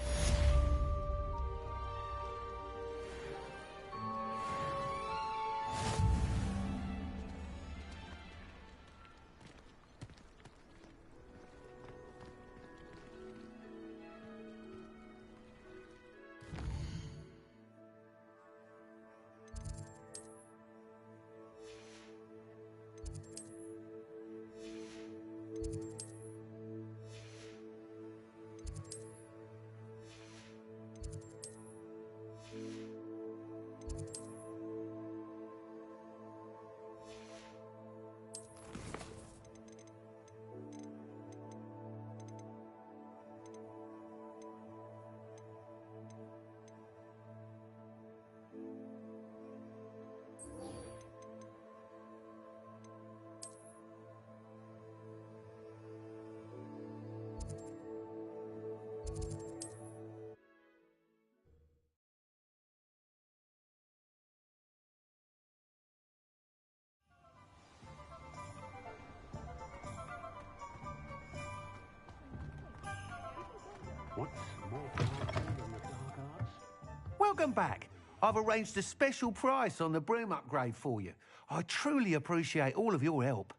Welcome back. I've arranged a special price on the broom upgrade for you. I truly appreciate all of your help.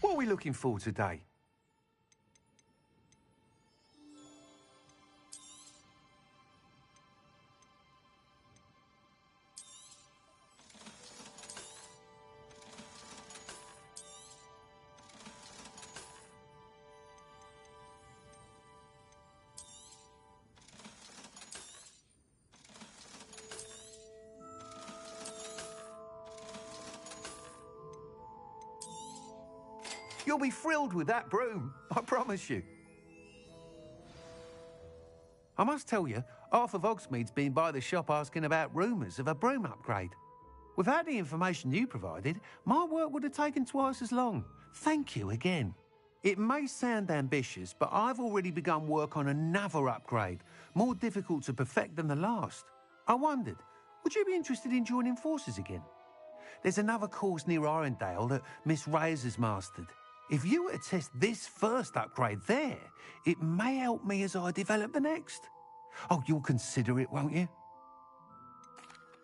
What are we looking for today? You'll be thrilled with that broom, I promise you. I must tell you, Arthur Vogsmeade's been by the shop asking about rumours of a broom upgrade. Without the information you provided, my work would have taken twice as long. Thank you again. It may sound ambitious, but I've already begun work on another upgrade, more difficult to perfect than the last. I wondered, would you be interested in joining forces again? There's another course near Arendale that Miss Reyes has mastered. If you were to test this first upgrade there, it may help me as I develop the next. Oh, you'll consider it, won't you?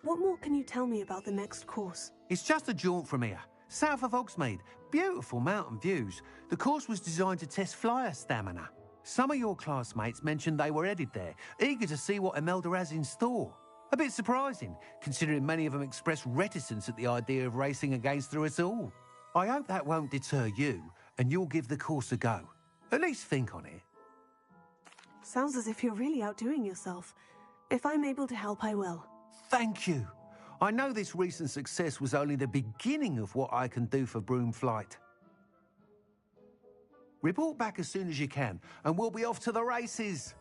What more can you tell me about the next course? It's just a jaunt from here, south of Hogsmeade. Beautiful mountain views. The course was designed to test flyer stamina. Some of your classmates mentioned they were headed there, eager to see what Imelda has in store. A bit surprising, considering many of them expressed reticence at the idea of racing against her at all. I hope that won't deter you, and you'll give the course a go. At least think on it. Sounds as if you're really outdoing yourself. If I'm able to help, I will. Thank you. I know this recent success was only the beginning of what I can do for broom flight. Report back as soon as you can, and we'll be off to the races.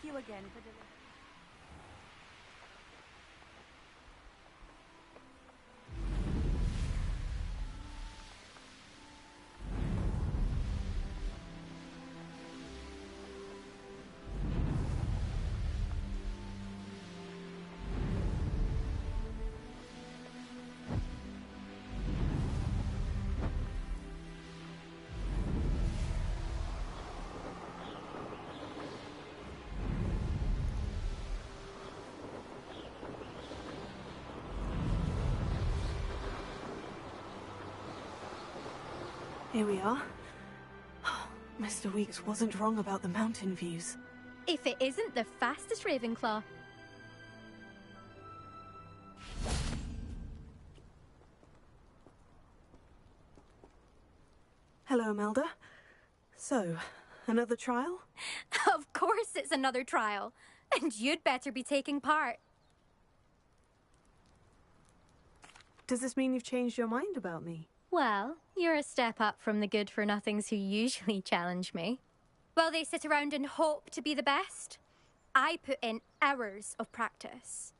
you again for delivering. Here we are. Mr. Weeks wasn't wrong about the mountain views. If it isn't the fastest Ravenclaw. Hello, Imelda. So, another trial? Of course it's another trial. And you'd better be taking part. Does this mean you've changed your mind about me? Well, you're a step up from the good-for-nothings who usually challenge me. While they sit around and hope to be the best, I put in hours of practice.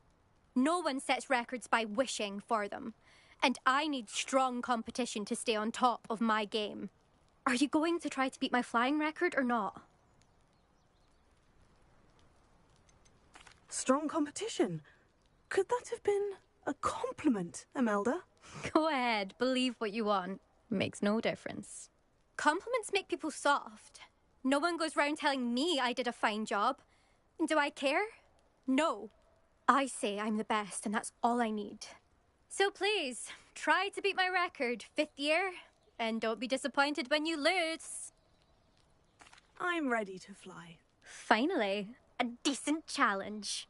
No one sets records by wishing for them, and I need strong competition to stay on top of my game. Are you going to try to beat my flying record or not? Strong competition? Could that have been a compliment, Imelda? Go ahead, believe what you want. Makes no difference. Compliments make people soft. No one goes round telling me I did a fine job. And do I care? No. I say I'm the best, and that's all I need. So please, try to beat my record, 5th year, and don't be disappointed when you lose. I'm ready to fly. Finally, a decent challenge.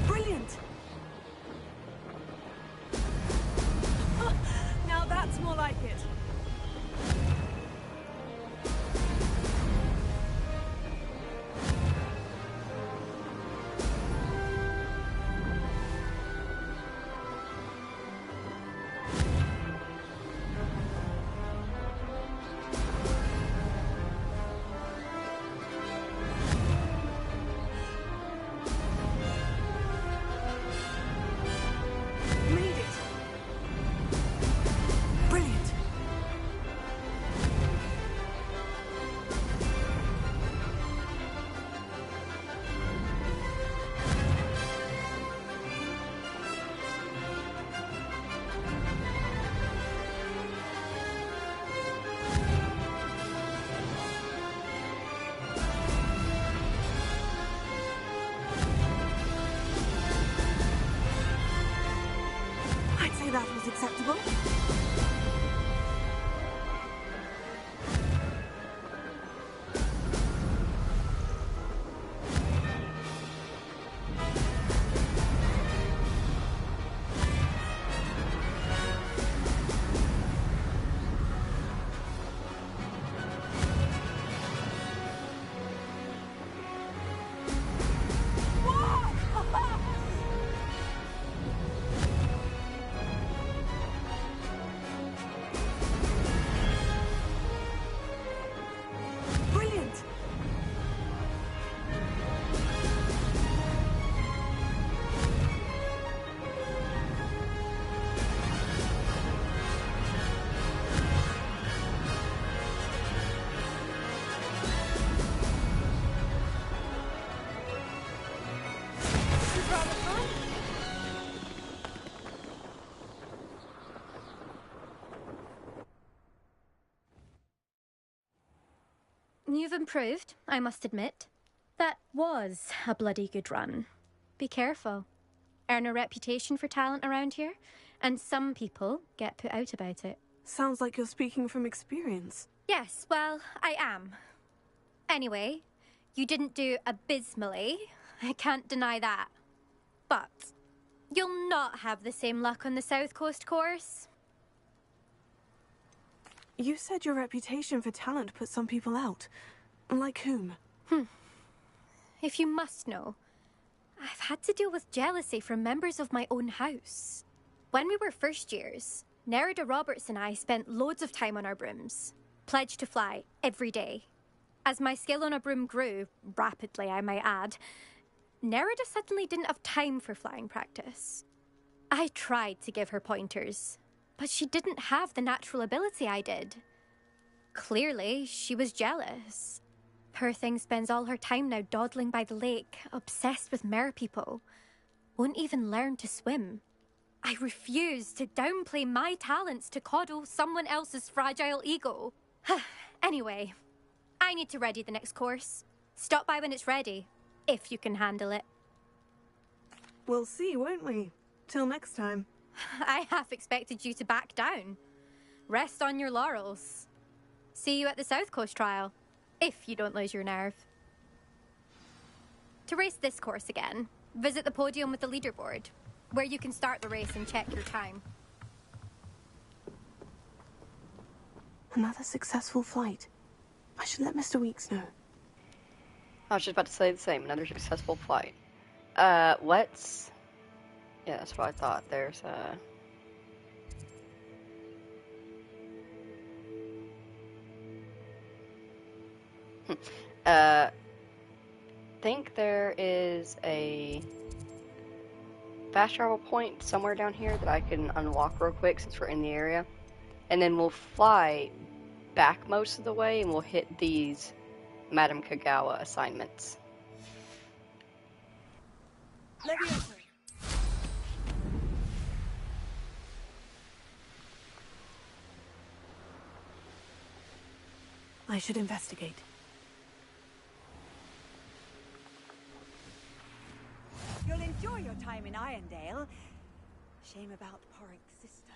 Brilliant! Now that's more like it. I'd say that was acceptable. Brilliant! You've improved, I must admit. That was a bloody good run. Be careful. Earn a reputation for talent around here, and some people get put out about it. Sounds like you're speaking from experience. Yes, well, I am. Anyway, you didn't do abysmally. I can't deny that. But you'll not have the same luck on the South Coast course. You said your reputation for talent put some people out. Like whom? if you must know, I've had to deal with jealousy from members of my own house. When we were first years, Nerida Roberts and I spent loads of time on our brooms, pledged to fly every day. As my skill on a broom grew, rapidly I might add, Nerida suddenly didn't have time for flying practice. I tried to give her pointers, but she didn't have the natural ability I did. Clearly, she was jealous. Poor thing spends all her time now dawdling by the lake, obsessed with merpeople. Won't even learn to swim. I refuse to downplay my talents to coddle someone else's fragile ego. Anyway, I need to ready the next course. Stop by when it's ready, if you can handle it. We'll see, won't we? Till next time. I half expected you to back down. Rest on your laurels. See you at the South Coast trial, if you don't lose your nerve. To race this course again, visit the podium with the leaderboard, where you can start the race and check your time. Another successful flight. I should let Mr. Weeks know. I was just about to say the same. Another successful flight. Let's... Yeah, that's what I thought. There's, think there is a fast travel point somewhere down here that I can unlock real quick since we're in the area. And then we'll fly back most of the way and we'll hit these Madame Kagawa assignments. Leviosa. I should investigate. You'll enjoy your time in Irondale. Shame about Porrick's sister.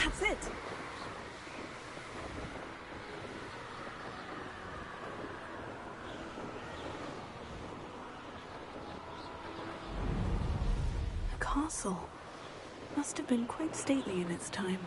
That's it! A castle. Must have been quite stately in its time.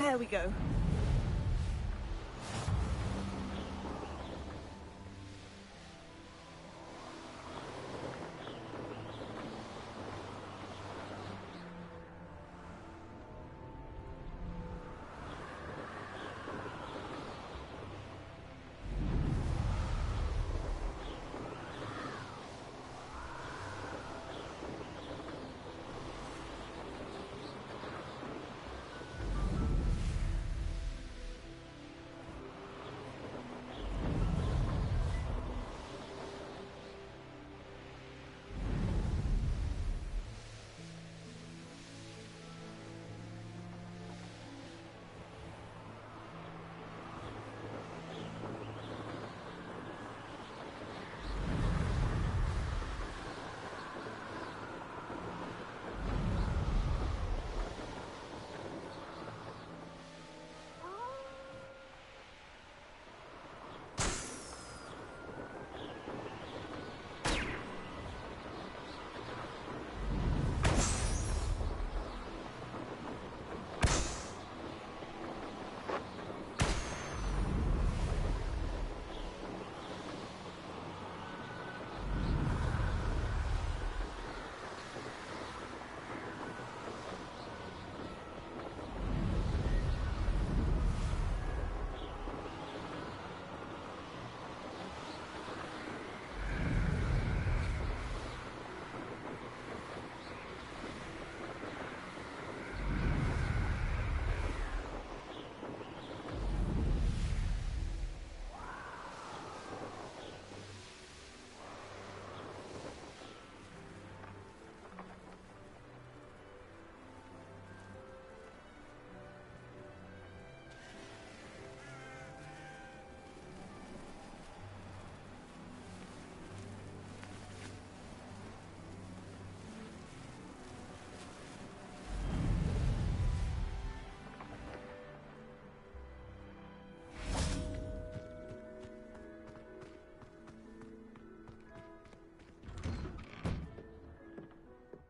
There we go.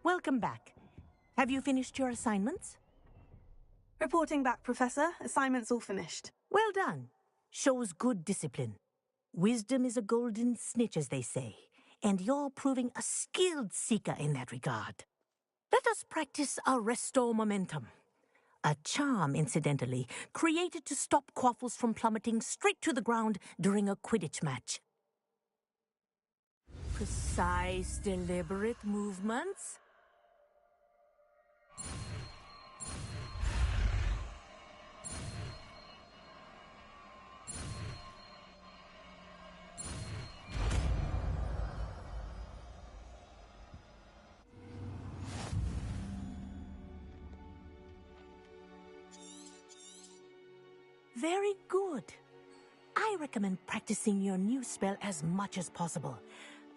Welcome back. Have you finished your assignments? Reporting back, Professor. Assignment's all finished. Well done. Shows good discipline. Wisdom is a golden snitch, as they say, and you're proving a skilled seeker in that regard. Let us practice arresto momentum. A charm, incidentally, created to stop quaffles from plummeting straight to the ground during a Quidditch match. Precise, deliberate movements. Very good. I recommend practicing your new spell as much as possible,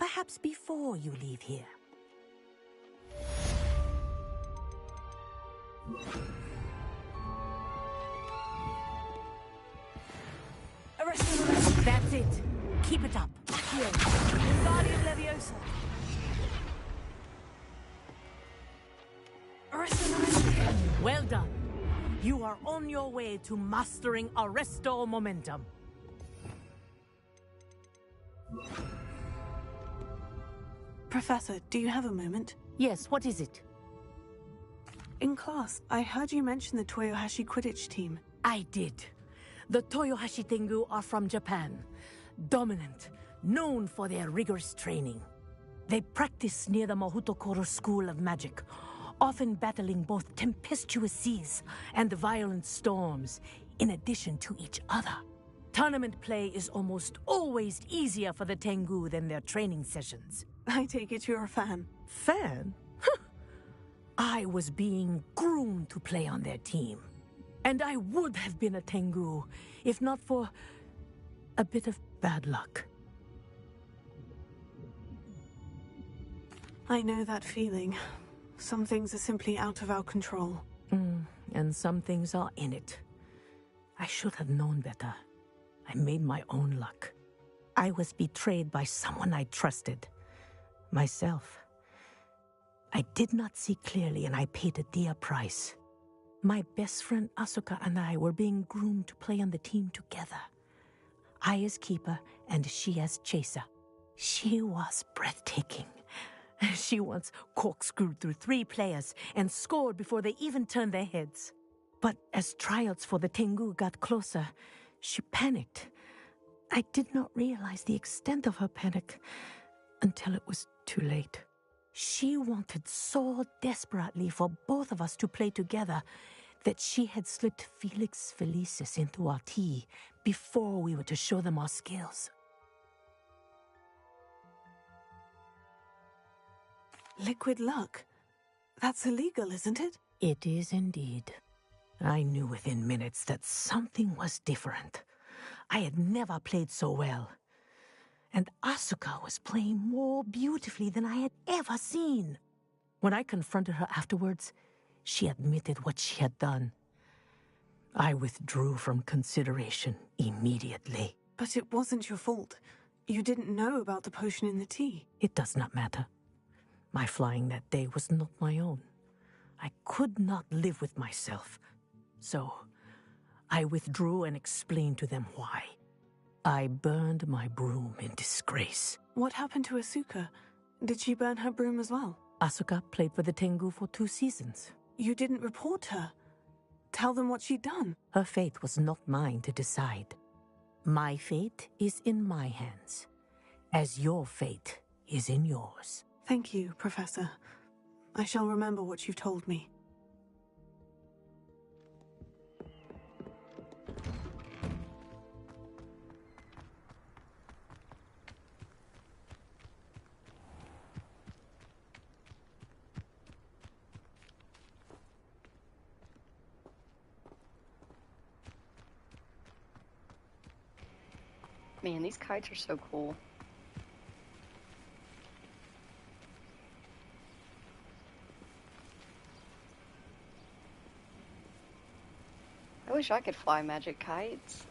perhaps before you leave here. That's it. Keep it up. Accio. Guardian Leviosa. Well done. You are on your way to mastering arresto momentum. Professor, do you have a moment? Yes, what is it? In class, I heard you mention the Toyohashi Quidditch team. I did. The Toyohashi Tengu are from Japan. Dominant, known for their rigorous training. They practice near the Mahutokoro School of Magic, often battling both tempestuous seas and violent storms, in addition to each other. Tournament play is almost always easier for the Tengu than their training sessions. I take it you're a fan. Fan? I was being groomed to play on their team. And I would have been a Tengu, if not for a bit of bad luck. I know that feeling. Some things are simply out of our control. And some things are in it. I should have known better. I made my own luck. I was betrayed by someone I trusted. Myself. I did not see clearly, and I paid a dear price. My best friend Asuka and I were being groomed to play on the team together. I as keeper and she as chaser. She was breathtaking. She once corkscrewed through 3 players and scored before they even turned their heads. But as tryouts for the Tengu got closer, she panicked. I did not realize the extent of her panic until it was too late. She wanted so desperately for both of us to play together that she had slipped Felix Felicis into our tea before we were to show them our skills. Liquid luck? That's illegal, isn't it? It is indeed. I knew within minutes that something was different. I had never played so well. And Asuka was playing more beautifully than I had ever seen. When I confronted her afterwards, she admitted what she had done. I withdrew from consideration immediately. But it wasn't your fault. You didn't know about the potion in the tea. It does not matter. My flying that day was not my own. I could not live with myself. So, I withdrew and explained to them why. I burned my broom in disgrace. What happened to Asuka? Did she burn her broom as well? Asuka played for the Tengu for 2 seasons. You didn't report her. Tell them what she'd done. Her fate was not mine to decide. My fate is in my hands, as your fate is in yours. Thank you, Professor. I shall remember what you've told me. Man, these kites are so cool. I wish I could fly magic kites.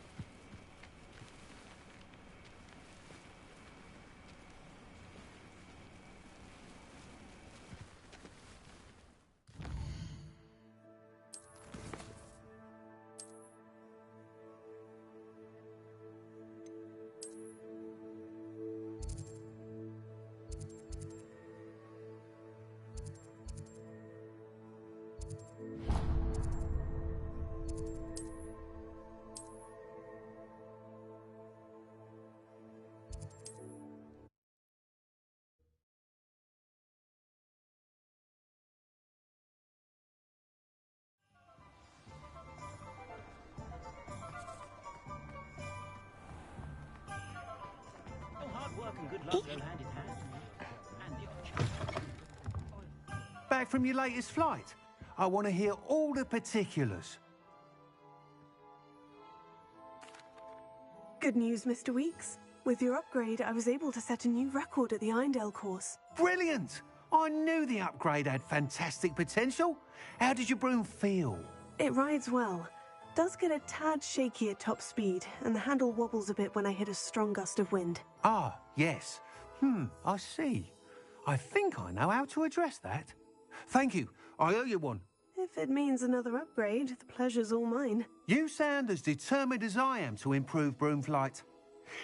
Back from your latest flight? I want to hear all the particulars. Good news, Mr. Weeks. With your upgrade, I was able to set a new record at the Irondale course. Brilliant! I knew the upgrade had fantastic potential. How did your broom feel? It rides well. Does get a tad shaky at top speed, and the handle wobbles a bit when I hit a strong gust of wind. Ah, yes. I see. I think I know how to address that. Thank you. I owe you one. If it means another upgrade, the pleasure's all mine. You sound as determined as I am to improve broom flight.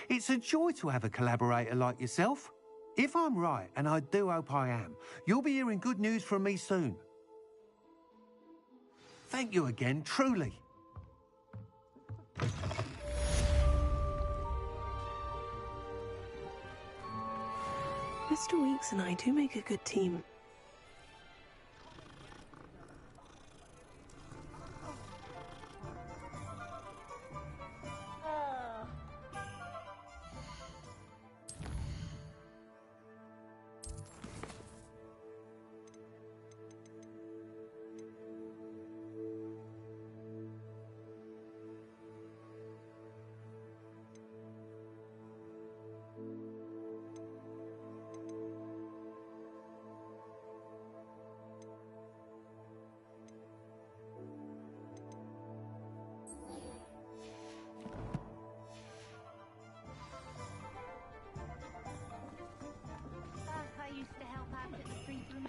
It's a joy to have a collaborator like yourself. If I'm right, and I do hope I am, you'll be hearing good news from me soon. Thank you again, truly. Mr. Weeks and I do make a good team.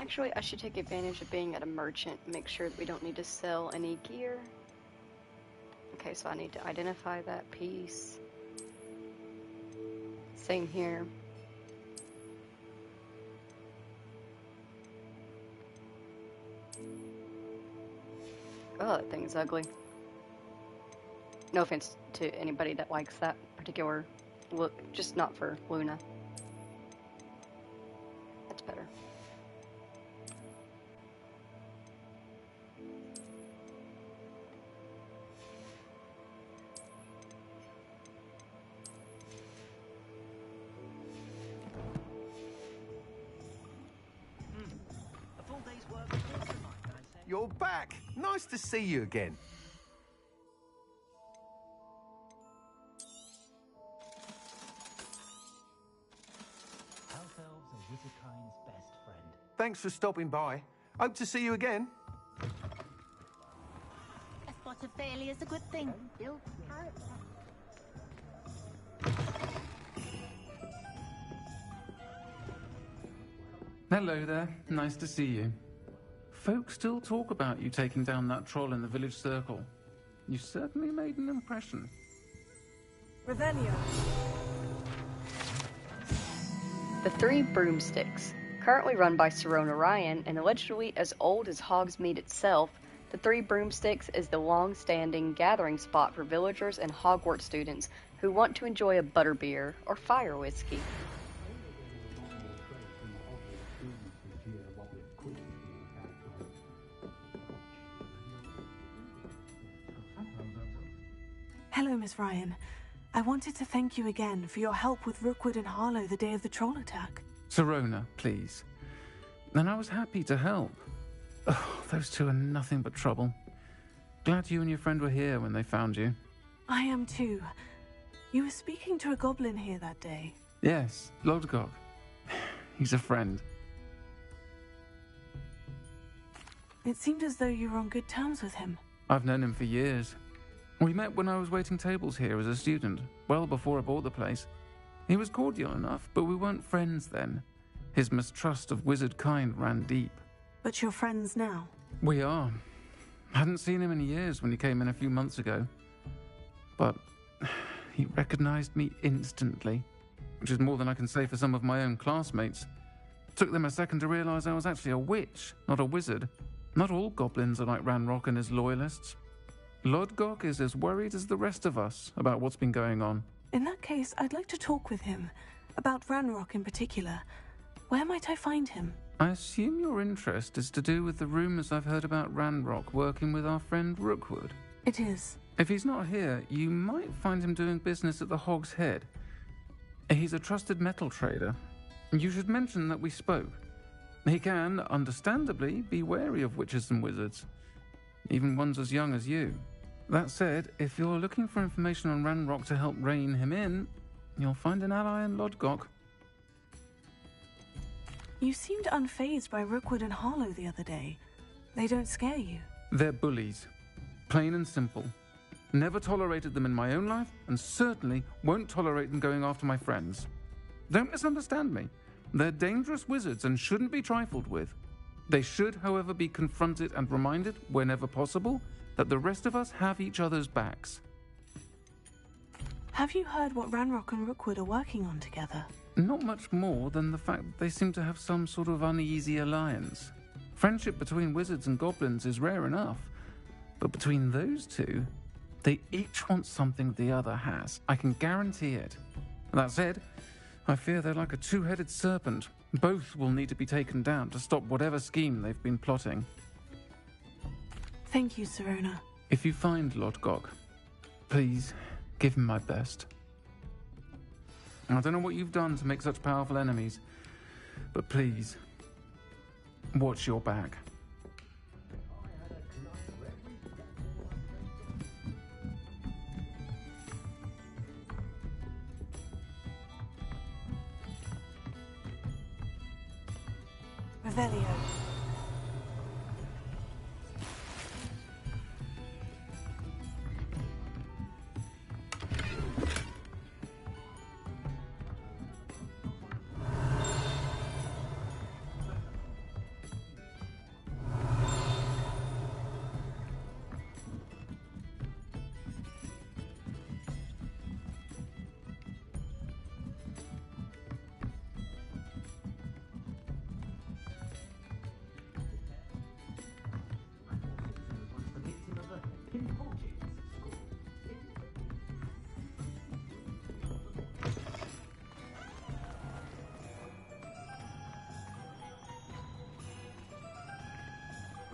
Actually, I should take advantage of being at a merchant and make sure that we don't need to sell any gear. Okay, so I need to identify that piece. Same here. Oh, that thing's ugly. No offense to anybody that likes that particular look, just not for Luna. That's better. You're back! Nice to see you again. Elf elves are Wizardkind's best friend. Thanks for stopping by. Hope to see you again. A spot of failure is a good thing. Hello there. Nice to see you. Folks still talk about you taking down that troll in the village circle. You certainly made an impression. Revelio. The Three Broomsticks. Currently run by Sirona Ryan and allegedly as old as Hogsmeade itself, the Three Broomsticks is the long-standing gathering spot for villagers and Hogwarts students who want to enjoy a butterbeer or fire whiskey. Hello, Miss Ryan. I wanted to thank you again for your help with Rookwood and Harlow the day of the troll attack. Sirona, please. And I was happy to help. Oh, those two are nothing but trouble. Glad you and your friend were here when they found you. I am too. You were speaking to a goblin here that day. Yes, Lodgok. He's a friend. It seemed as though you were on good terms with him. I've known him for years. We met when I was waiting tables here as a student, well before I bought the place. He was cordial enough, but we weren't friends then. His mistrust of Wizardkind ran deep. But you're friends now? We are. Hadn't seen him in years when he came in a few months ago. But he recognized me instantly, which is more than I can say for some of my own classmates. Took them a second to realize I was actually a witch, not a wizard. Not all goblins are like Ranrock and his loyalists. Lodgok is as worried as the rest of us about what's been going on. In that case, I'd like to talk with him. About Ranrock in particular. Where might I find him? I assume your interest is to do with the rumors I've heard about Ranrock working with our friend Rookwood. It is. If he's not here, you might find him doing business at the Hog's Head. He's a trusted metal trader. You should mention that we spoke. He can, understandably, be wary of witches and wizards. Even ones as young as you. That said, if you're looking for information on Ranrock to help rein him in, you'll find an ally in Lodgok. You seemed unfazed by Rookwood and Harlow the other day. They don't scare you. They're bullies. Plain and simple. Never tolerated them in my own life, and certainly won't tolerate them going after my friends. Don't misunderstand me. They're dangerous wizards and shouldn't be trifled with. They should, however, be confronted and reminded, whenever possible, that the rest of us have each other's backs. Have you heard what Ranrock and Rookwood are working on together? Not much more than the fact that they seem to have some sort of uneasy alliance. Friendship between wizards and goblins is rare enough, but between those two, they each want something the other has. I can guarantee it. That said, I fear they're like a two-headed serpent. Both will need to be taken down to stop whatever scheme they've been plotting. Thank you, Sirona. If you find Lodgok, please give him my best. I don't know what you've done to make such powerful enemies, but please, watch your back. Revelio.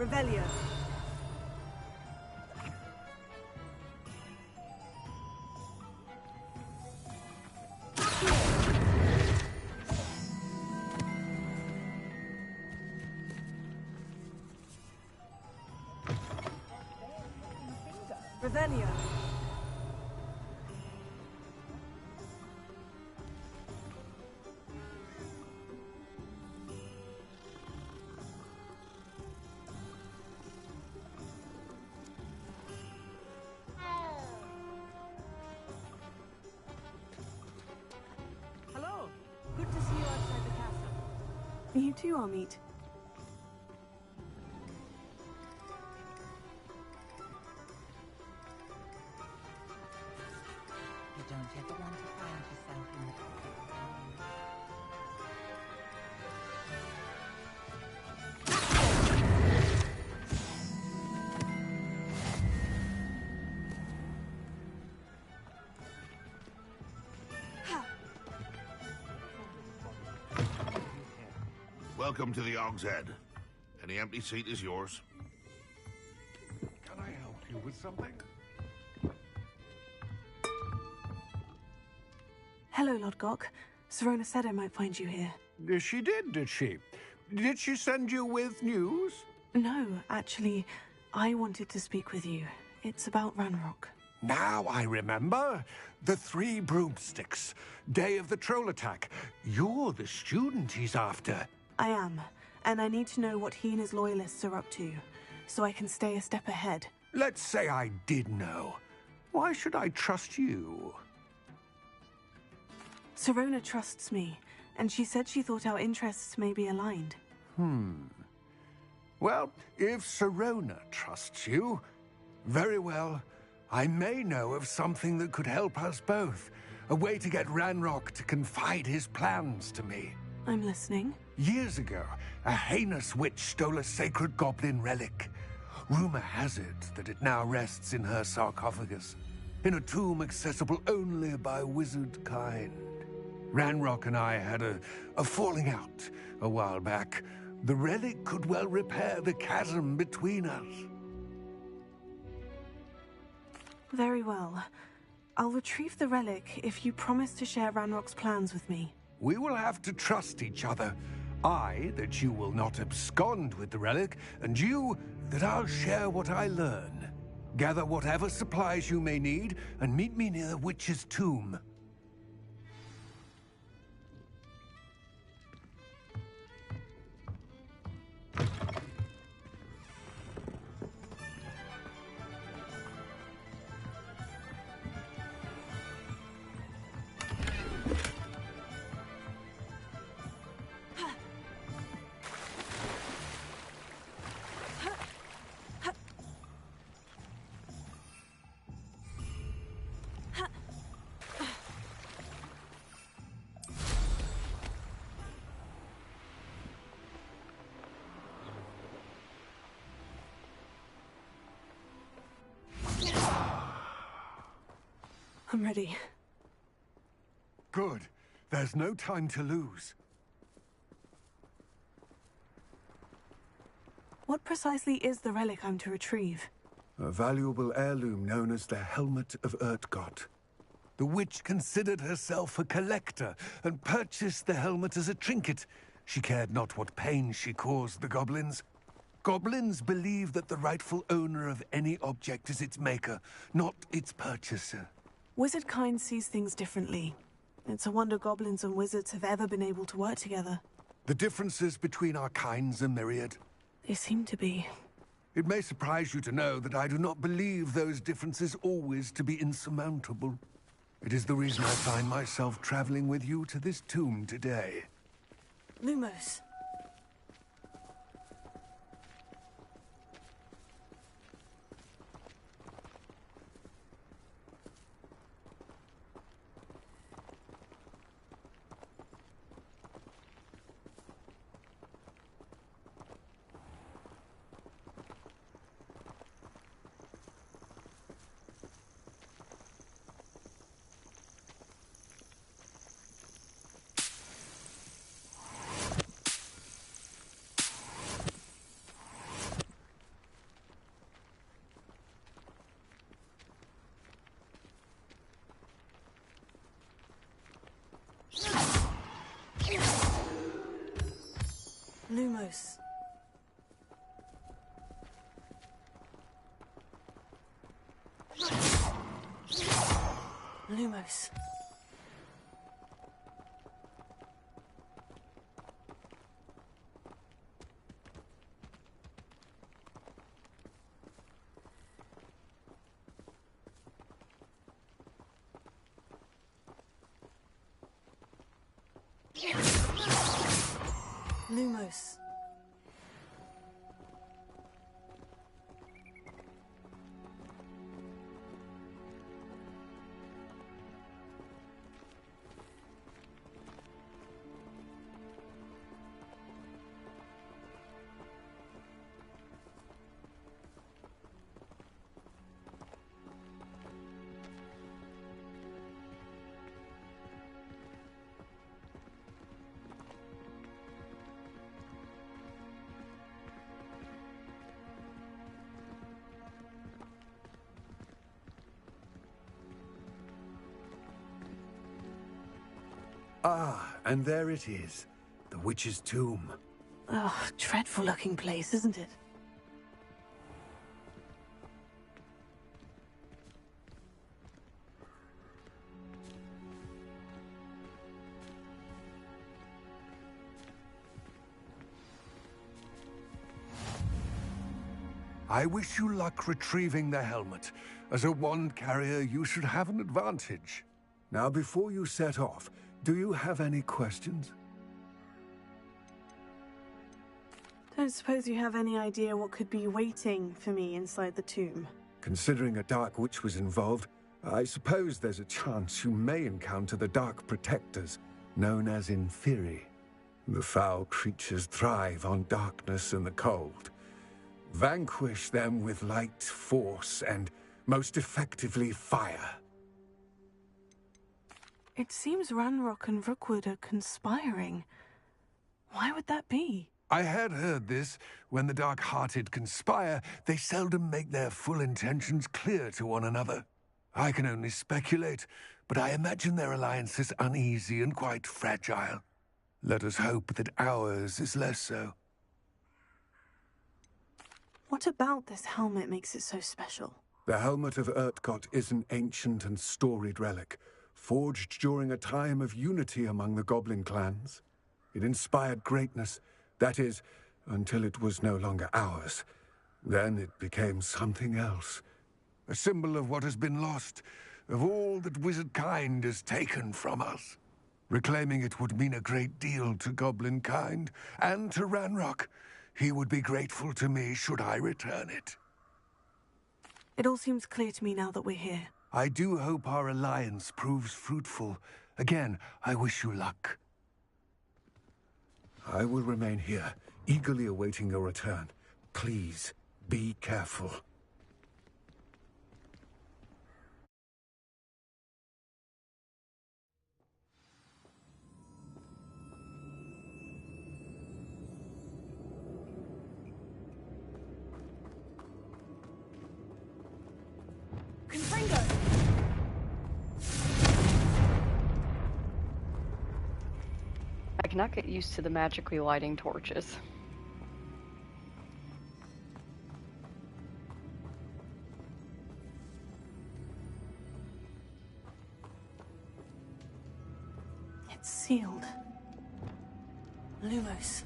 Revelio. Revelio. Hello. Good to see you outside the castle. You too, Amit. You don't ever want to find yourself in the Welcome to the Og's Head. Any empty seat is yours. Can I help you with something? Hello, Lodgok. Serona said I might find you here. She did she? Did she send you with news? No, actually, I wanted to speak with you. It's about Ranrock. Now I remember. The 3 broomsticks. Day of the troll attack. You're the student he's after. I am, and I need to know what he and his loyalists are up to, so I can stay a step ahead. Let's say I did know. Why should I trust you? Serona trusts me, and she said she thought our interests may be aligned. Well, if Serona trusts you, very well. I may know of something that could help us both. A way to get Ranrock to confide his plans to me. I'm listening. Years ago, a heinous witch stole a sacred goblin relic. Rumor has it that it now rests in her sarcophagus, in a tomb accessible only by wizard kind. Ranrock and I had a falling out a while back. The relic could well repair the chasm between us. Very well. I'll retrieve the relic if you promise to share Ranrock's plans with me. We will have to trust each other. I, that you will not abscond with the relic, and you, that I'll share what I learn. Gather whatever supplies you may need, and meet me near the witch's tomb. I'm ready. Good. There's no time to lose. What precisely is the relic I'm to retrieve? A valuable heirloom known as the Helmet of Urtgott. The witch considered herself a collector and purchased the helmet as a trinket. She cared not what pain she caused the goblins. Goblins believe that the rightful owner of any object is its maker, not its purchaser. Wizard kind sees things differently. It's a wonder goblins and wizards have ever been able to work together. The differences between our kinds are myriad. They seem to be. It may surprise you to know that I do not believe those differences always to be insurmountable. It is the reason I find myself traveling with you to this tomb today. Lumos. Lumos. Lumos. Lumos. Ah, and there it is. The witch's tomb. Oh, dreadful looking place, isn't it? I wish you luck retrieving the helmet. As a wand carrier, you should have an advantage. Now, before you set off, do you have any questions? Don't suppose you have any idea what could be waiting for me inside the tomb? Considering a dark witch was involved, I suppose there's a chance you may encounter the Dark Protectors, known as Inferi. The foul creatures thrive on darkness and the cold. Vanquish them with light, force, and most effectively fire. It seems Ranrock and Rookwood are conspiring. Why would that be? I had heard this. When the dark-hearted conspire, they seldom make their full intentions clear to one another. I can only speculate, but I imagine their alliance is uneasy and quite fragile. Let us hope that ours is less so. What about this helmet makes it so special? The helmet of Urtkot is an ancient and storied relic, forged during a time of unity among the goblin clans. It inspired greatness, that is, until it was no longer ours. Then it became something else. A symbol of what has been lost, of all that wizard kind has taken from us. Reclaiming it would mean a great deal to goblin kind, and to Ranrock. He would be grateful to me should I return it. It all seems clear to me now that we're here. I do hope our alliance proves fruitful. Again, I wish you luck. I will remain here, eagerly awaiting your return. Please, be careful. I cannot get used to the magically lighting torches. It's sealed. Lumos.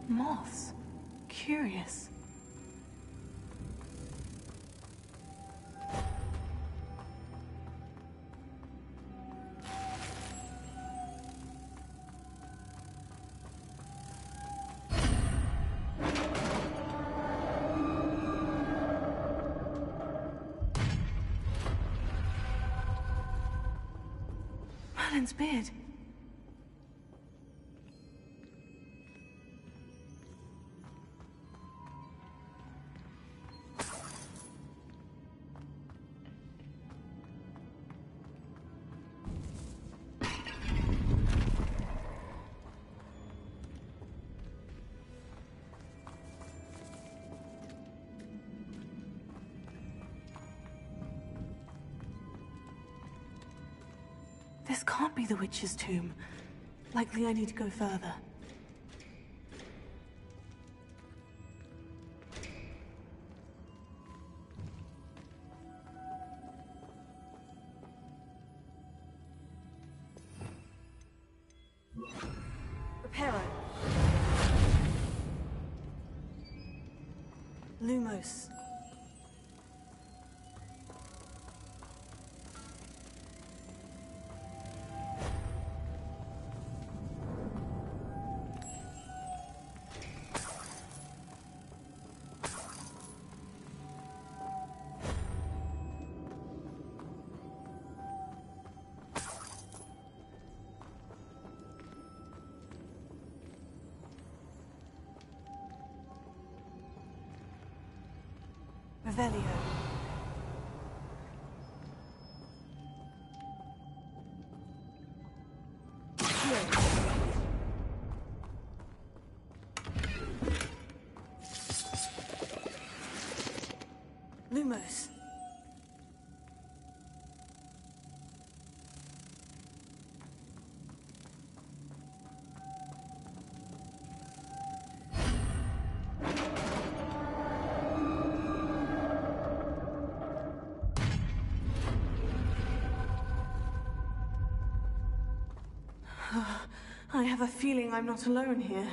Moths. Curious. Merlin's beard. This can't be the witch's tomb. Likely I need to go further. Reparo. Lumos. Revelio. Lumos. I have a feeling I'm not alone here.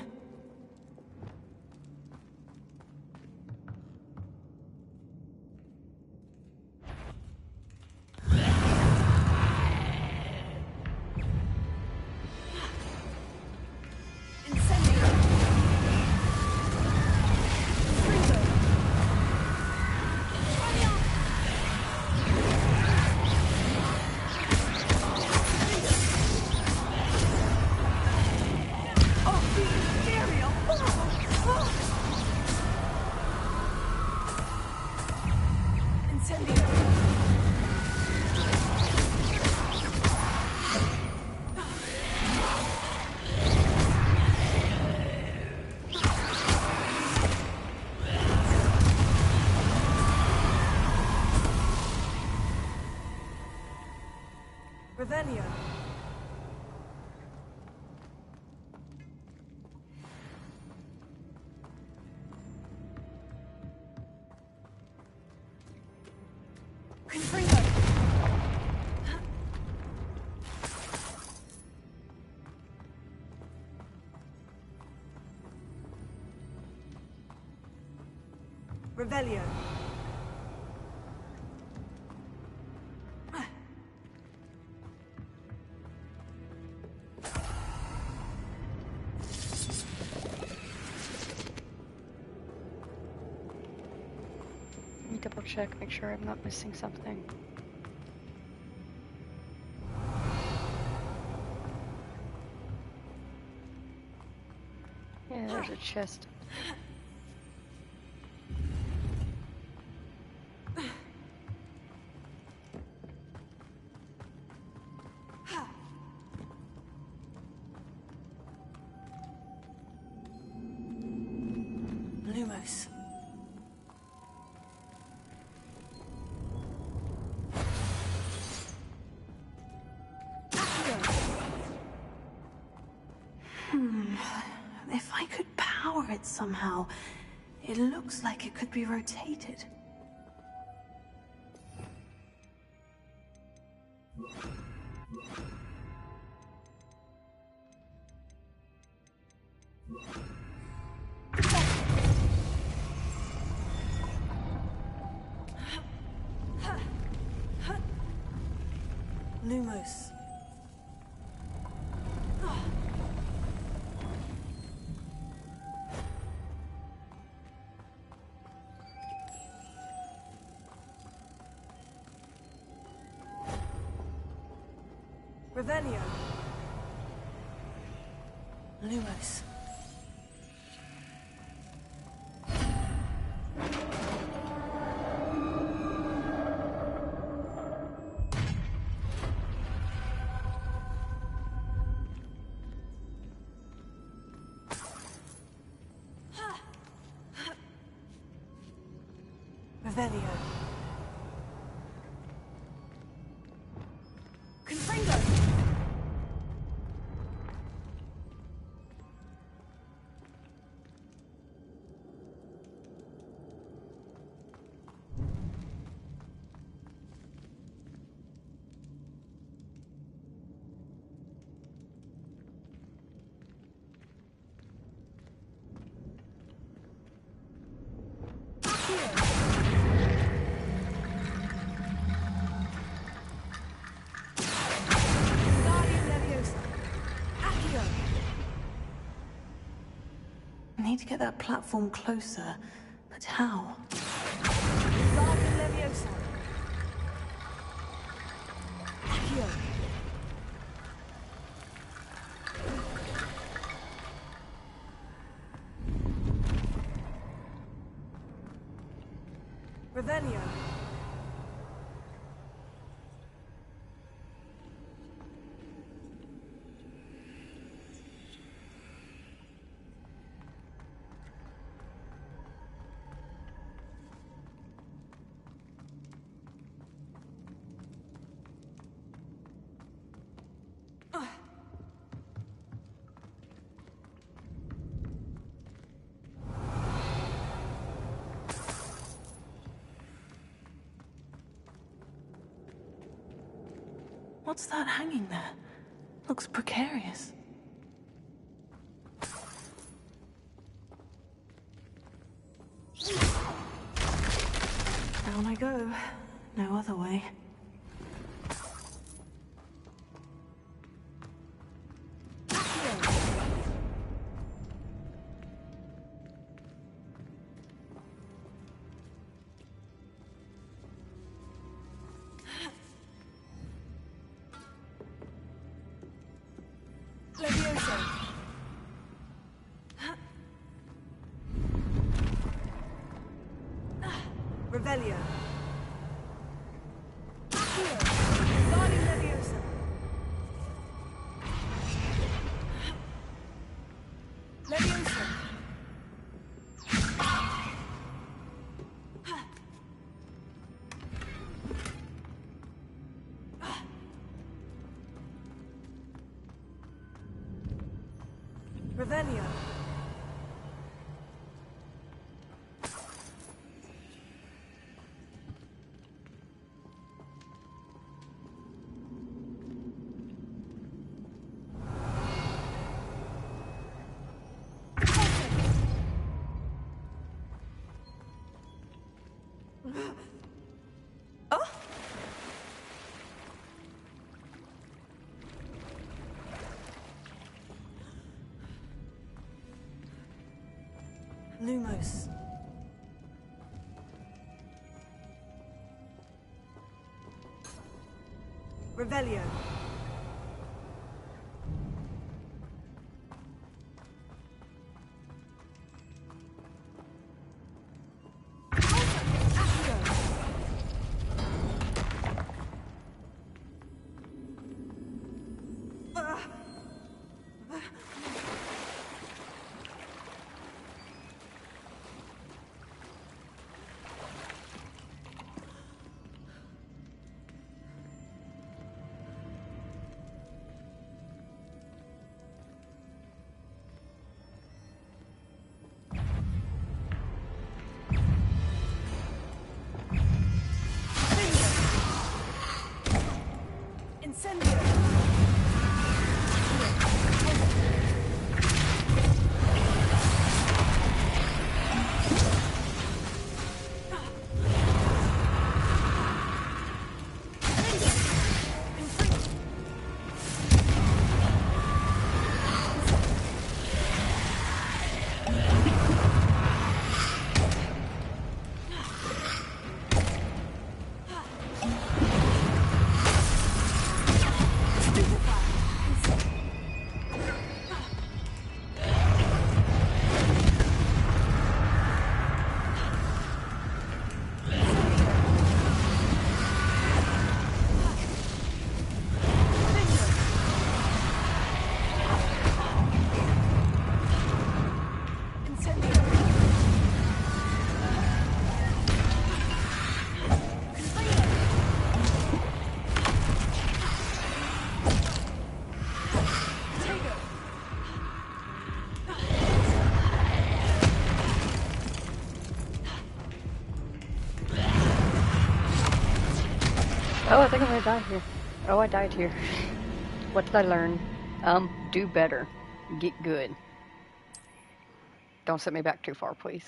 Revelio. Confringo. Revelio. Let me double check, make sure I'm not missing something. Yeah, there's a chest. Lumos. If I could power it somehow, it looks like it could be rotated. Lumos. Revelio. Lumos. Revelio. Confringo. need to get that platform closer, but how? Wingardium Leviosa. Accio. Revelio. What's that hanging there? Looks precarious. Down I go. No other way. Leviosa. Revelio. Accio. Wingardium Leviosa. Leviosa. Revelio. Lumos. Revelio. Incendio. Oh, I think I'm gonna die here. Oh, I died here. What did I learn? Do better. Get good. Don't set me back too far, please.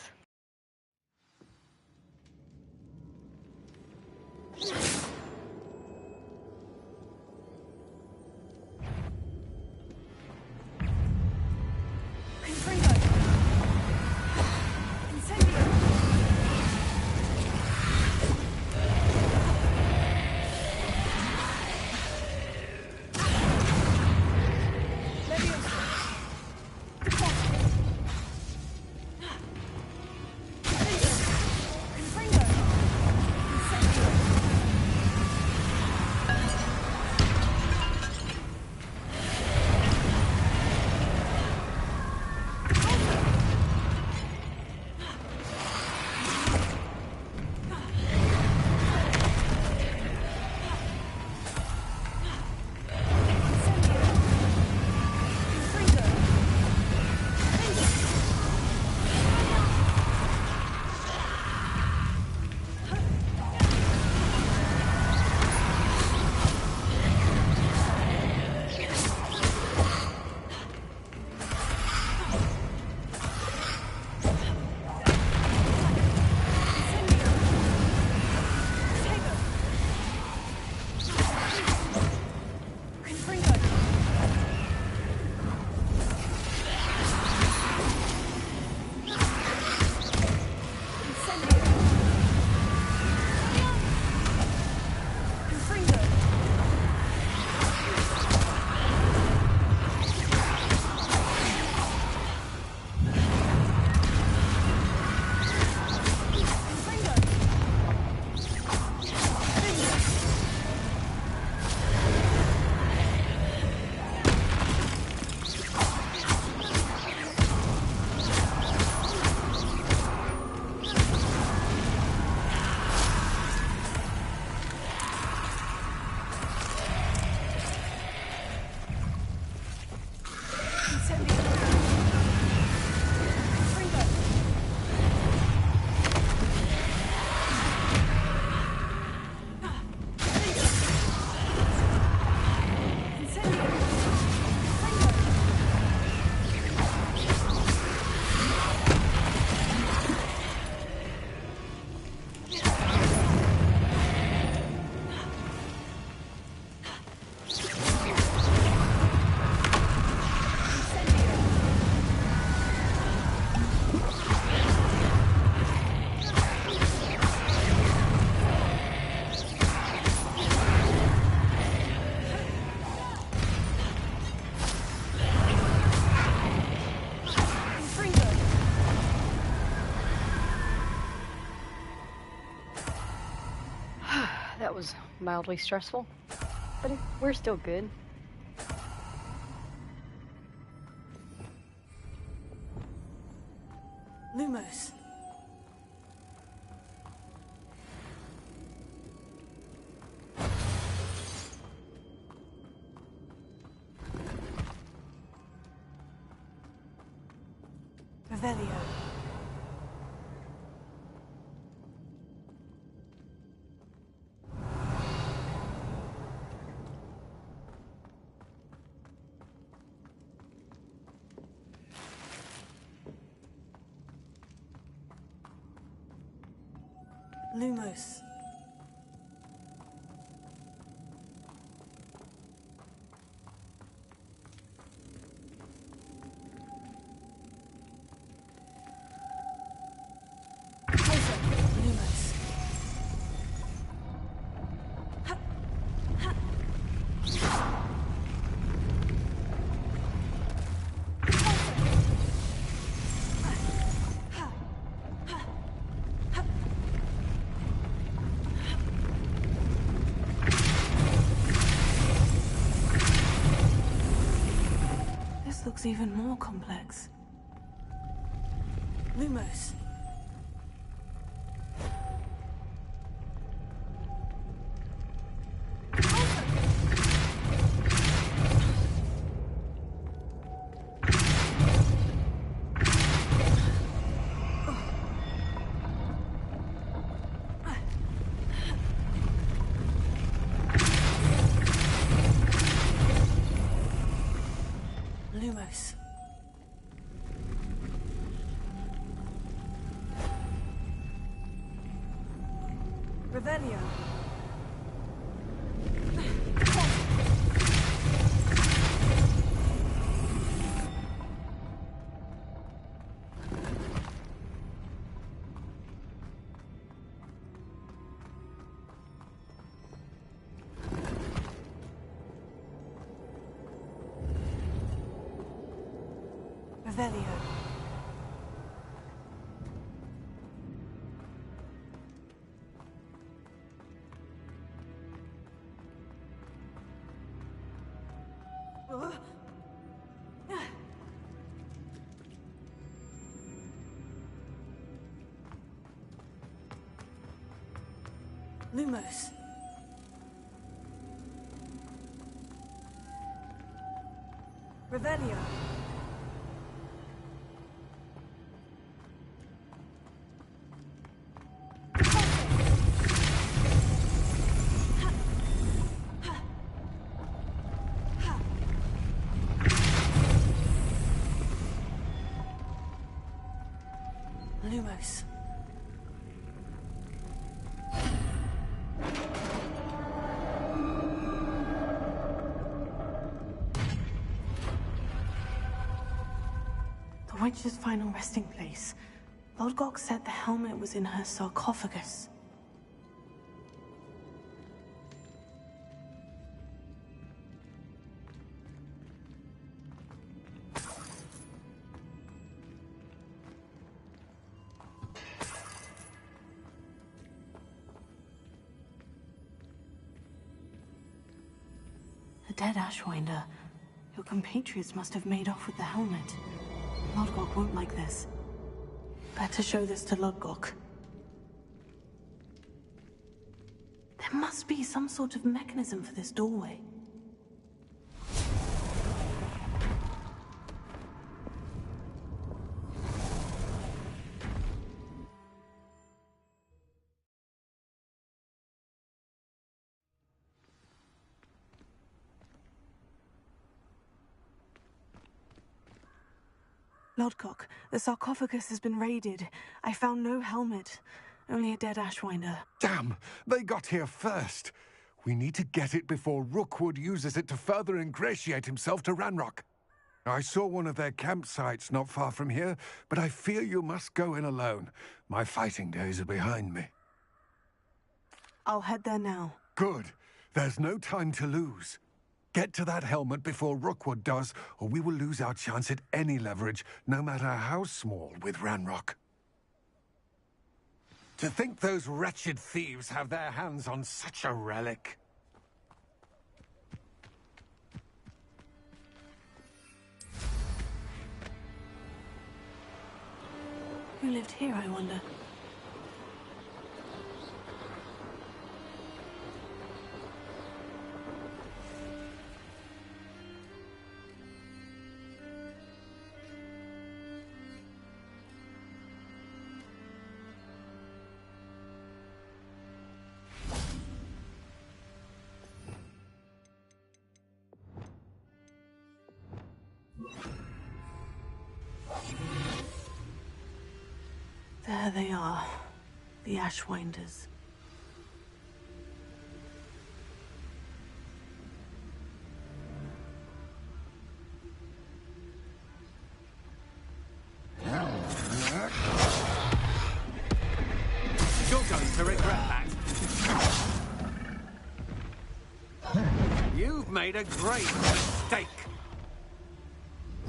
was mildly stressful, but we're still good. Lumos. Revelio. Lumos. Lumos. This looks even more complex. Lumos. Lumos. Revelio. Revelio. Lumos. Revelio. Lumos. The witch's final resting place. Lodgok said the helmet was in her sarcophagus. The dead Ashwinder. Your compatriots must have made off with the helmet. Lodgok won't like this. Better show this to Lodgok. There must be some sort of mechanism for this doorway. Lodgok, the sarcophagus has been raided. I found no helmet, only a dead Ashwinder. Damn! They got here first. We need to get it before Rookwood uses it to further ingratiate himself to Ranrock. I saw one of their campsites not far from here, but I fear you must go in alone. My fighting days are behind me. I'll head there now. Good. There's no time to lose. Get to that helmet before Rookwood does, or we will lose our chance at any leverage, no matter how small, with Ranrock. To think those wretched thieves have their hands on such a relic. Who lived here, I wonder? There they are, the Ashwinders. You're going to regret that. You've made a great mistake.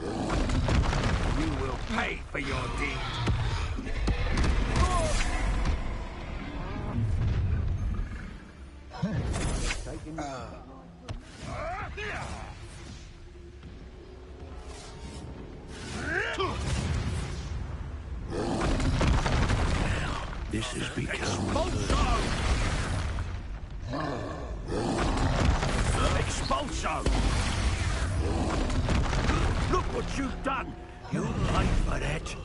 You will pay for your deed. This has become... Expulso! Look what you've done! You'll pay for that!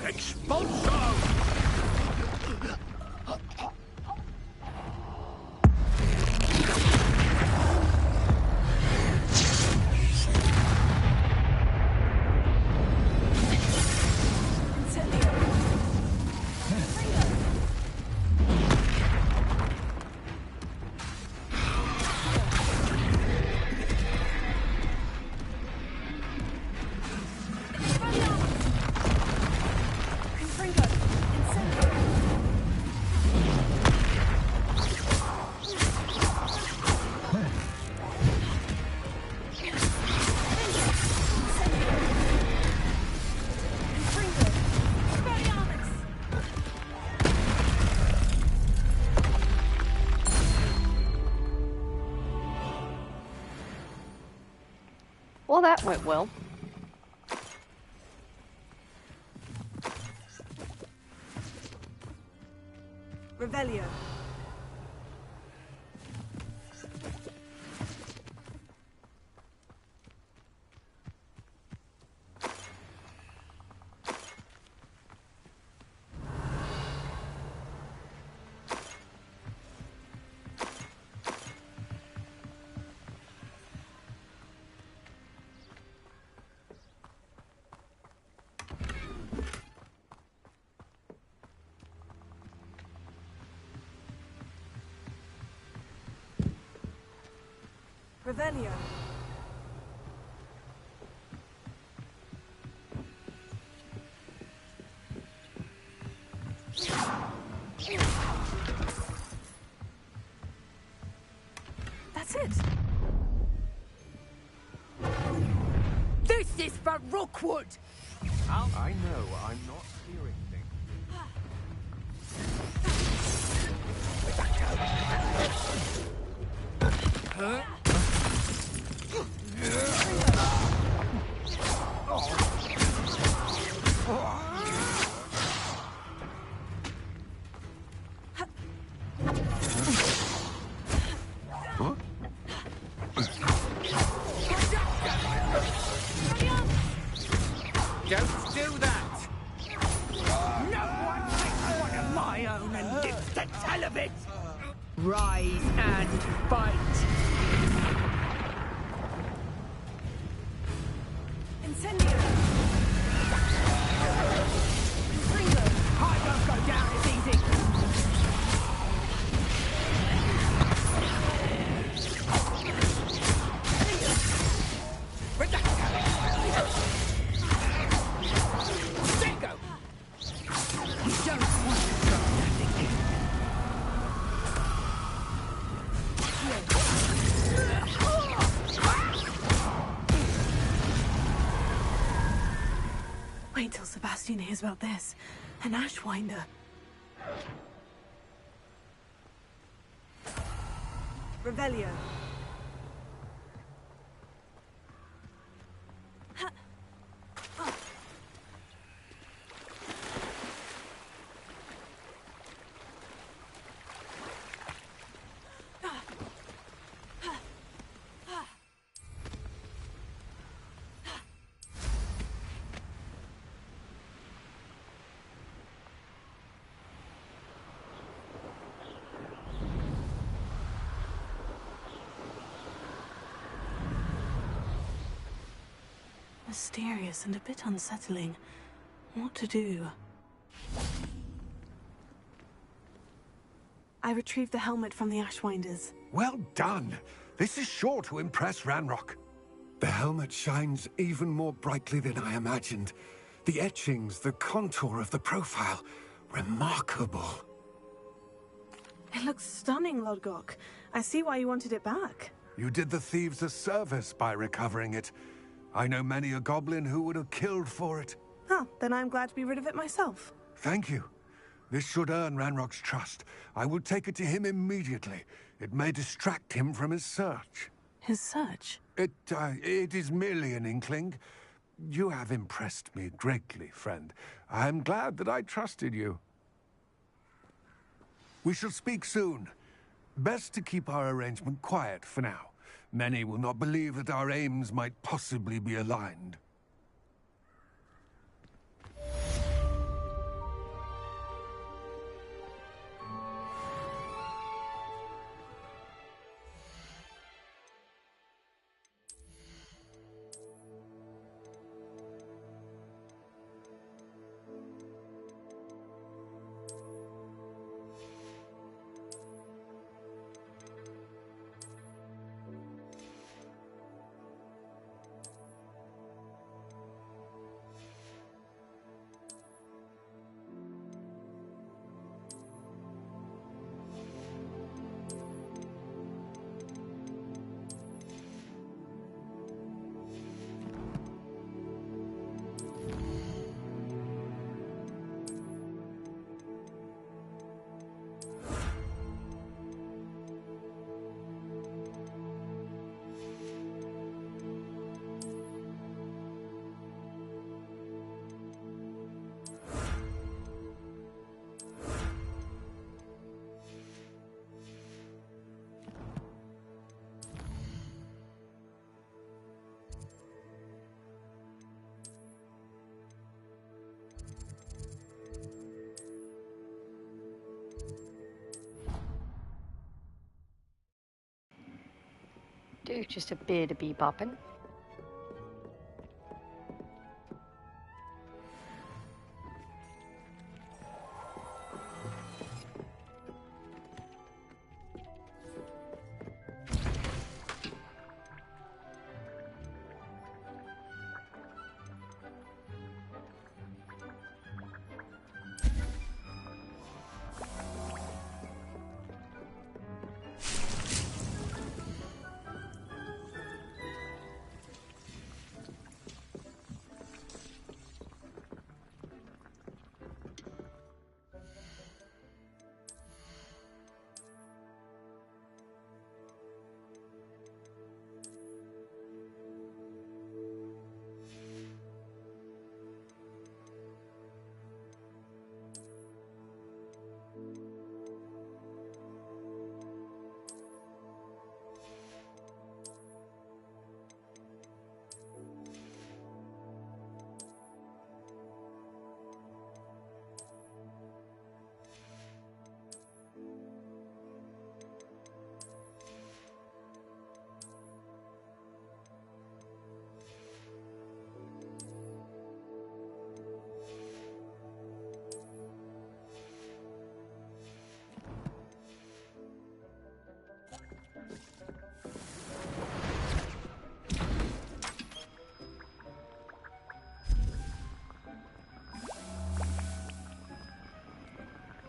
Expulso! Well, that went well. Revelio. Revelio. That's it. This is for Rookwood! I know, I'm not hearing things. Huh? Don't do that! No one takes one of my own and lives to tell of it! Rise and fight! Incendio. I don't go down as easy! wait till Sebastian hears about this. An Ashwinder. Revelio. Mysterious and a bit unsettling. What to do? I retrieved the helmet from the Ashwinders. Well done! This is sure to impress Ranrock. The helmet shines even more brightly than I imagined. The etchings, the contour of the profile. Remarkable. It looks stunning, Lodgok. I see why you wanted it back. You did the thieves a service by recovering it. I know many a goblin who would have killed for it. Oh, then I'm glad to be rid of it myself. Thank you. This should earn Ranrock's trust. I will take it to him immediately. It may distract him from his search. His search? It is merely an inkling. You have impressed me greatly, friend. I am glad that I trusted you. We shall speak soon. Best to keep our arrangement quiet for now. Many will not believe that our aims might possibly be aligned. Do just a bit of Be-Bopping.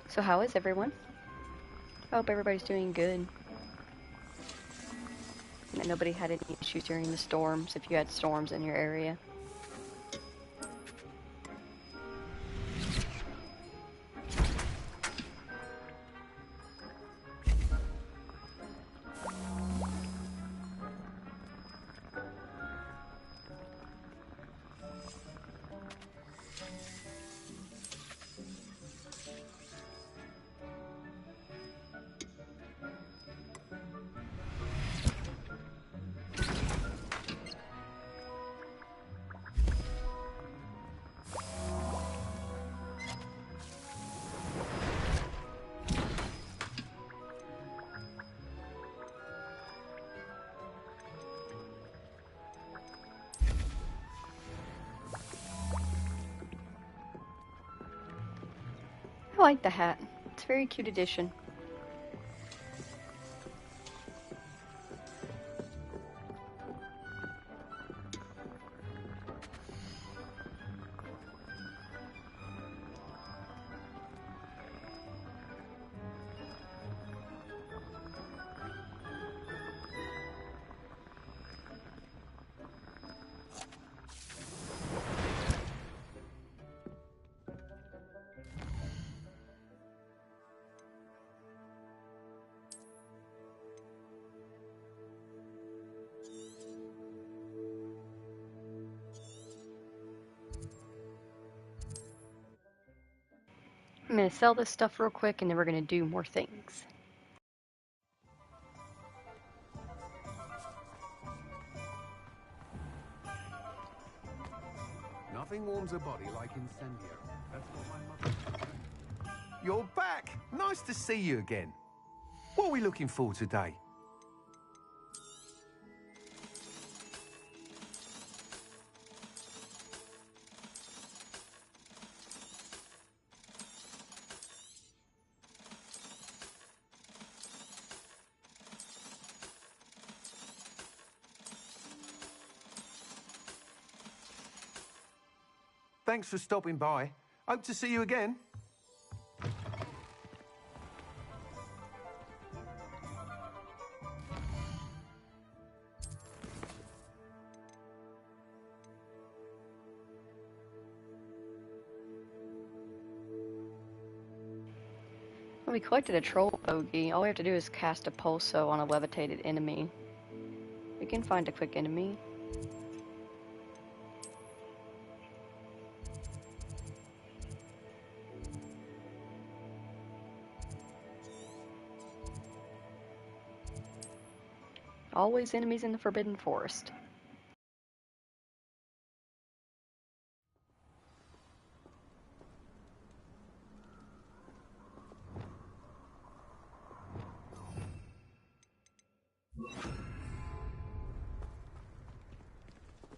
So how is everyone? I hope everybody's doing good. And that nobody had any issues during the storms, if you had storms in your area. like the hat. It's a very cute addition. I'm gonna sell this stuff real quick and then we're gonna do more things. Nothing warms a body like incendio. That's what my mother... You're back! Nice to see you again. What are we looking for today? Thanks for stopping by. Hope to see you again. When we collected a troll bogey, all we have to do is cast a pulso on a levitated enemy. We can find a quick enemy. Always enemies in the Forbidden Forest.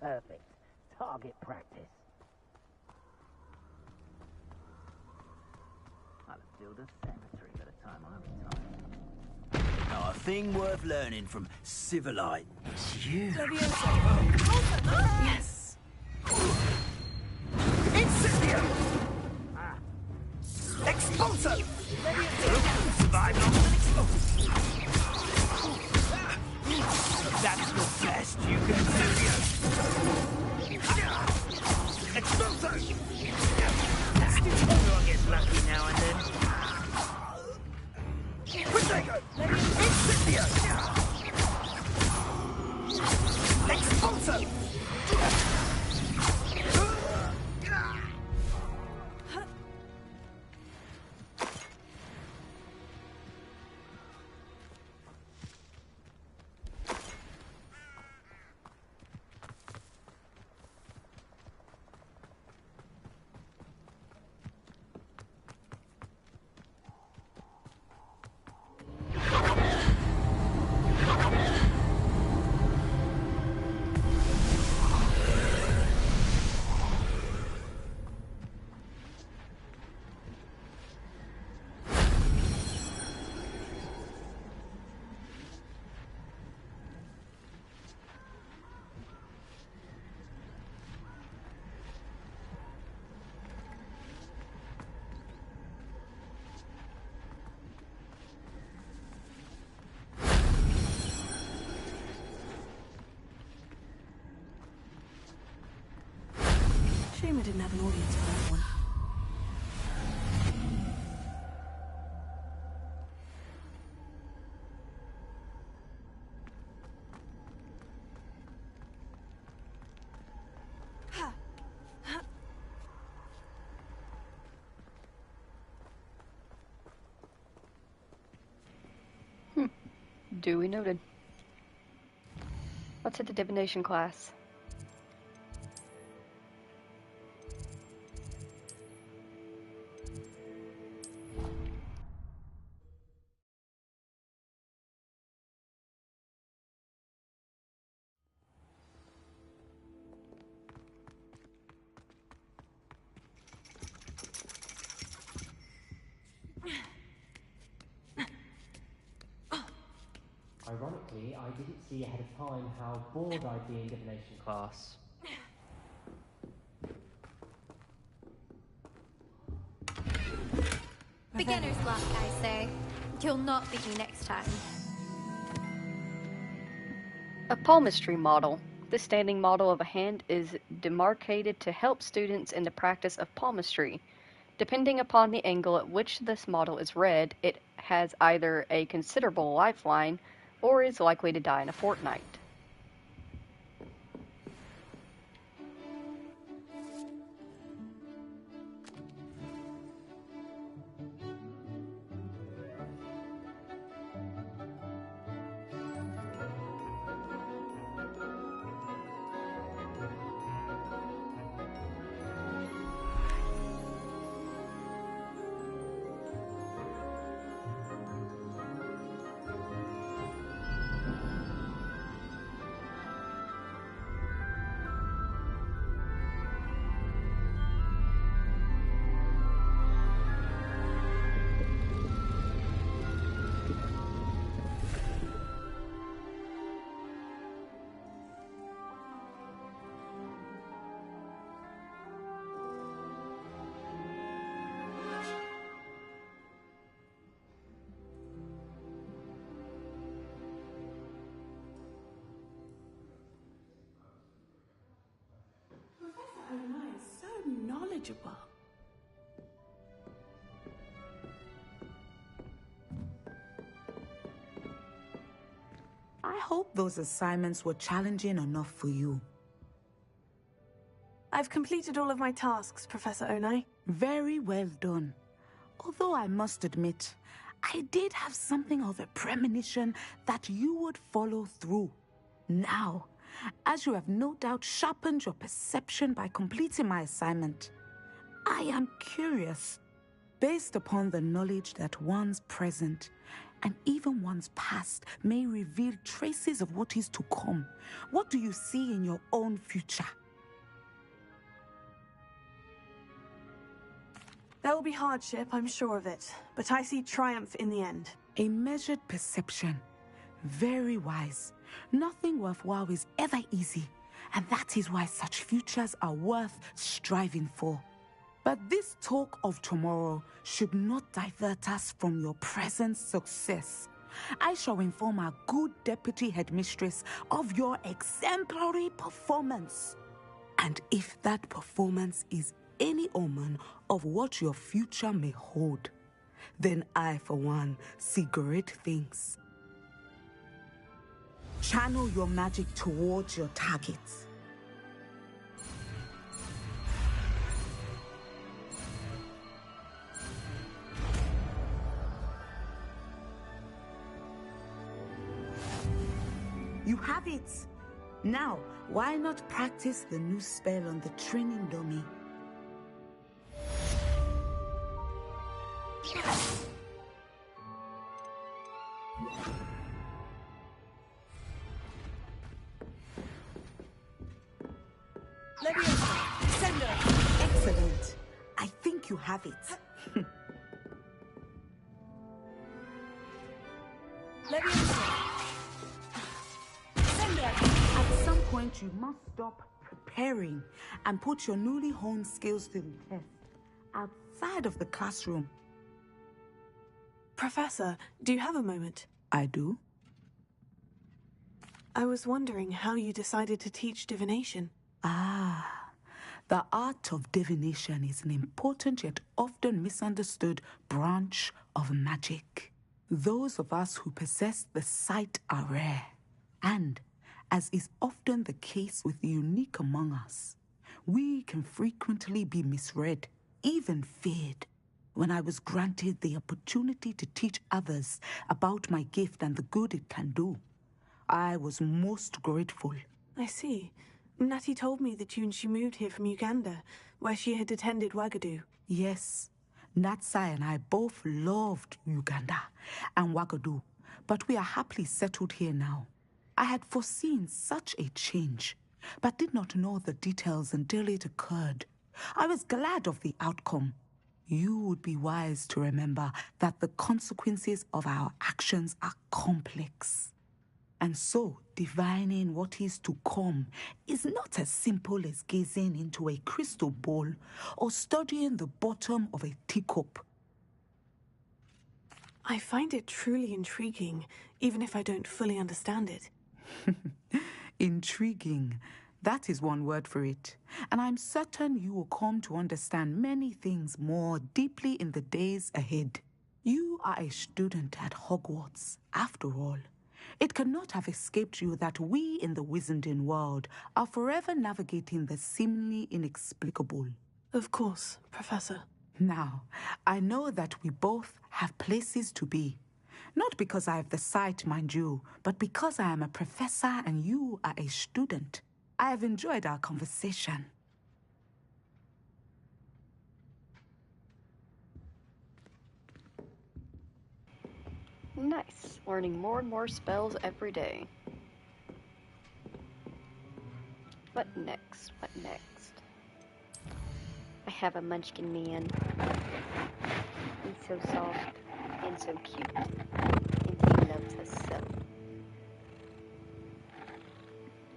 Perfect. Target practice. I'll build a cemetery by the time I retire. Now, a thing worth learning from Civilite. It's you. Yes. Incendio! Expulso! Survive longer than explosive. That's the best you can do. Expulso! Everyone gets lucky now and then. Protego! Incendio! Expulso! Shame I didn't have an audience for that one. Duly noted. Let's hit the divination class. reality, I didn't see ahead of time how bored I'd be in divination class. Beginner's luck, I say. You'll not beat me next time. A palmistry model. The standing model of a hand is demarcated to help students in the practice of palmistry. Depending upon the angle at which this model is read, it has either a considerable lifeline or is likely to die in a fortnight. Ona is so knowledgeable. I hope those assignments were challenging enough for you. I've completed all of my tasks, Professor Onai. Very well done. Although I must admit, I did have something of a premonition that you would follow through. Now, as you have no doubt sharpened your perception by completing my assignment, I am curious, based upon the knowledge that one's present and even one's past may reveal traces of what is to come. What do you see in your own future? There will be hardship, I'm sure of it, but I see triumph in the end. A measured perception. Very wise. Nothing worthwhile is ever easy, and that is why such futures are worth striving for. But this talk of tomorrow should not divert us from your present success. I shall inform our good deputy headmistress of your exemplary performance. And if that performance is any omen of what your future may hold, then I, for one, see great things. Channel your magic towards your targets. You have it! Now, why not practice the new spell on the training dummy? Excellent. I think you have it. At some point, you must stop preparing and put your newly honed skills to the test outside of the classroom. Professor, do you have a moment? I do. I was wondering how you decided to teach divination. The art of divination is an important yet often misunderstood branch of magic. Those of us who possess the sight are rare, and, as is often the case with the unique among us, we can frequently be misread, even feared. When I was granted the opportunity to teach others about my gift and the good it can do, I was most grateful. I see. Natty told me that you and she moved here from Uganda, where she had attended Wagadu. Yes, Natsai and I both loved Uganda and Wagadu, but we are happily settled here now. I had foreseen such a change, but did not know the details until it occurred. I was glad of the outcome. You would be wise to remember that the consequences of our actions are complex. And so, divining what is to come is not as simple as gazing into a crystal ball or studying the bottom of a teacup. I find it truly intriguing, even if I don't fully understand it. Intriguing. That is one word for it. And I'm certain you will come to understand many things more deeply in the days ahead. You are a student at Hogwarts, after all. It cannot have escaped you that we in the Wizarding world are forever navigating the seemingly inexplicable. Of course, Professor. Now, I know that we both have places to be. Not because I have the sight, mind you, but because I am a professor and you are a student. I have enjoyed our conversation. Nice. Learning more and more spells every day. What next? What next? I have a munchkin man. He's so soft and so cute. And he loves us so.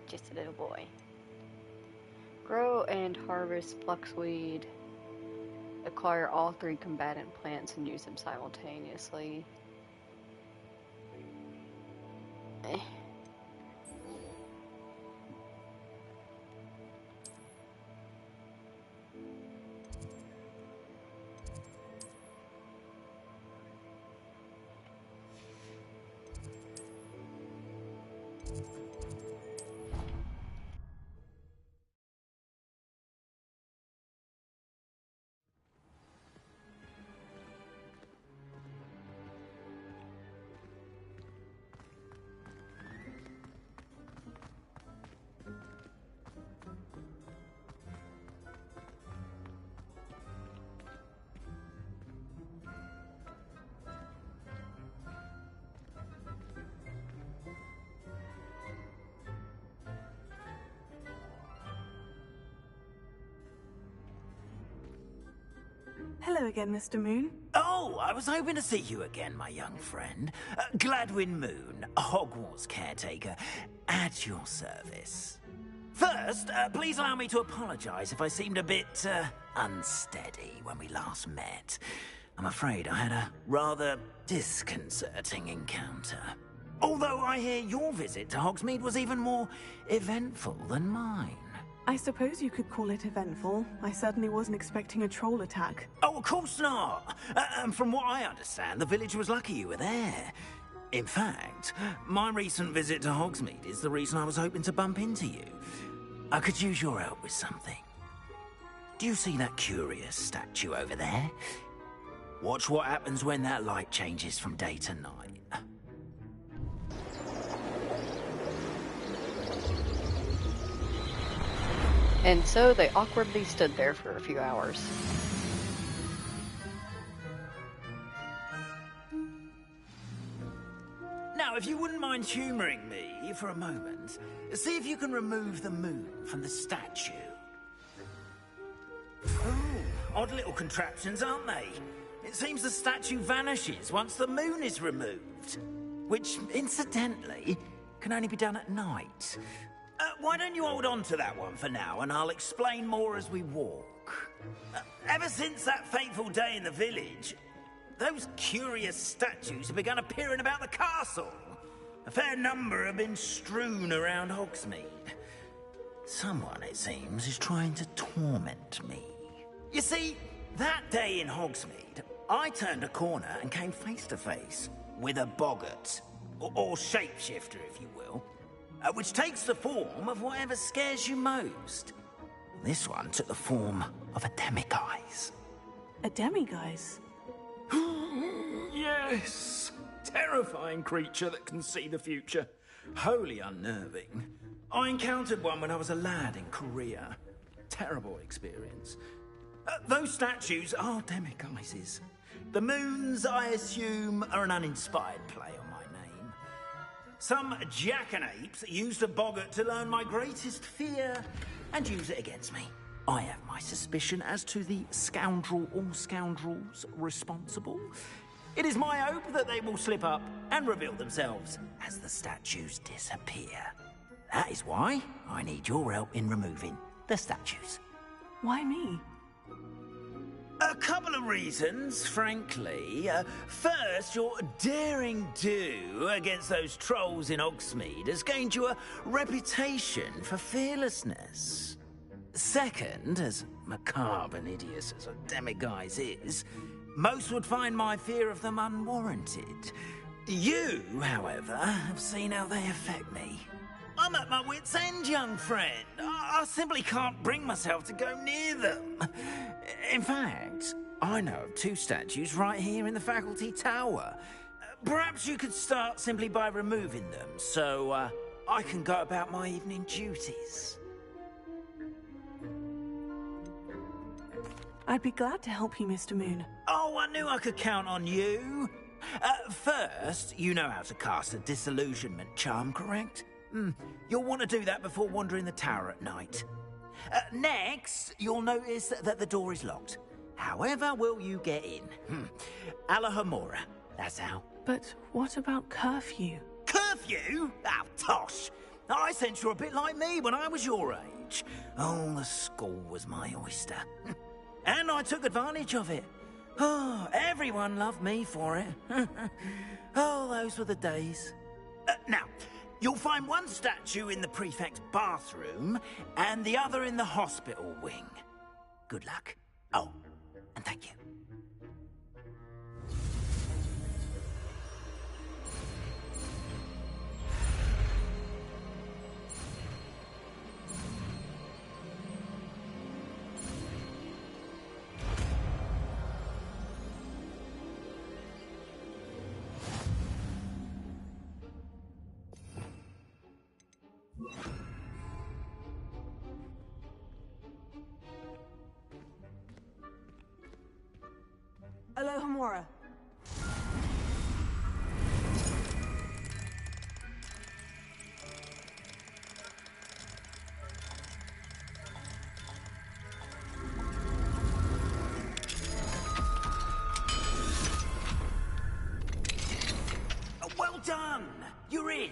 Just a little boy. Grow and harvest fluxweed. Acquire all 3 combatant plants and use them simultaneously. Hello again, Mr. Moon. Oh, I was hoping to see you again, my young friend. Gladwin Moon, Hogwarts caretaker, at your service. First, please allow me to apologize if I seemed a bit, unsteady when we last met. I'm afraid I had a rather disconcerting encounter. Although I hear your visit to Hogsmeade was even more eventful than mine. I suppose you could call it eventful. I certainly wasn't expecting a troll attack. Oh, of course not. And from what I understand, the village was lucky you were there. In fact, my recent visit to Hogsmeade is the reason I was hoping to bump into you. I could use your help with something. Do you see that curious statue over there? Watch what happens when that light changes from day to night. And so they awkwardly stood there for a few hours. Now, if you wouldn't mind humouring me for a moment, see if you can remove the moon from the statue. Oh, odd little contraptions, aren't they? It seems the statue vanishes once the moon is removed. Which, incidentally, can only be done at night. Why don't you hold on to that one for now, and I'll explain more as we walk. Ever since that fateful day in the village, those curious statues have begun appearing about the castle. A fair number have been strewn around Hogsmeade. Someone, it seems, is trying to torment me. You see, that day in Hogsmeade, I turned a corner and came face to face with a boggart, or shapeshifter, if you will. Which takes the form of whatever scares you most. This one took the form of a demiguise. A demiguise? Yes! Terrifying creature that can see the future. Wholly unnerving. I encountered one when I was a lad in Korea. Terrible experience. Those statues are demiguises. The moons, I assume, are an uninspired play on my name. Some jackanapes used a boggart to learn my greatest fear and use it against me. I have my suspicion as to the scoundrel or scoundrels responsible. It is my hope that they will slip up and reveal themselves as the statues disappear. That is why I need your help in removing the statues. Why me? A couple of reasons, frankly. First, your daring do against those trolls in Hogsmeade has gained you a reputation for fearlessness. Second, as macabre and hideous as a demiguise is, most would find my fear of them unwarranted. You, however, have seen how they affect me. I'm at my wit's end, young friend. I simply can't bring myself to go near them. In fact, I know of 2 statues right here in the faculty tower. Perhaps you could start simply by removing them, so I can go about my evening duties. I'd be glad to help you, Mr. Moon. Oh, I knew I could count on you. First, you know how to cast a disillusionment charm, correct? You'll want to do that before wandering the tower at night. Next, you'll notice that the door is locked. However will you get in? Alahomora, that's how. But what about curfew? Curfew? Oh, tosh. I sense you're a bit like me when I was your age. Oh, the school was my oyster. And I took advantage of it. Oh, everyone loved me for it. Oh, those were the days. Now, you'll find one statue in the prefect's bathroom and the other in the hospital wing. Good luck. Oh, and thank you. Alohomora. Well done! You're in.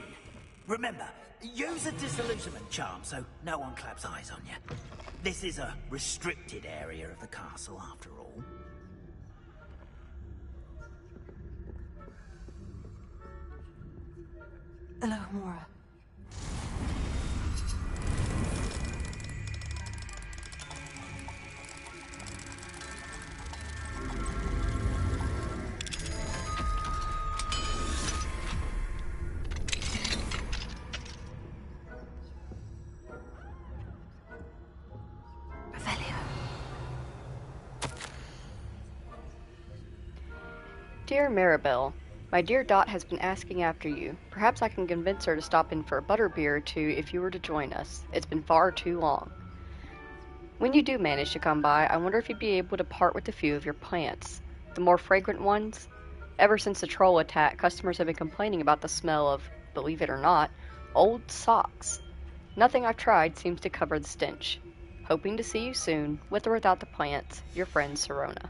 Remember, use a disillusionment charm so no one claps eyes on you. This is a restricted area of the castle, after all. Alohomora. Dear Maribel, my dear Dot has been asking after you. Perhaps I can convince her to stop in for a butterbeer or 2 if you were to join us. It's been far too long. When you do manage to come by, I wonder if you'd be able to part with a few of your plants. The more fragrant ones. Ever since the troll attack, customers have been complaining about the smell of, believe it or not, old socks. Nothing I've tried seems to cover the stench. Hoping to see you soon, with or without the plants. Your friend, Serona.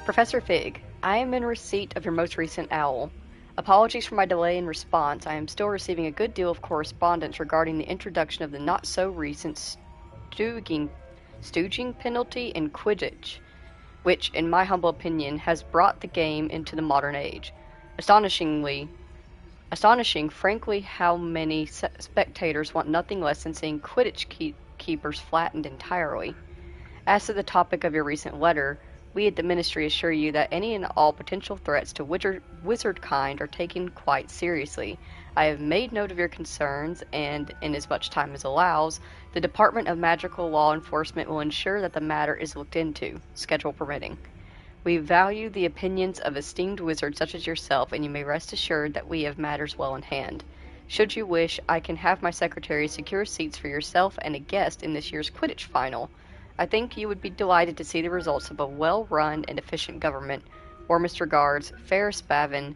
Professor Fig, I am in receipt of your most recent owl. Apologies for my delay in response. I am still receiving a good deal of correspondence regarding the introduction of the not-so-recent stooging penalty in Quidditch, which, in my humble opinion, has brought the game into the modern age. Astonishing, frankly, how many spectators want nothing less than seeing Quidditch keepers flattened entirely. As to the topic of your recent letter, we at the Ministry assure you that any and all potential threats to wizard kind are taken quite seriously. I have made note of your concerns, and in as much time as allows, the Department of Magical Law Enforcement will ensure that the matter is looked into, schedule permitting. We value the opinions of esteemed wizards such as yourself, and you may rest assured that we have matters well in hand. Should you wish, I can have my secretary secure seats for yourself and a guest in this year's Quidditch final. I think you would be delighted to see the results of a well-run and efficient government. Warmest regards, Ferris Bavin,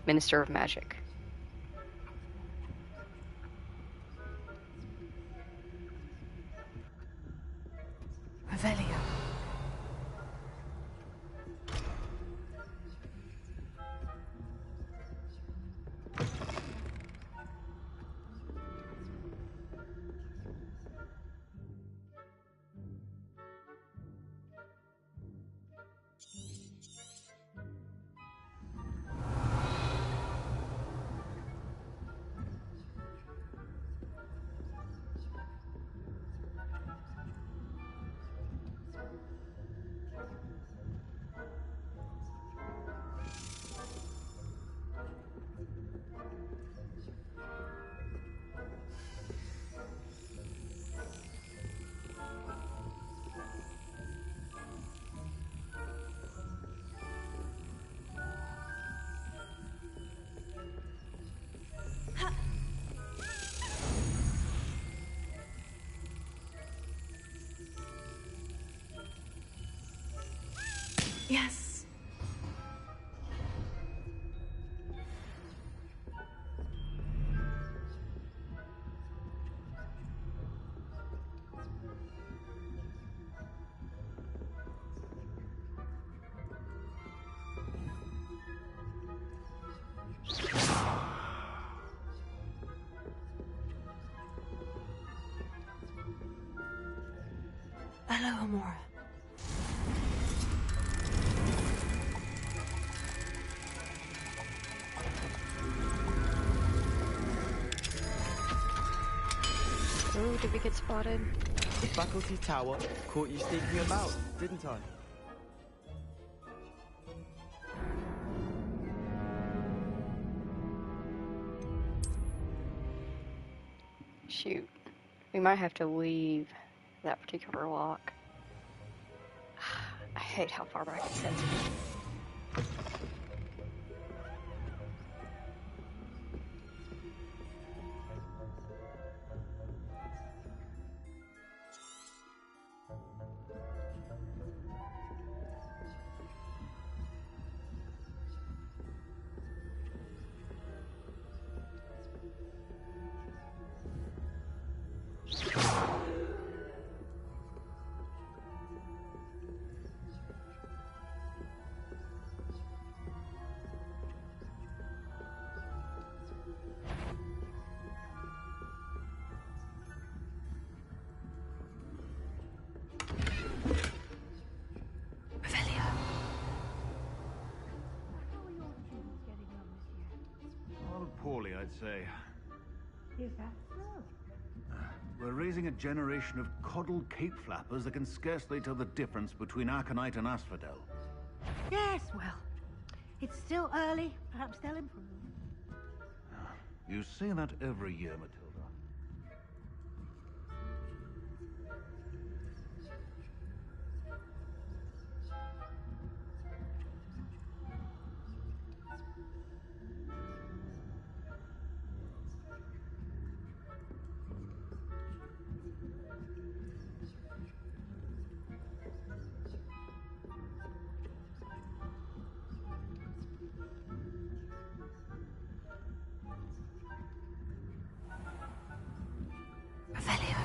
Minister of Magic. Revelio. Yes. Hello, Amora. Oh, did we get spotted? The faculty tower caught you sneaking about, didn't I? Shoot. We might have to leave that particular lock. I hate how far back it sends me. Well, poorly, I'd say. Is that so? We're raising a generation of coddled cape flappers that can scarcely tell the difference between Aconite and Asphodel. Yes, well, it's still early. Perhaps they'll improve. You say that every year, Matilda. Revelio.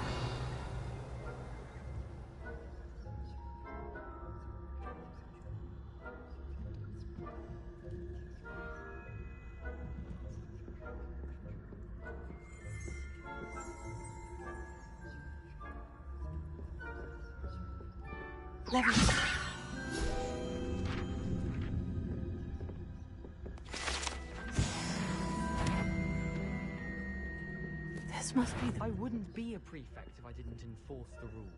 Levy. This must be the... I wouldn't be a prefect if I didn't enforce the rules.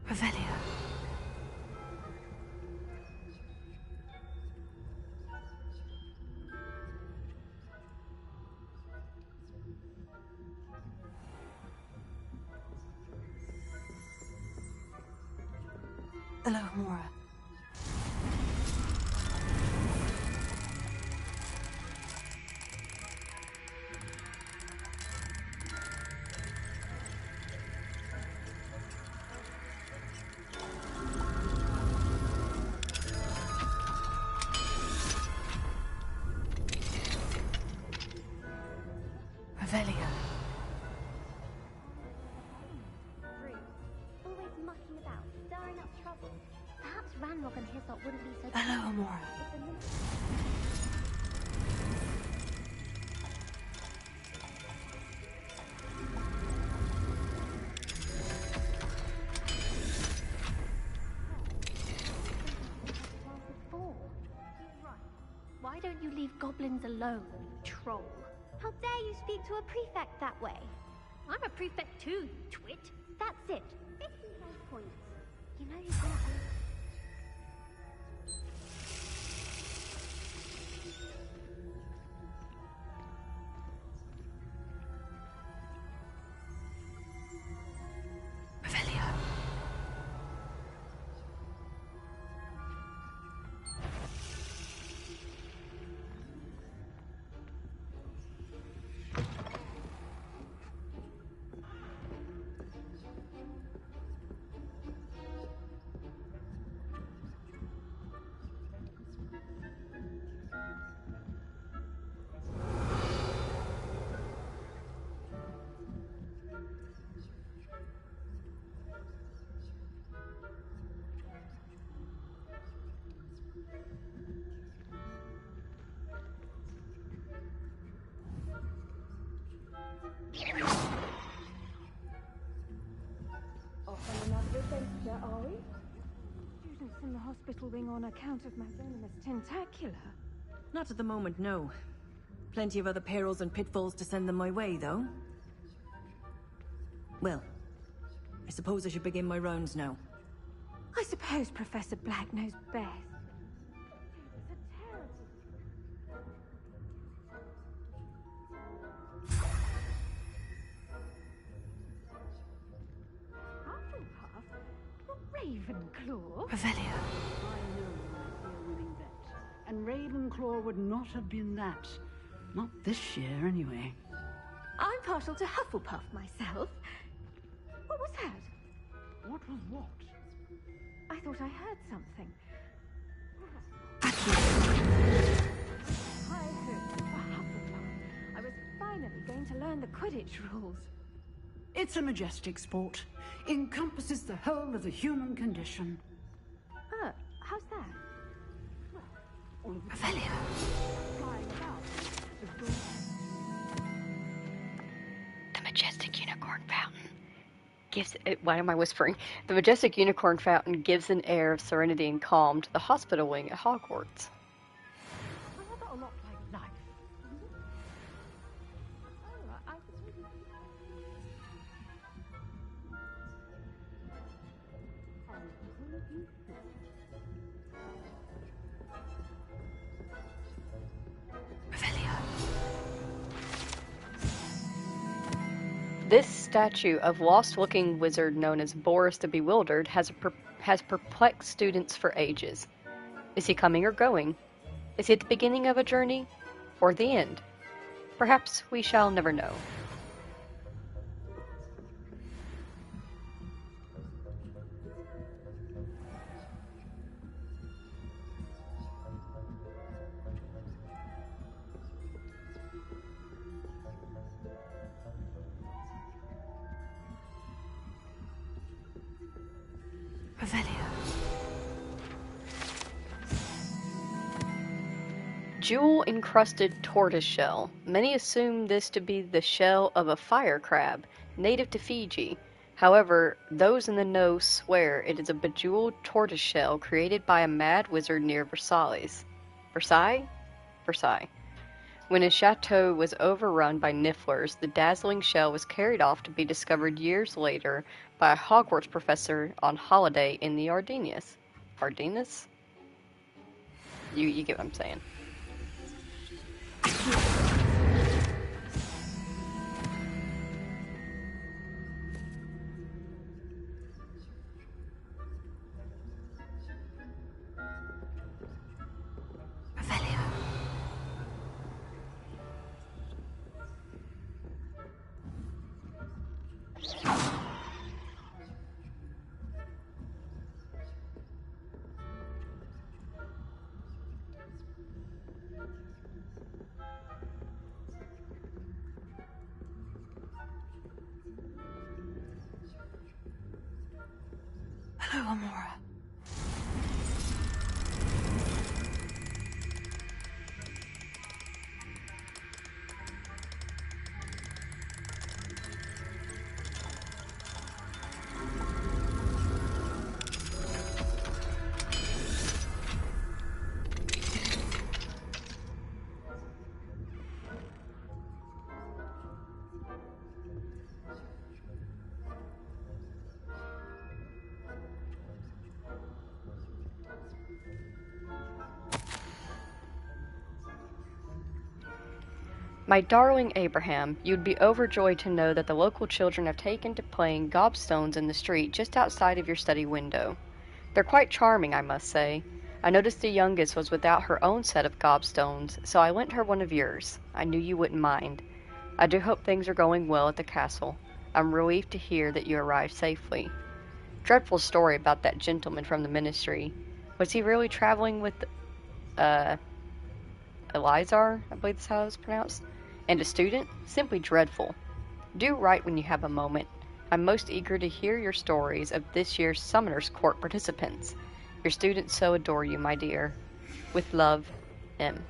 Revelio. Hello, Mora. Revelio. Always mucking about, stirring up trouble. Perhaps Ranrock and his lot wouldn't be so... Hello, Mora. Why don't you leave goblins alone, troll? How dare you speak to a prefect that way? I'm a prefect too, you twit. That's it. 55 points. You know you're gonna... Off on another adventure, are we? Students in the hospital wing on account of my venomous tentacular. Not at the moment, no. Plenty of other perils and pitfalls to send them my way, though. Well, I suppose I should begin my rounds now. I suppose Professor Black knows best. Ravenclaw? Revelio. I know, my dear winning bet. And Ravenclaw would not have been that. Not this year, anyway. I'm partial to Hufflepuff myself. What was that? What was what? I thought I heard something. I hoped for Hufflepuff. I was finally going to learn the Quidditch rules. It's a majestic sport. Encompasses the whole of the human condition. How's that? Revelio. Flying about. The majestic unicorn fountain gives... Why am I whispering? The majestic unicorn fountain gives an air of serenity and calm to the hospital wing at Hogwarts. Rather a lot like life. This statue of lost-looking wizard known as Boris the Bewildered has perplexed students for ages. Is he coming or going? Is he at the beginning of a journey? Or the end? Perhaps we shall never know. Jewel-encrusted tortoiseshell. Many assume this to be the shell of a fire crab, native to Fiji. However, those in the know swear it is a bejeweled tortoiseshell created by a mad wizard near Versailles. Versailles? When his chateau was overrun by nifflers, the dazzling shell was carried off to be discovered years later by a Hogwarts professor on holiday in the Ardennes. Ardennes? You get what I'm saying. Amora. My darling Abraham, you'd be overjoyed to know that the local children have taken to playing gobstones in the street just outside of your study window. They're quite charming, I must say. I noticed the youngest was without her own set of gobstones, so I lent her one of yours. I knew you wouldn't mind. I do hope things are going well at the castle. I'm relieved to hear that you arrived safely. Dreadful story about that gentleman from the ministry. Was he really traveling with, Elizar, I believe that's how it's pronounced, and a student? Simply dreadful. Do write when you have a moment. I'm most eager to hear your stories of this year's Summoner's Court participants. Your students so adore you, my dear. With love, M.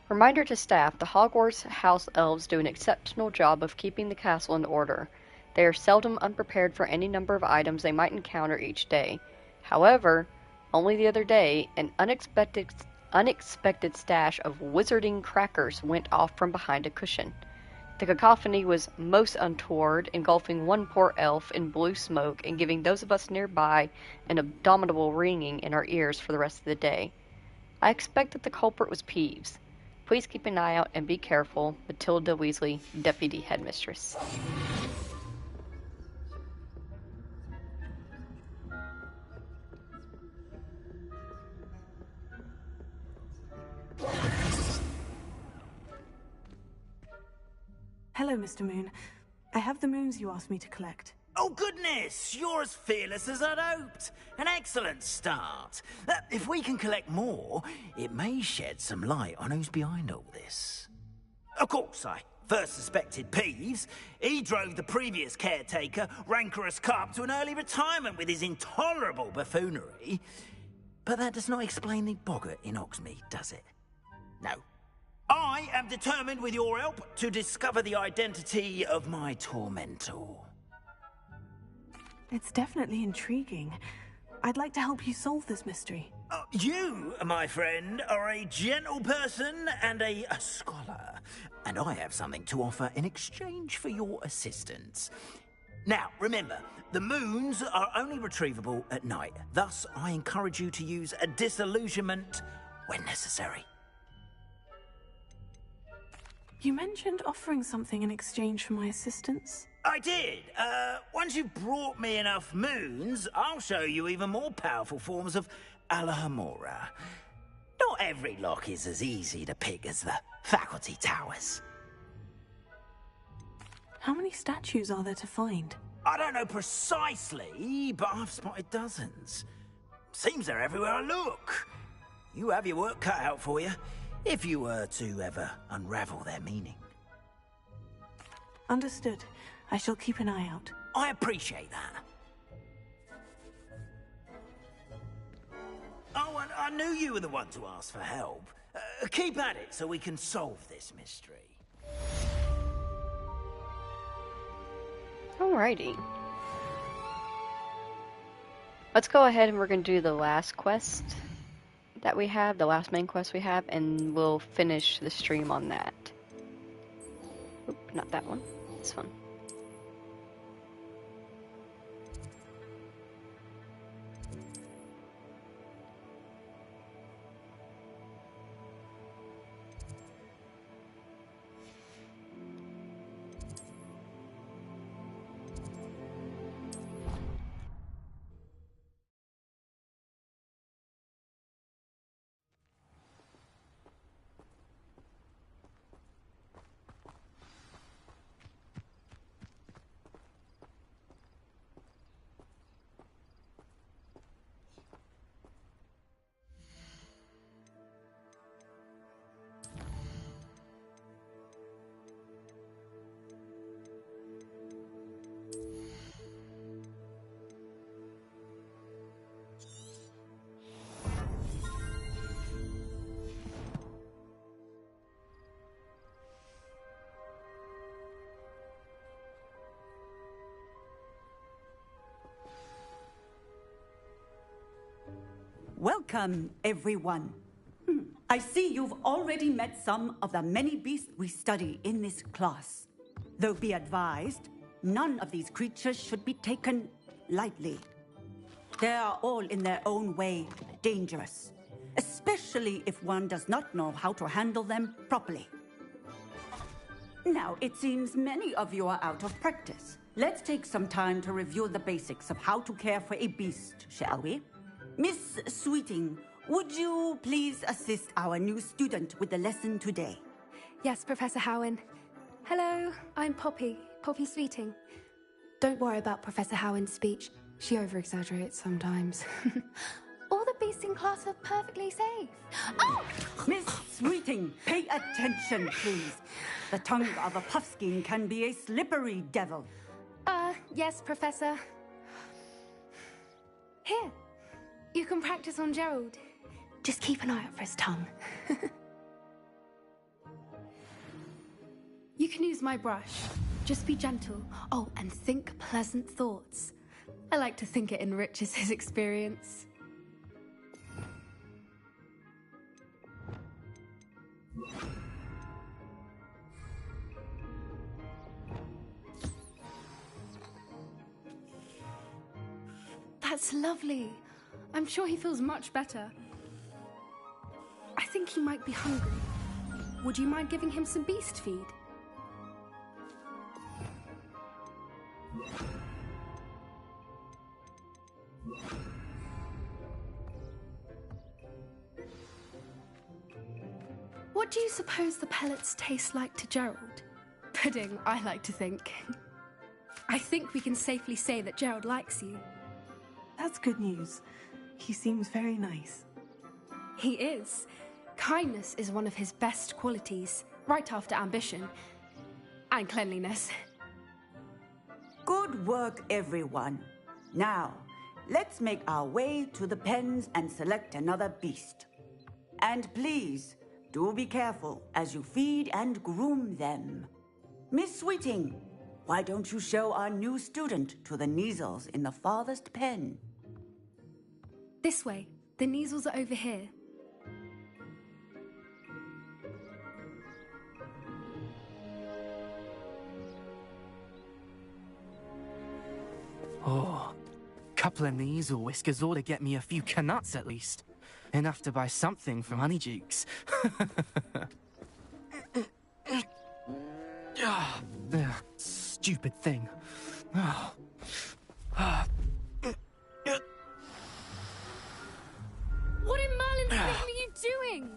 Reminder to staff, the Hogwarts house elves do an exceptional job of keeping the castle in order. They are seldom unprepared for any number of items they might encounter each day. However, only the other day, an unexpected stash of wizarding crackers went off from behind a cushion. The cacophony was most untoward, engulfing one poor elf in blue smoke and giving those of us nearby an abominable ringing in our ears for the rest of the day. I expect that the culprit was Peeves. Please keep an eye out and be careful. Matilda Weasley, Deputy Headmistress. Hello, Mr. Moon. I have the moons you asked me to collect. Oh, goodness! You're as fearless as I'd hoped. An excellent start. If we can collect more, it may shed some light on who's behind all this. Of course, I first suspected Peeves. He drove the previous caretaker, Rancorous Carp, to an early retirement with his intolerable buffoonery. But that does not explain the boggart in Hogsmeade, does it? No. I am determined, with your help, to discover the identity of my tormentor. It's definitely intriguing. I'd like to help you solve this mystery. You, my friend, are a gentle person and a scholar, and I have something to offer in exchange for your assistance. Now, remember, the moons are only retrievable at night. Thus, I encourage you to use a disillusionment when necessary. You mentioned offering something in exchange for my assistance? I did. Once you've brought me enough moons, I'll show you even more powerful forms of Alohomora. Not every lock is as easy to pick as the faculty towers. How many statues are there to find? I don't know precisely, but I've spotted dozens. Seems they're everywhere I look. You have your work cut out for you, if you were to ever unravel their meaning. Understood. I shall keep an eye out. I appreciate that. Oh, and I knew you were the one to ask for help. Keep at it so we can solve this mystery. Alrighty. Let's go ahead and we're going to do the last quest that we have, the last main quest we have, and we'll finish the stream on that. Oop, not that one. This one. Welcome, everyone. I see you've already met some of the many beasts we study in this class. Though be advised, none of these creatures should be taken lightly. They are all in their own way dangerous, especially if one does not know how to handle them properly. Now, it seems many of you are out of practice. Let's take some time to review the basics of how to care for a beast, shall we? Miss Sweeting, would you please assist our new student with the lesson today? Yes, Professor Howen. Hello, I'm Poppy Sweeting. Don't worry about Professor Howen's speech. She over-exaggerates sometimes. All the beasts in class are perfectly safe. Oh! Miss Sweeting, pay attention, please. The tongue of a puffskein can be a slippery devil. Yes, Professor. Here, you can practice on Gerald. Just keep an eye out for his tongue. You can use my brush. Just be gentle. Oh, and think pleasant thoughts. I like to think it enriches his experience. That's lovely. I'm sure he feels much better. I think he might be hungry. Would you mind giving him some beast feed? What do you suppose the pellets taste like to Gerald? Pudding, I like to think. I think we can safely say that Gerald likes you. That's good news. He seems very nice. He is. Kindness is one of his best qualities, right after ambition. And cleanliness. Good work, everyone. Now, let's make our way to the pens and select another beast. And please, do be careful as you feed and groom them. Miss Sweeting, why don't you show our new student to the Neasels in the farthest pen? This way. The Neasels are over here. Oh, couple of Neasel whiskers ought to get me a few canuts at least. Enough to buy something from Honeydukes. Stupid thing. What in Merlin's name are you doing?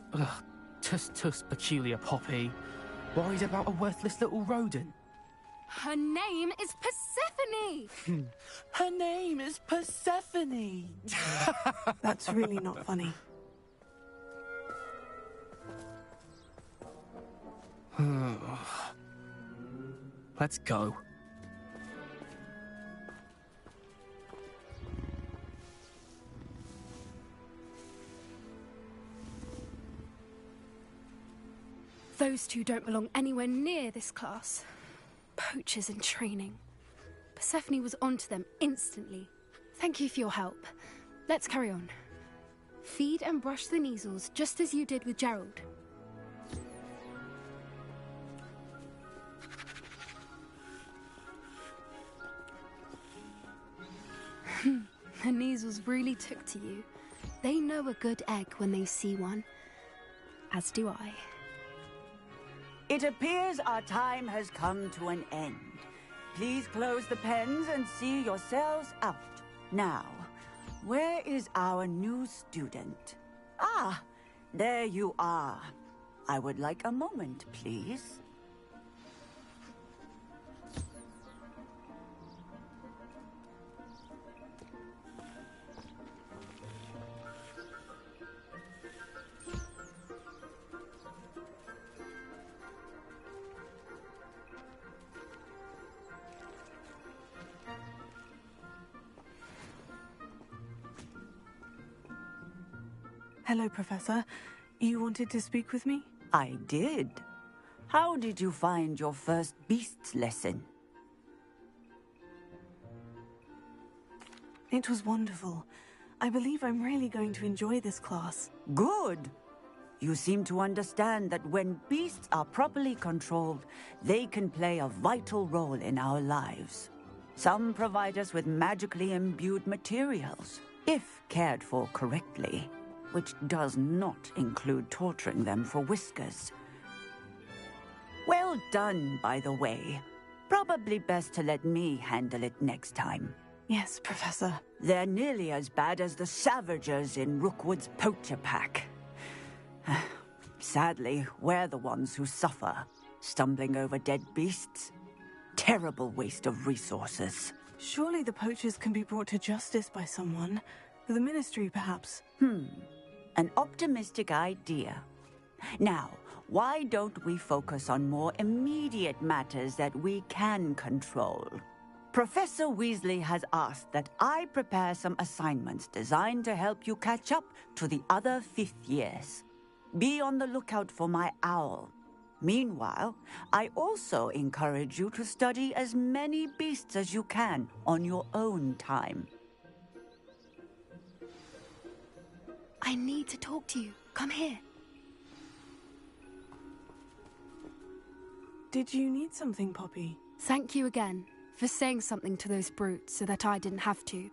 Tuss, peculiar Poppy. Worried about a worthless little rodent? Her name is Persephone! Her name is Persephone! That's really not funny. Let's go. Those two don't belong anywhere near this class. Poachers in training. Persephone was onto them instantly. Thank you for your help. Let's carry on. Feed and brush the Neasels just as you did with Gerald. The Neasels really took to you. They know a good egg when they see one. As do I. It appears our time has come to an end. Please close the pens and see yourselves out. Now, where is our new student? Ah, there you are. I would like a moment, please. Hello, Professor. You wanted to speak with me? I did. How did you find your first beasts lesson? It was wonderful. I believe I'm really going to enjoy this class. Good. You seem to understand that when beasts are properly controlled, they can play a vital role in our lives. Some provide us with magically imbued materials, if cared for correctly, which does not include torturing them for whiskers. Well done, by the way. Probably best to let me handle it next time. Yes, Professor. They're nearly as bad as the Savagers in Rookwood's poacher pack. Sadly, we're the ones who suffer, stumbling over dead beasts. Terrible waste of resources. Surely the poachers can be brought to justice by someone. The Ministry, perhaps. An optimistic idea. Now, why don't we focus on more immediate matters that we can control? Professor Weasley has asked that I prepare some assignments designed to help you catch up to the other fifth years. Be on the lookout for my owl. Meanwhile, I also encourage you to study as many beasts as you can on your own time. I need to talk to you. Come here. Did you need something, Poppy? Thank you again for saying something to those brutes so that I didn't have to.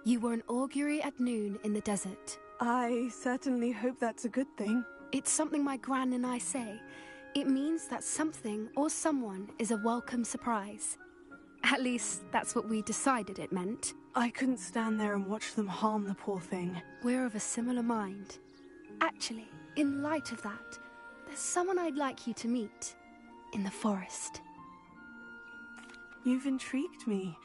You were an augury at noon in the desert. I certainly hope that's a good thing. It's something my gran and I say. It means that something or someone is a welcome surprise. At least, that's what we decided it meant. I couldn't stand there and watch them harm the poor thing. We're of a similar mind. Actually, in light of that, there's someone I'd like you to meet. In the forest. You've intrigued me.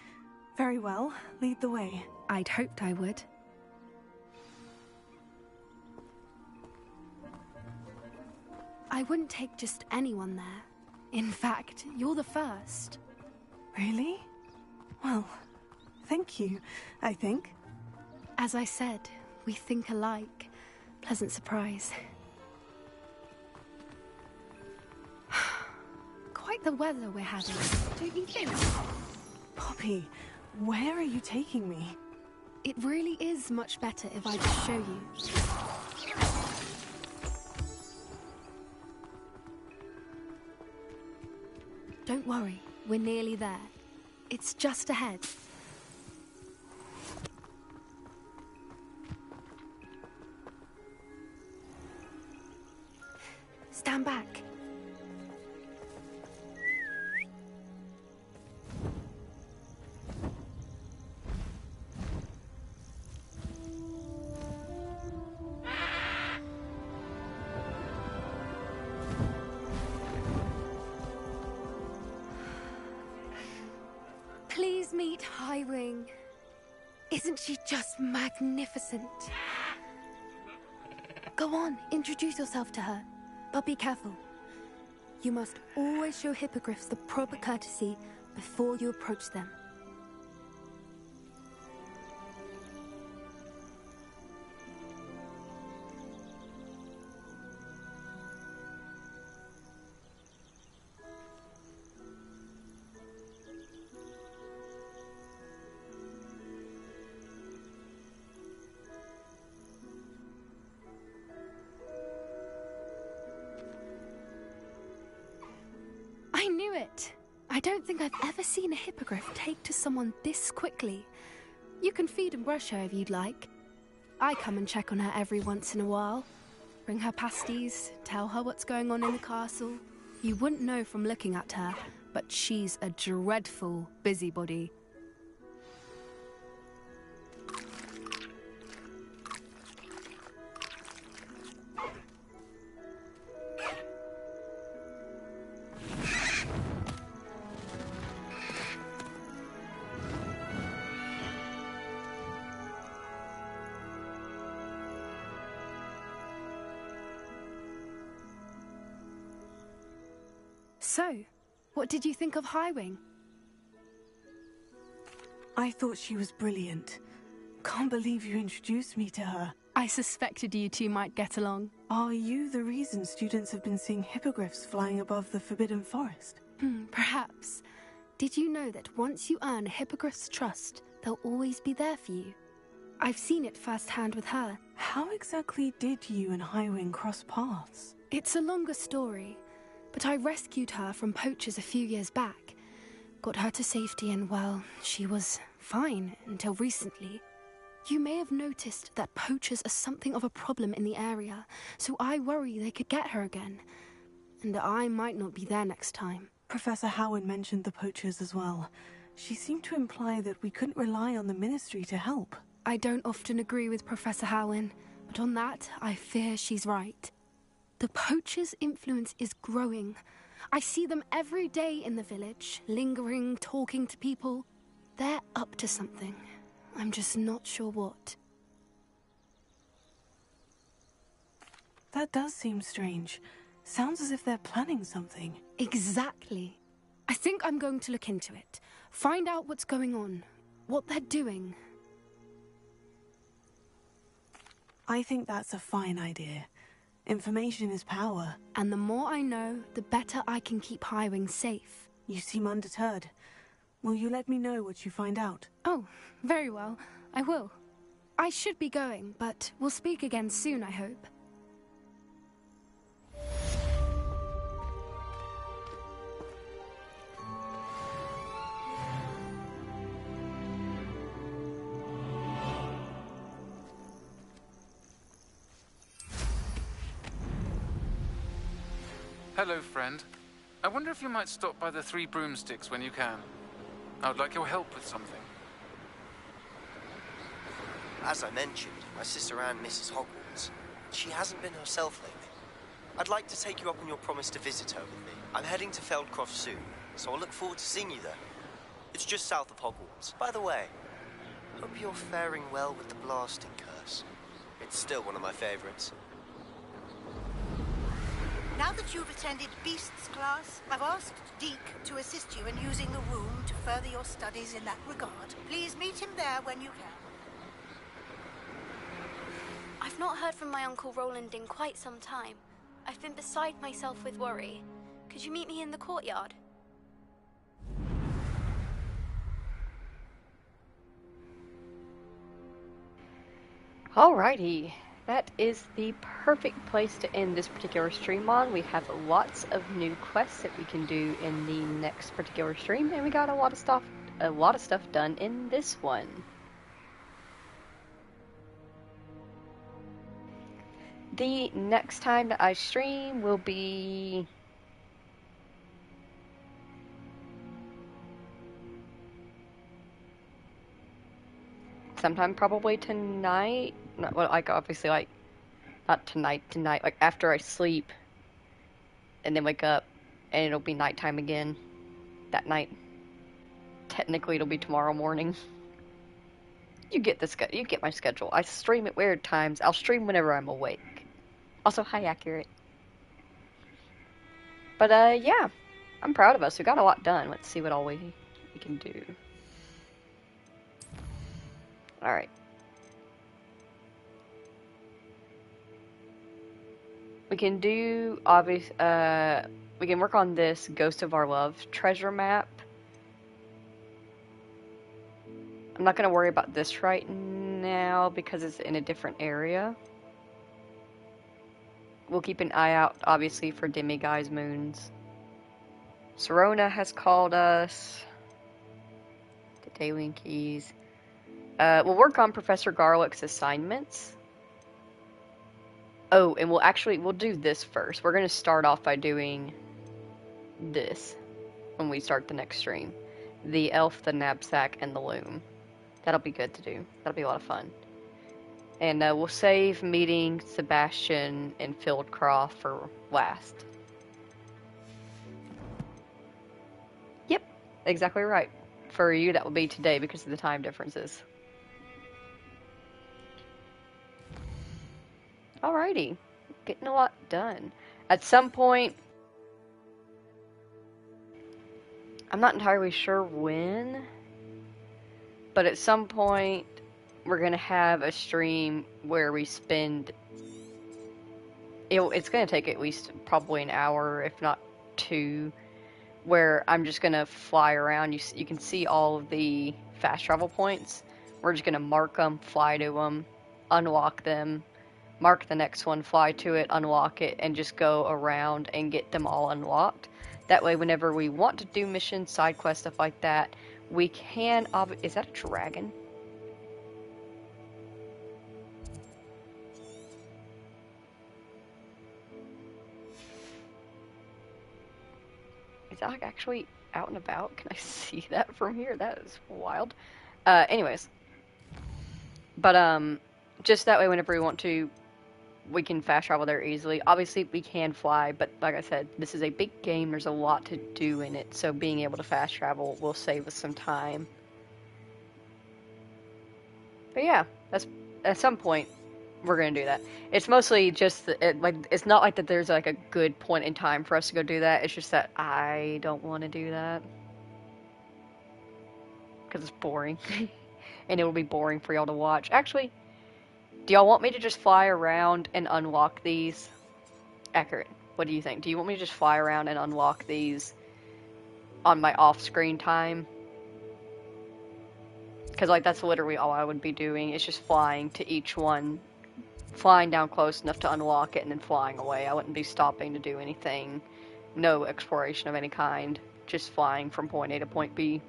Very well, lead the way. I'd hoped I would. I wouldn't take just anyone there. In fact, you're the first. Really? Well, thank you, I think. As I said, we think alike. Pleasant surprise. Quite the weather we're having, don't you think? Poppy, where are you taking me? It really is much better if I just show you. Don't worry, we're nearly there. It's just ahead. Stand back. Please meet Highwing. Isn't she just magnificent? Go on, introduce yourself to her. But be careful. You must always show hippogriffs the proper courtesy before you approach them. I knew it! I don't think I've ever seen a hippogriff take to someone this quickly. You can feed and brush her if you'd like. I come and check on her every once in a while. Bring her pasties, tell her what's going on in the castle. You wouldn't know from looking at her, but she's a dreadful busybody. So, what did you think of Highwing? I thought she was brilliant. Can't believe you introduced me to her. I suspected you two might get along. Are you the reason students have been seeing hippogriffs flying above the Forbidden Forest? Perhaps. Did you know that once you earn a hippogriff's trust, they'll always be there for you? I've seen it firsthand with her. How exactly did you and Highwing cross paths? It's a longer story, but I rescued her from poachers a few years back. Got her to safety and, well, she was fine until recently. You may have noticed that poachers are something of a problem in the area, so I worry they could get her again. And I might not be there next time. Professor Howard mentioned the poachers as well. She seemed to imply that we couldn't rely on the Ministry to help. I don't often agree with Professor Howin, but on that, I fear she's right. The poachers' influence is growing. I see them every day in the village, lingering, talking to people. They're up to something. I'm just not sure what. That does seem strange. Sounds as if they're planning something. Exactly. I think I'm going to look into it. Find out what's going on. What they're doing. I think that's a fine idea. Information is power. And the more I know, the better I can keep Highwing safe. You seem undeterred. Will you let me know what you find out? Oh, very well. I will. I should be going, but we'll speak again soon, I hope. Hello, friend. I wonder if you might stop by the Three Broomsticks when you can. I would like your help with something. As I mentioned, my sister Anne misses Hogwarts. She hasn't been herself lately. I'd like to take you up on your promise to visit her with me. I'm heading to Feldcroft soon, so I'll look forward to seeing you there. It's just south of Hogwarts. By the way, hope you're faring well with the blasting curse. It's still one of my favorites. Now that you've attended Beasts class, I've asked Deke to assist you in using the room to further your studies in that regard. Please meet him there when you can. I've not heard from my Uncle Roland in quite some time. I've been beside myself with worry. Could you meet me in the courtyard? Alrighty. That is the perfect place to end this particular stream on. We have lots of new quests that we can do in the next particular stream, and we got a lot of stuff done in this one. The next time that I stream will be sometime probably tonight. Not, well, like obviously, like not tonight, like after I sleep and then wake up, and it'll be nighttime again that night. Technically, it'll be tomorrow morning. You get my schedule. I stream at weird times. I'll stream whenever I'm awake. Also, hi, Accurate. But yeah, I'm proud of us. We got a lot done. Let's see what all we can do. All right. We can do, we can work on this Ghost of Our Love treasure map. I'm not going to worry about this right now because it's in a different area. We'll keep an eye out, obviously, for Demiguise moons. Serona has called us. The Daily Keys. We'll work on Professor Garlick's assignments. Oh, and we'll do this first. We're going to start off by doing this when we start the next stream. The elf, the knapsack, and the loom. That'll be good to do. That'll be a lot of fun. And we'll save meeting Sebastian and Fieldcroft for last. Yep, exactly right. For you, that will be today because of the time differences. Alrighty, getting a lot done. At some point, I'm not entirely sure when, but at some point, we're going to have a stream where we spend, it's going to take at least probably an hour, if not two, where I'm just going to fly around. You can see all of the fast travel points, We're just going to mark them, fly to them, unlock them, mark the next one, fly to it, unlock it, and just go around and get them all unlocked. That way, whenever we want to do missions, side quests, stuff like that, we can... Is that a dragon? Is that like actually out and about? Can I see that from here? That is wild. Anyways. But, just that way, whenever we want to, we can fast travel there easily. Obviously, we can fly, but like I said, this is a big game. There's a lot to do in it, so being able to fast travel will save us some time. But yeah, that's at some point we're gonna do that. It's mostly just it's not like that. There's like a good point in time for us to go do that. It's just that I don't want to do that because it's boring, and it will be boring for y'all to watch. Actually, do y'all want me to just fly around and unlock these? Accurate. What do you think? Do you want me to just fly around and unlock these on my off-screen time? Because, like, that's literally all I would be doing. It's just flying to each one. Flying down close enough to unlock it and then flying away. I wouldn't be stopping to do anything. No exploration of any kind. Just flying from point A to point B.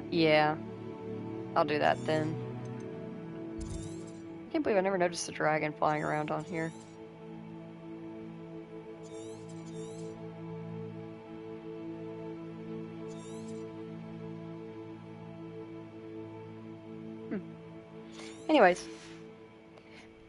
Yeah. I'll do that then. I can't believe I never noticed the dragon flying around on here. Anyways,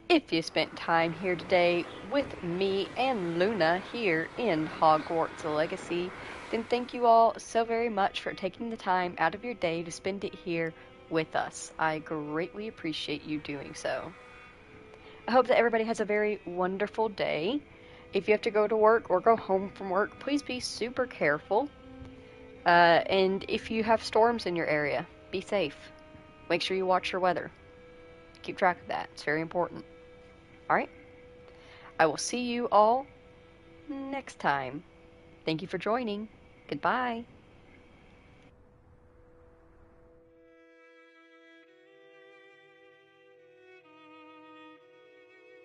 if you spent time here today with me and Luna here in Hogwarts Legacy, then thank you all so very much for taking the time out of your day to spend it here with us. I greatly appreciate you doing so. I hope that everybody has a very wonderful day. If you have to go to work or go home from work, please be super careful. And if you have storms in your area, be safe. Make sure you watch your weather. Keep track of that. It's very important. Alright? I will see you all next time. Thank you for joining. Goodbye.